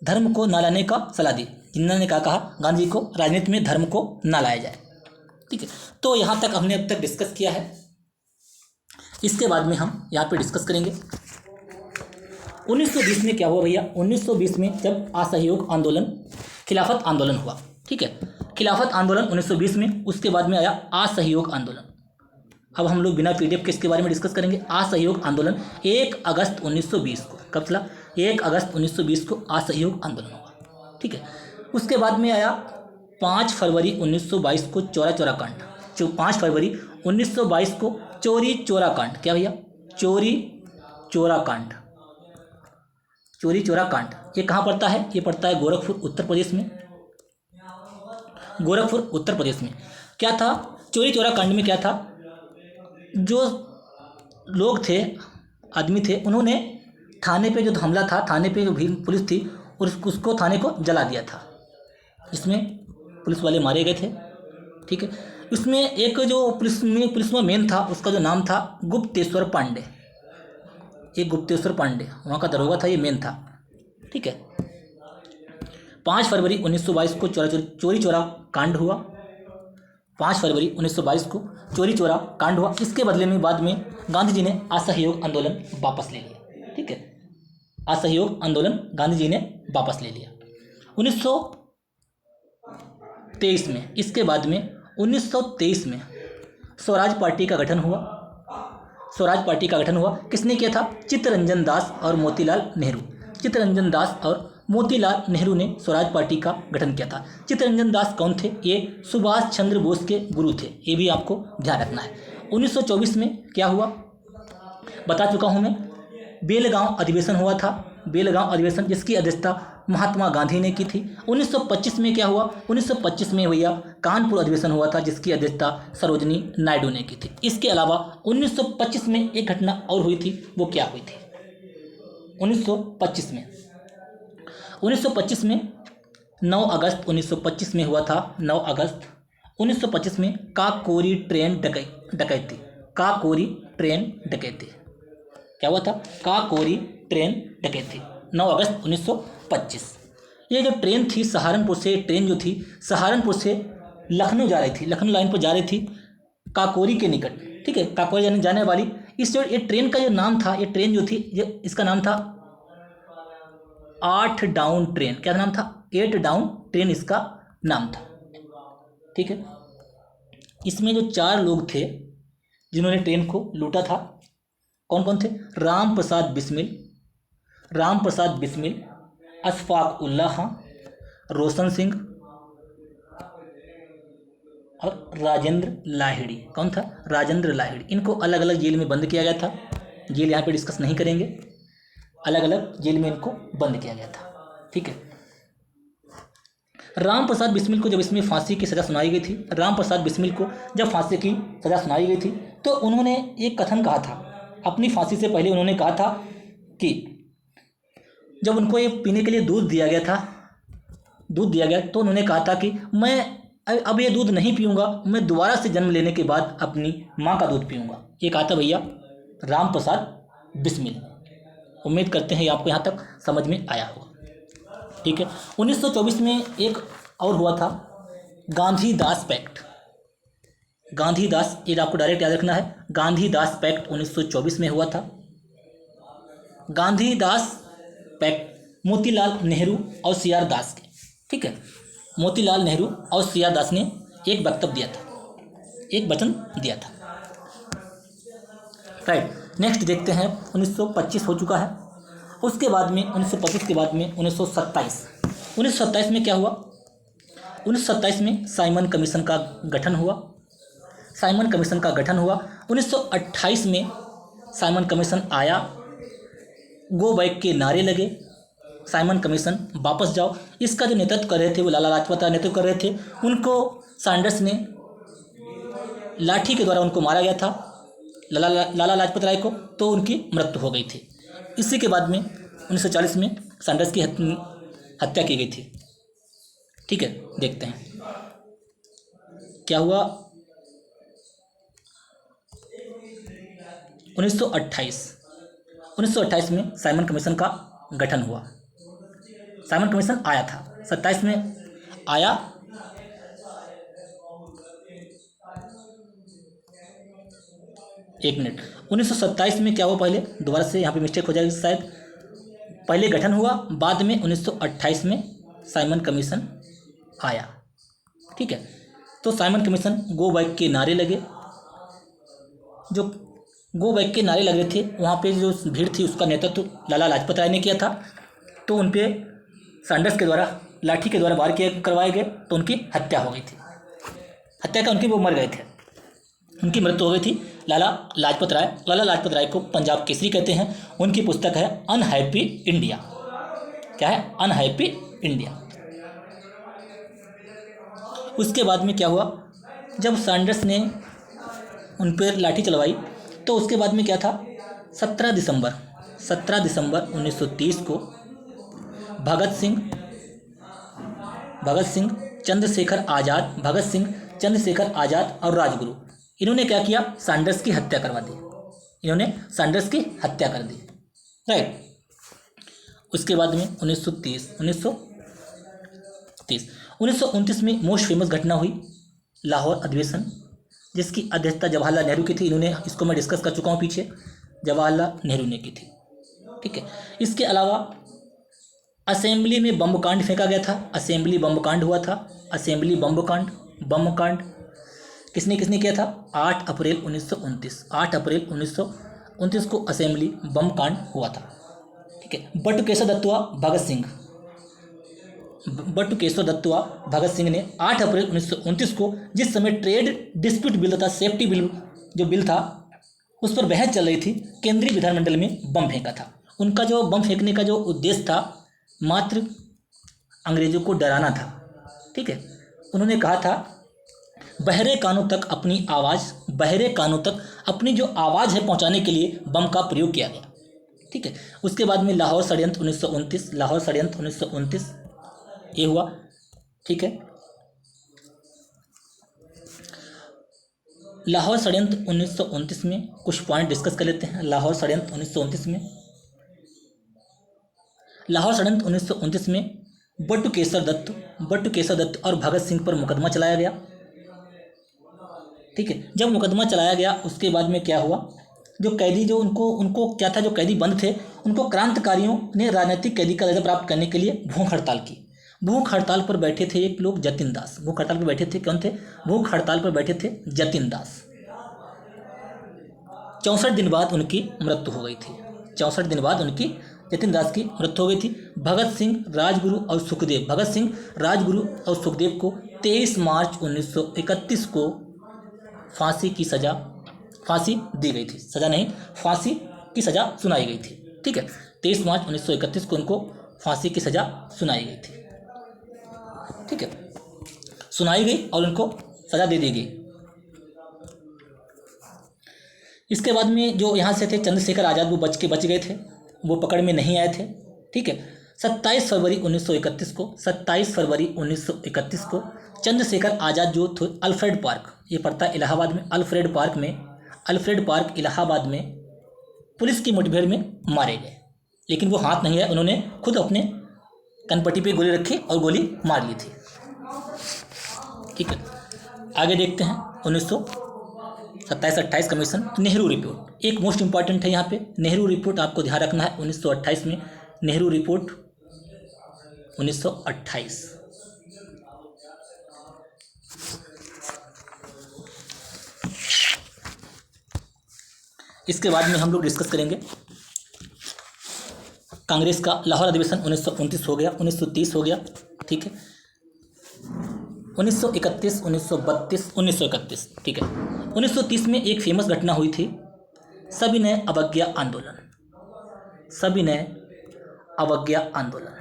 धर्म को न लाने का सलाह दी। जिन्ना ने क्या कहा? गांधी जी को राजनीति में धर्म को न लाया जाए। ठीक है। तो यहाँ तक हमने अब तक डिस्कस किया है। इसके बाद में हम यहाँ पे डिस्कस करेंगे 1920 में क्या हुआ भैया। 1920 में जब असहयोग आंदोलन, खिलाफत आंदोलन हुआ। ठीक है। खिलाफत आंदोलन 1920 में, उसके बाद में आया असहयोग आंदोलन। अब हम लोग बिना पीडीएफ के इसके बारे में डिस्कस करेंगे। असहयोग आंदोलन 1 अगस्त 1920 को, कब चला? 1 अगस्त 1920 को असहयोग आंदोलन हुआ। ठीक है। उसके बाद में आया 5 फरवरी 1922 को चौरा चौरा कांड। 5 फरवरी 1922 को चोरी चौरा कांड। क्या भैया? चोरी चौरा कांड। चोरी चौरा कांड ये कहाँ पड़ता है? ये पड़ता है गोरखपुर, उत्तर प्रदेश में। गोरखपुर, उत्तर प्रदेश में। क्या था चोरी चौरा कांड में? क्या था? जो लोग थे, आदमी थे, उन्होंने थाने पे जो हमला था, थाने पे जो भीड़ पुलिस थी, उसको थाने को जला दिया था। इसमें पुलिस वाले मारे गए थे। ठीक है। इसमें एक जो पुलिस में मेन था, उसका जो नाम था गुप्तेश्वर पांडे। एक गुप्तेश्वर पांडे वहाँ का दरोगा था, ये मेन था। ठीक है। 5 फरवरी 1922 को चोरी चौरा कांड हुआ। 5 फरवरी 1922 को चोरी चौरा कांड हुआ। इसके बदले में बाद में गांधी जी ने असहयोग आंदोलन वापस ले लिया। ठीक है। असहयोग आंदोलन गांधी जी ने वापस ले लिया 1923 में। इसके बाद में 1923 में स्वराज पार्टी का गठन हुआ। स्वराज पार्टी का गठन हुआ। किसने किया था? चित्तरंजन दास और मोतीलाल नेहरू। चित्तरंजन दास और मोतीलाल नेहरू ने स्वराज पार्टी का गठन किया था। चित्तरंजन दास कौन थे? ये सुभाष चंद्र बोस के गुरु थे। ये भी आपको ध्यान रखना है। 1924 में क्या हुआ बता चुका हूँ मैं। बेलगांव अधिवेशन हुआ था। बेलगांव अधिवेशन, जिसकी अध्यक्षता महात्मा गांधी ने की थी। 1925 में क्या हुआ? 1925 में भैया कानपुर अधिवेशन हुआ था, जिसकी अध्यक्षता सरोजनी नायडू ने की थी। इसके अलावा 1925 में एक घटना और हुई थी। वो क्या हुई थी? 1925 में 9 अगस्त 1925 में हुआ था। 9 अगस्त 1925 में काकोरी ट्रेन डकैती। काकोरी ट्रेन डकैती क्या हुआ था? काकोरी ट्रेन डकैती 9 अगस्त 1925। ये जो ट्रेन थी सहारनपुर से, ट्रेन जो थी सहारनपुर से लखनऊ जा रही थी, लखनऊ लाइन पर जा रही थी काकोरी के निकट। ठीक है। काकोरी जाने वाली इस जो ये ट्रेन का जो नाम था, ये ट्रेन जो थी, इसका नाम था 8 डाउन ट्रेन। क्या नाम था? 8 डाउन ट्रेन इसका नाम था। ठीक है। इसमें जो 4 लोग थे जिन्होंने ट्रेन को लूटा था, कौन कौन थे? राम प्रसाद बिस्मिल, अशफाक उल्लाह खां, रोशन सिंह और राजेंद्र लाहिड़ी। कौन था? राजेंद्र लाहिड़ी। इनको अलग अलग जेल में बंद किया गया था। जेल यहाँ पे डिस्कस नहीं करेंगे। अलग अलग जेल में इनको बंद किया गया था। ठीक है। राम प्रसाद बिस्मिल को जब इसमें फांसी की सज़ा सुनाई गई थी, राम प्रसाद बिस्मिल को जब फांसी की सज़ा सुनाई गई थी, तो उन्होंने एक कथन कहा था। अपनी फांसी से पहले उन्होंने कहा था कि जब उनको ये पीने के लिए दूध दिया गया, तो उन्होंने कहा था कि मैं अब ये दूध नहीं पीऊँगा, मैं दोबारा से जन्म लेने के बाद अपनी माँ का दूध पीऊँगा। ये कहा था भैया राम प्रसाद बिस्मिल। उम्मीद करते हैं ये आपको यहाँ तक समझ में आया होगा। ठीक है। 1924 में एक और हुआ था गांधी-दास पैक्ट। गांधी-दास, ये आपको डायरेक्ट याद रखना है। गांधी-दास पैक्ट 1924 में हुआ था। गांधी-दास पैक्ट मोतीलाल नेहरू और सी.आर. दास के। ठीक है। मोतीलाल नेहरू और सी.आर. दास ने एक वक्तव्य दिया था, एक वचन दिया था। राइट। नेक्स्ट देखते हैं 1925 हो चुका है। उसके बाद में 1925 के बाद में 1927 में क्या हुआ? 1927 में साइमन कमीशन का गठन हुआ। 1928 में साइमन कमीशन आया, गो बैक के नारे लगे, साइमन कमीशन वापस जाओ। इसका जो नेतृत्व कर रहे थे वो लाला लाजपत राय नेतृत्व कर रहे थे। उनको सैंडर्स ने लाठी के द्वारा उनको मारा गया था, लाला लाजपत राय को, तो उनकी मृत्यु हो गई थी। इसी के बाद में 1940 में सैंडर्स की हत्या की गई थी। ठीक है, देखते हैं क्या हुआ। 1928 में साइमन कमीशन का गठन हुआ। साइमन कमीशन आया था, 27 में आया। एक मिनट, 1927 में क्या हुआ, पहले दोबारा से यहाँ पे मिस्टेक हो जाएगी शायद। पहले गठन हुआ, बाद में 1928 में साइमन कमीशन आया। ठीक है, तो साइमन कमीशन गो बैक के नारे लगे। जो गो बैक के नारे लगे थे, वहाँ पे जो भीड़ थी उसका नेतृत्व लाला लाजपत राय ने किया था। तो उन पे सैंडर्स के द्वारा लाठी के द्वारा वार करवाए गए, तो उनकी हत्या हो गई थी। हत्या का उनकी, वो मर गए थे, उनकी मृत्यु हो गई थी। लाला लाजपत राय को पंजाब केसरी कहते हैं। उनकी पुस्तक है अनहैप्पी इंडिया। क्या है? Unhappy India. उसके बाद में क्या हुआ, जब सैंडर्स ने उन पर लाठी चलवाई, तो उसके बाद में क्या था, 17 दिसंबर 1930 को भगत सिंह चंद्रशेखर आज़ाद और राजगुरु, इन्होंने क्या किया, सैंडर्स की हत्या करवा दी। इन्होंने सैंडर्स की हत्या कर दी, राइट। उसके बाद में 1929 में मोस्ट फेमस घटना हुई, लाहौर अधिवेशन, जिसकी अध्यक्षता जवाहरलाल नेहरू की थी। इन्होंने, इसको मैं डिस्कस कर चुका हूँ पीछे, जवाहरलाल नेहरू ने की थी। ठीक है, इसके अलावा असेंबली में बम कांड फेंका गया था। असेंबली बम कांड हुआ था। असेंबली बम कांड किसने किया था? 8 अप्रैल 1929 को असेंबली बम कांड हुआ था। ठीक है, बटुकेश्वर दत्तवा भगत सिंह ने 8 अप्रैल 1929 को, जिस समय ट्रेड डिस्प्यूट बिल तथा सेफ्टी बिल जो बिल था उस पर बहस चल रही थी, केंद्रीय विधानमंडल में बम फेंका था। उनका जो बम फेंकने का जो उद्देश्य था, मात्र अंग्रेजों को डराना था। ठीक है, उन्होंने कहा था बहरे कानों तक अपनी जो आवाज़ है पहुंचाने के लिए बम का प्रयोग किया गया। ठीक है, उसके बाद में लाहौर षड्यंत्र 1929 ये हुआ। ठीक है, लाहौर षड्यंत्र 1929 में कुछ पॉइंट डिस्कस कर लेते हैं। लाहौर षड्यंत्र 1929 में बटुकेश्वर दत्त और भगत सिंह पर मुकदमा चलाया गया। ठीक है, जब मुकदमा चलाया गया, उसके बाद में क्या हुआ, जो कैदी जो उनको क्या था, जो कैदी बंद थे, उनको क्रांतिकारियों ने राजनीतिक कैदी का दर्जा प्राप्त करने के लिए भूख हड़ताल की। भूख हड़ताल पर बैठे थे एक लोग, जतिन दास। भूख हड़ताल पर बैठे थे, कौन थे? भूख हड़ताल पर बैठे थे जतिन दास। 64 दिन बाद उनकी मृत्यु हो गई थी। 64 दिन बाद उनकी, जतिन दास की मृत्यु हो गई थी। भगत सिंह, राजगुरु और सुखदेव को 23 मार्च 1931 को फांसी दी गई थी। सजा नहीं, फांसी की सजा सुनाई गई थी। ठीक है, 23 मार्च 1931 को उनको फांसी की सजा सुनाई गई थी। ठीक है, सुनाई गई और उनको सजा दे दी गई। इसके बाद में जो यहाँ से थे चंद्रशेखर आज़ाद, वो बच गए थे, वो पकड़ में नहीं आए थे। ठीक है, 27 फरवरी 1931 को चंद्रशेखर आज़ाद जो थे अल्फ्रेड पार्क, ये पड़ता है इलाहाबाद में, अल्फ्रेड पार्क इलाहाबाद में पुलिस की मुठभेड़ में मारे गए। लेकिन वो हाथ नहीं आए, उन्होंने खुद अपने कनपट्टी पे गोली रखी और गोली मार ली थी। ठीक है, आगे देखते हैं 1927-28 कमीशन, नेहरू रिपोर्ट एक मोस्ट इंपॉर्टेंट है। यहाँ पे नेहरू रिपोर्ट आपको ध्यान रखना है। 1928 में नेहरू रिपोर्ट 1928। इसके बाद में हम लोग डिस्कस करेंगे कांग्रेस का लाहौर अधिवेशन 1929 हो गया, 1930 हो गया। ठीक है, 1931, 1932, 1931, ठीक है। 1930 में एक फेमस घटना हुई थी, सविनय अवज्ञा आंदोलन। सविनय अवज्ञा आंदोलन,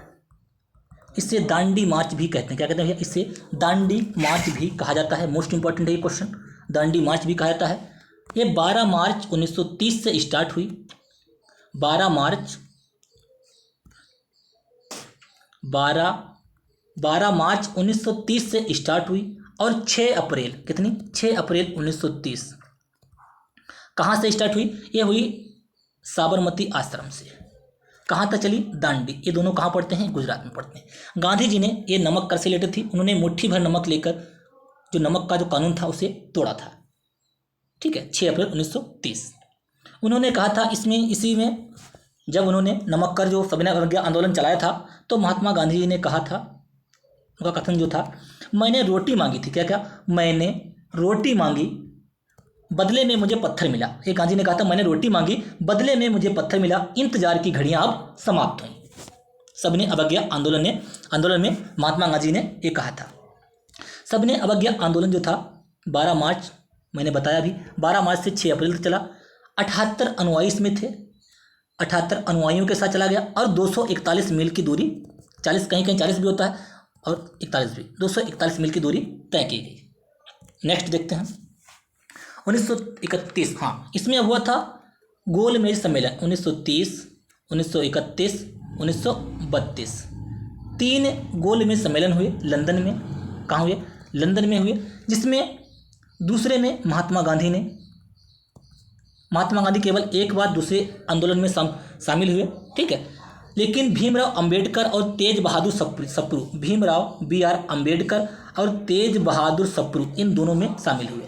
इसे दांडी मार्च भी कहते हैं। क्या कहते हैं भैया? इसे दांडी मार्च भी कहा जाता है। मोस्ट इंपॉर्टेंट है ये क्वेश्चन, दांडी मार्च भी कहा जाता है। ये 12 मार्च 1930 से स्टार्ट हुई। 12 मार्च 1930 से स्टार्ट हुई और 6 अप्रैल, कितनी? 6 अप्रैल 1930 कहाँ से स्टार्ट हुई? ये हुई साबरमती आश्रम से। कहाँ तक चली? दांडी। ये दोनों कहाँ पढ़ते हैं? गुजरात में पढ़ते हैं। गांधी जी ने, ये नमक कर से रिलेटेड थी, उन्होंने मुट्ठी भर नमक लेकर जो नमक का जो कानून था उसे तोड़ा था, ठीक है, 6 अप्रैल 1930। उन्होंने कहा था इसी में जब उन्होंने नमक कर जो सविनय अवज्ञा आंदोलन चलाया था, तो महात्मा गांधी जी ने कहा था, उनका कथन जो था, मैंने रोटी मांगी थी। क्या क्या? मैंने रोटी मांगी, बदले में मुझे पत्थर मिला। ये गांधी ने कहा था, मैंने रोटी मांगी, बदले में मुझे पत्थर मिला, इंतजार की घड़ियां अब समाप्त हुई। सविनय अवज्ञा आंदोलन में महात्मा गांधी ने ये कहा था। सविनय अवज्ञा आंदोलन जो था 12 मार्च, मैंने बताया भी, 12 मार्च से 6 अप्रैल तक चला। 78 अनुयायी इसमें थे, 78 अनुयायियों के साथ चला गया और 241 मील की दूरी, 40, कहीं कहीं 40 भी होता है और 41 भी, 241 मील की दूरी तय की गई। नेक्स्ट देखते हैं 1931। हाँ, इसमें हुआ था गोलमेज सम्मेलन 1930, 1931, 1932। 3 गोलमेज सम्मेलन हुए लंदन में। कहाँ हुए? लंदन में हुए, जिसमें दूसरे में महात्मा गांधी केवल एक बार दूसरे आंदोलन में शामिल हुए, ठीक है। लेकिन भीमराव अंबेडकर और तेज बहादुर सप्रू, भीमराव BR अंबेडकर और तेज बहादुर सप्रू, इन दोनों में शामिल हुए।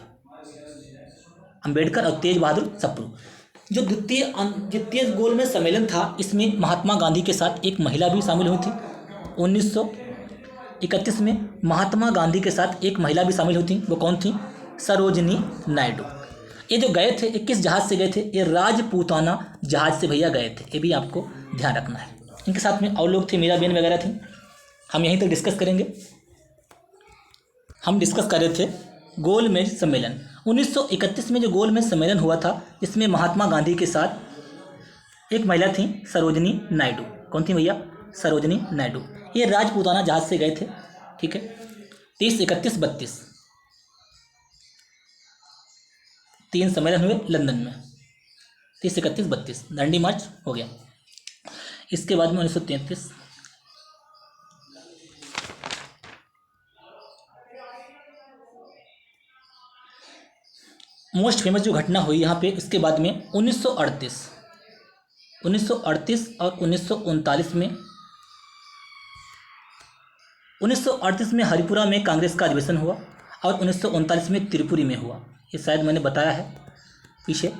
अंबेडकर और तेज बहादुर सप्रू। जो द्वितीय गोलमेज सम्मेलन था, इसमें महात्मा गांधी के साथ एक महिला भी शामिल हुई थी। 1931 में महात्मा गांधी के साथ एक महिला भी शामिल हुई थी। वो कौन थी? सरोजनी नायडू। ये जो गए थे, ये किस जहाज से गए थे? ये राजपूताना जहाज से भैया गए थे। ये भी आपको ध्यान रखना है। इनके साथ में और लोग थे, मीराबेन वगैरह थी। हम यहीं तक डिस्कस करेंगे। हम डिस्कस कर रहे थे गोलमेज सम्मेलन। 1931 में जो गोलमेज सम्मेलन हुआ था, इसमें महात्मा गांधी के साथ एक महिला थी, सरोजनी नायडू। कौन थी भैया? सरोजनी नायडू। ये राजपूताना जहाज से गए थे, ठीक है। 30, 31, 32 3 सम्मेलन हुए लंदन में। 30, 31, 32 दांडी मार्च हो गया। इसके बाद में 1933 मोस्ट फेमस जो घटना हुई यहाँ पे। इसके बाद में 1938 और 1939 में 1938 में हरिपुरा में कांग्रेस का अधिवेशन हुआ और 1939 में त्रिपुरी में हुआ। ये शायद मैंने बताया है पीछे।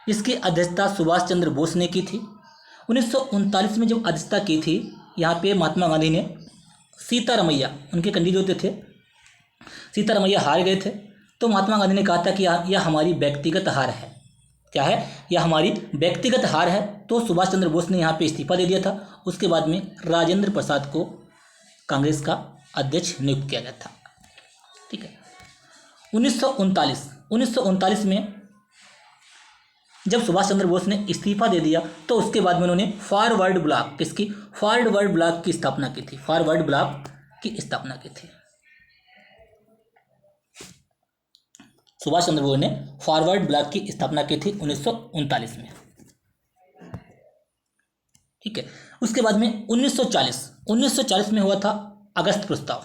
इसकी अध्यक्षता सुभाष चंद्र बोस ने की थी। 1939 में जब अध्यक्षता की थी, यहाँ पे महात्मा गांधी ने सीतारमैया, उनके कैंडिडेट थे, सीतारमैया हार गए थे, तो महात्मा गांधी ने कहा था कि यह हमारी व्यक्तिगत हार है। क्या है? यह हमारी व्यक्तिगत हार है। तो सुभाष चंद्र बोस ने यहाँ पे इस्तीफा दे दिया था। उसके बाद में राजेंद्र प्रसाद को कांग्रेस का अध्यक्ष नियुक्त किया गया था, ठीक है। 1939 में जब सुभाष चंद्र बोस ने इस्तीफा दे दिया, तो उसके बाद में उन्होंने फॉरवर्ड ब्लॉक, किसकी? फॉरवर्ड ब्लॉक की स्थापना की थी। फॉरवर्ड ब्लॉक की स्थापना की थी सुभाष चंद्र बोस ने। फॉरवर्ड ब्लॉक की स्थापना की थी 1939 में, ठीक है। उसके बाद में 1940 में हुआ था अगस्त प्रस्ताव।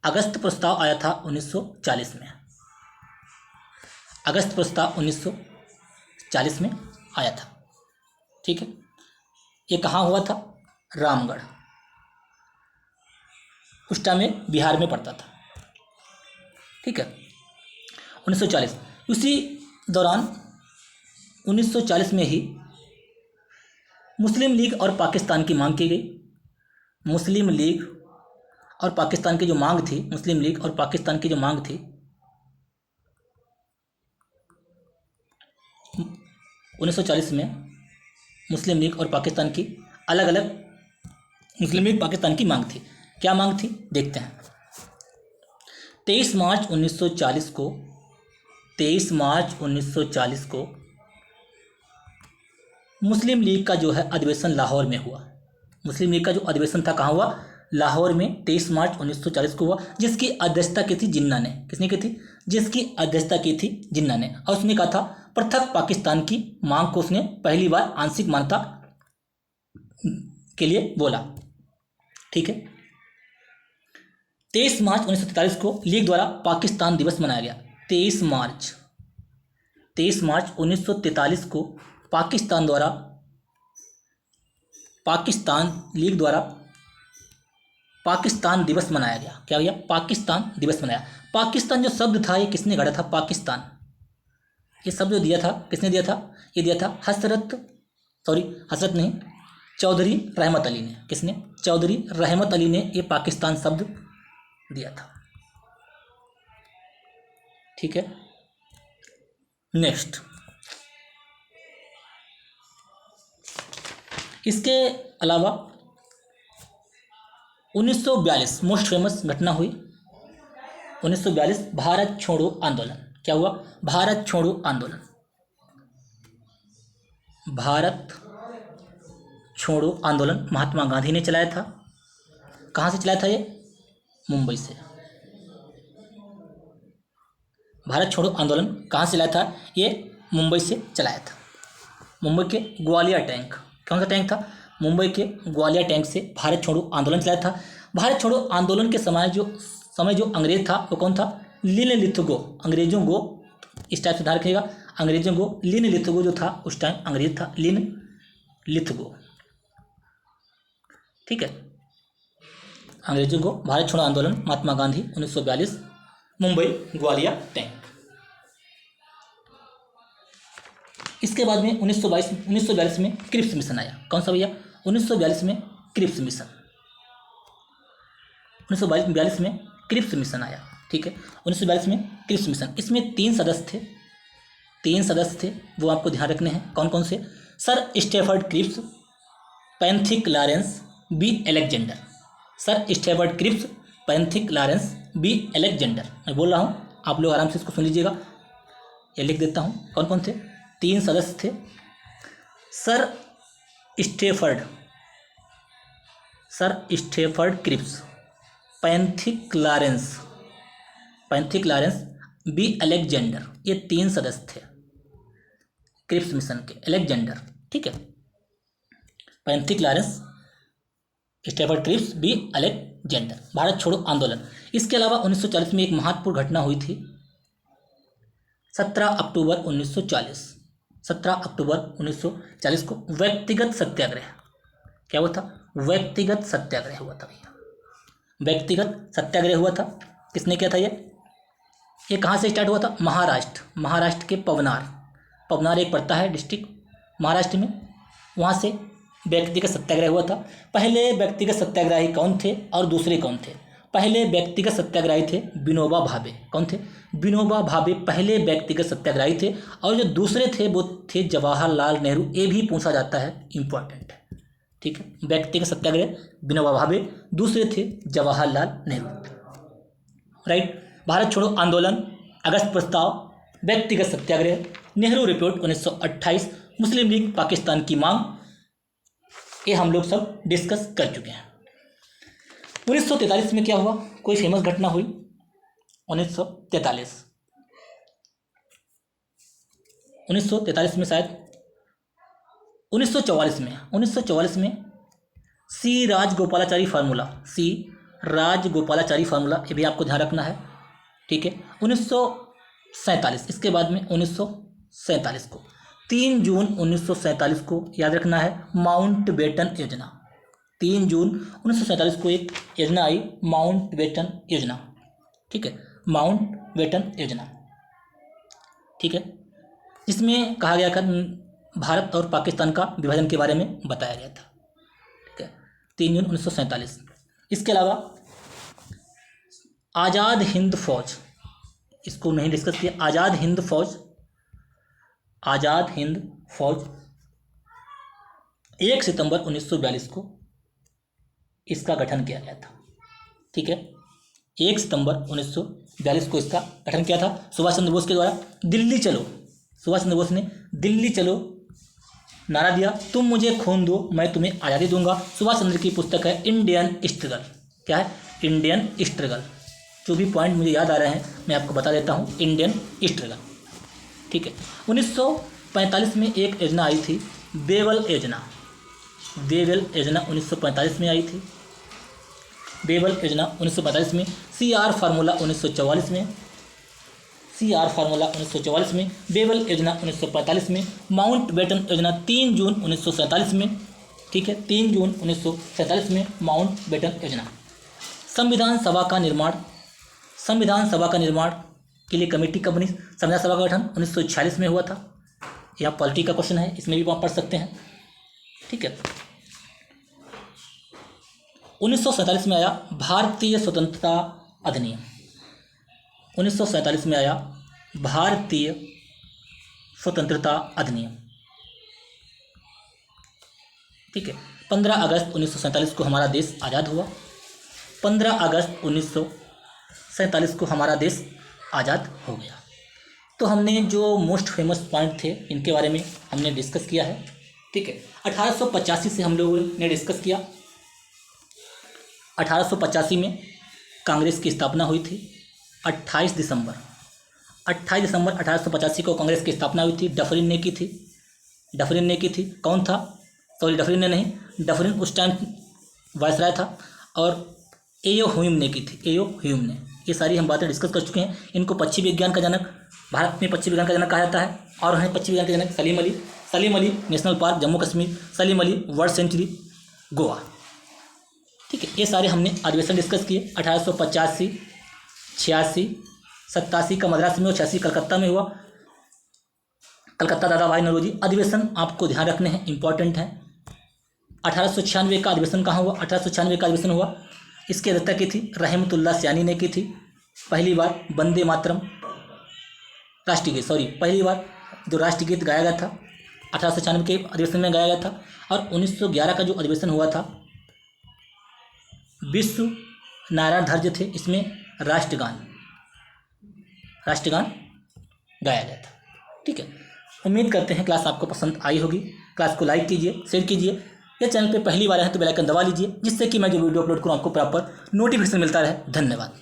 अगस्त प्रस्ताव आया था 1940 में। अगस्त प्रस्ताव 1940 में आया था, ठीक है। ये कहाँ हुआ था? रामगढ़। उस टाइम में बिहार में पड़ता था, ठीक है। 1940। उसी दौरान 1940 में ही मुस्लिम लीग और पाकिस्तान की मांग की गई। मुस्लिम लीग और पाकिस्तान की जो मांग थी, मुस्लिम लीग और पाकिस्तान की जो मांग थी, 1940 में मुस्लिम लीग और पाकिस्तान की अलग अलग, मुस्लिम लीग पाकिस्तान की मांग थी। क्या मांग थी? देखते हैं। 23 मार्च 1940 को मुस्लिम लीग का जो है अधिवेशन लाहौर में हुआ। मुस्लिम लीग का जो अधिवेशन था कहाँ हुआ? लाहौर में 23 मार्च 1940 को हुआ, जिसकी अध्यक्षता की थी जिन्ना ने। किसने की थी? जिसकी अध्यक्षता की थी जिन्ना ने। और उसने कहा था पृथक पाकिस्तान की मांग को उसने पहली बार आंशिक मान्यता के लिए बोला। ठीक है। 23 मार्च 1943 को लीग द्वारा पाकिस्तान दिवस मनाया गया। 23 मार्च 1943 को पाकिस्तान लीग द्वारा पाकिस्तान दिवस मनाया गया। क्या भैया? पाकिस्तान दिवस मनाया। पाकिस्तान जो शब्द था ये किसने गढ़ा था? पाकिस्तान। ये शब्द जो दिया था किसने दिया था? ये दिया था हसरत नहीं, चौधरी रहमत अली ने। किसने? चौधरी रहमत अली ने ये पाकिस्तान शब्द दिया था। ठीक है। नेक्स्ट, इसके अलावा 1942 मोस्ट फेमस घटना हुई। 1942 भारत छोड़ो आंदोलन। क्या हुआ? भारत छोड़ो आंदोलन। भारत छोड़ो आंदोलन महात्मा गांधी ने चलाया था। कहाँ से चलाया था ये? मुंबई से। भारत छोड़ो आंदोलन कहाँ से चलाया था? ये मुंबई से चलाया था। मुंबई के ग्वालियर टैंक। कौन सा टैंक था? मुंबई के ग्वालियर टैंक से भारत छोड़ो आंदोलन चलाया था। भारत छोड़ो आंदोलन के समय जो अंग्रेज था वो कौन था? लिन लिथगो। अंग्रेजों को इस टाइप से ध्यान रखिएगा, अंग्रेजों को लिन लिथगो जो था उस टाइम अंग्रेज था, लिन लिथगो। ठीक है। अंग्रेजों को भारत छोड़ो आंदोलन महात्मा गांधी 1942 मुंबई ग्वालियर टैंक। इसके बाद में 1942 में क्रिप्स मिशन आया। कौन सा भैया? 1942 में क्रिप्स मिशन। 1942 में क्रिप्स मिशन आया। ठीक है। 1942 में क्रिप्स मिशन, इसमें 3 सदस्य थे वो आपको ध्यान रखने हैं। कौन कौन से? Sir Stafford Cripps, Pethick Lawrence, B Alexander. Sir Stafford Cripps, Pethick Lawrence, B Alexander. मैं बोल रहा हूँ, आप लोग आराम से इसको सुन लीजिएगा, ये लिख देता हूँ। कौन कौन थे? 3 सदस्य थे। Sir Stafford Cripps, Pethick Lawrence, B Alexander, ये 3 सदस्य थे क्रिप्स मिशन के। एलेक्जेंडर, ठीक है। Pethick Lawrence, Stafford Cripps, B Alexander. Bharat छोड़ो आंदोलन। इसके अलावा 1940 में एक महत्वपूर्ण घटना हुई थी। 17 अक्टूबर 1940 को व्यक्तिगत सत्याग्रह। क्या हुआ था? व्यक्तिगत सत्याग्रह हुआ था भैया। व्यक्तिगत सत्याग्रह हुआ था। किसने किया था ये कहाँ से स्टार्ट हुआ था? महाराष्ट्र के पवनार एक पड़ता है डिस्ट्रिक्ट महाराष्ट्र में, वहाँ से व्यक्तिगत सत्याग्रह हुआ था। पहले व्यक्तिगत सत्याग्रही कौन थे और दूसरे कौन थे? पहले व्यक्तिगत सत्याग्रही थे विनोबा भावे। कौन थे? विनोबा भावे पहले व्यक्तिगत सत्याग्रही थे। और जो दूसरे थे वो थे जवाहरलाल नेहरू। ये भी पूछा जाता है, इंपॉर्टेंट है। ठीक है। व्यक्तिगत सत्याग्रह विनोबा भावे, दूसरे थे जवाहरलाल नेहरू। राइट। भारत छोड़ो आंदोलन, अगस्त प्रस्ताव, व्यक्तिगत सत्याग्रह, नेहरू रिपोर्ट 1928, मुस्लिम लीग पाकिस्तान की मांग, ये हम लोग सब डिस्कस कर चुके हैं। 1943 में क्या हुआ? कोई फेमस घटना हुई 1943 में शायद 1944 में सी राजगोपालाचारी फार्मूला, ये भी आपको ध्यान रखना है। ठीक है। 1947, इसके बाद में 1947 को 3 जून 1947 को याद रखना है, माउंटबेटन योजना। 3 जून 1947 को एक योजना आई, माउंटबेटन योजना। ठीक है। माउंटबेटन योजना, ठीक है, जिसमें कहा गया था भारत और पाकिस्तान का विभाजन के बारे में बताया गया था। ठीक है। 3 जून 1947। इसके अलावा आज़ाद हिंद फौज, इसको नहीं डिस्कस किया। आज़ाद हिंद फौज 1 सितंबर 1942 को इसका गठन किया गया था। ठीक है। 1 सितंबर 1942 को इसका गठन किया था सुभाष चंद्र बोस के द्वारा। दिल्ली चलो, सुभाष चंद्र बोस ने दिल्ली चलो नारा दिया, तुम मुझे खून दो मैं तुम्हें आज़ादी दूंगा। सुभाष चंद्र की पुस्तक है इंडियन स्ट्रगल। क्या है? Indian struggle. जो भी पॉइंट मुझे याद आ रहे हैं मैं आपको बता देता हूँ। इंडियन स्ट्रगल, ठीक है। 1945 में एक योजना आई थी, बेवल योजना। बेवल योजना 1945 में आई थी। बेवल योजना 1945 में। CR फार्मूला 1944 में। CR फार्मूला 1944 में। बेवल योजना 1945 में। माउंट बेटन योजना 3 जून 1947 में, ठीक है, 3 जून 1947 में माउंट बेटन योजना। संविधान सभा का निर्माण, संविधान सभा का निर्माण के लिए कमेटी कब बनी? संविधान सभा का गठन 1946 में हुआ था। यह पॉलिटी का क्वेश्चन है, इसमें भी आप पढ़ सकते हैं, ठीक है। 1947 में आया भारतीय स्वतंत्रता अधिनियम। 1947 में आया भारतीय स्वतंत्रता अधिनियम, ठीक है। 15 अगस्त 1947 को हमारा देश आज़ाद हुआ। 15 अगस्त 1947 को हमारा देश आज़ाद हो गया। तो हमने जो मोस्ट फेमस पॉइंट थे इनके बारे में हमने डिस्कस किया है, ठीक है। 1885 से हम लोगों ने डिस्कस किया। 1885 में कांग्रेस की स्थापना हुई थी। 28 दिसंबर 1885 को कांग्रेस की स्थापना हुई थी। डफरिन ने की थी। डफरिन ने की थी। कौन था? सॉरी, डफरिन ने नहीं, डफरिन उस टाइम वायसराय था। और एओ ह्यूम ने की थी। एओ ह्यूम ने। ये सारी हम बातें डिस्कस कर चुके हैं। इनको पक्षी विज्ञान का जनक, भारत में पक्षी विज्ञान का जनक कहा जाता है। और हैं पक्षी विज्ञान के जनक Salim Ali. Salim Ali national park Jammu Kashmir. Salim Ali world sanctuary Goa, ठीक है। ये सारे हमने अधिवेशन डिस्कस किए। 1885, 86, 87 का मद्रास में, 86 कलकत्ता में हुआ। कलकत्ता दादा भाई नौरोजी। अधिवेशन आपको ध्यान रखने हैं, इंपॉर्टेंट है। 1896 का अधिवेशन कहाँ हुआ? 1896 का अधिवेशन हुआ, इसकी अध्यक्षता की थी रहमतुल्लाह सयानी ने की थी। पहली बार वंदे मातरम राष्ट्रीय गीत, सॉरी, पहली बार जो राष्ट्रीय गीत गाया गया था 1896 के अधिवेशन में गाया गया था। और 1911 का जो अधिवेशन हुआ था, विश्व नारायण धैर्य थे, इसमें राष्ट्रगान गाया गया था, ठीक है। उम्मीद करते हैं क्लास आपको पसंद आई होगी। क्लास को लाइक कीजिए, शेयर कीजिए। ये चैनल पे पहली बार है तो बेल आइकन दबा लीजिए, जिससे कि मैं जो वीडियो अपलोड करूँ आपको प्रॉपर नोटिफिकेशन मिलता रहे। धन्यवाद।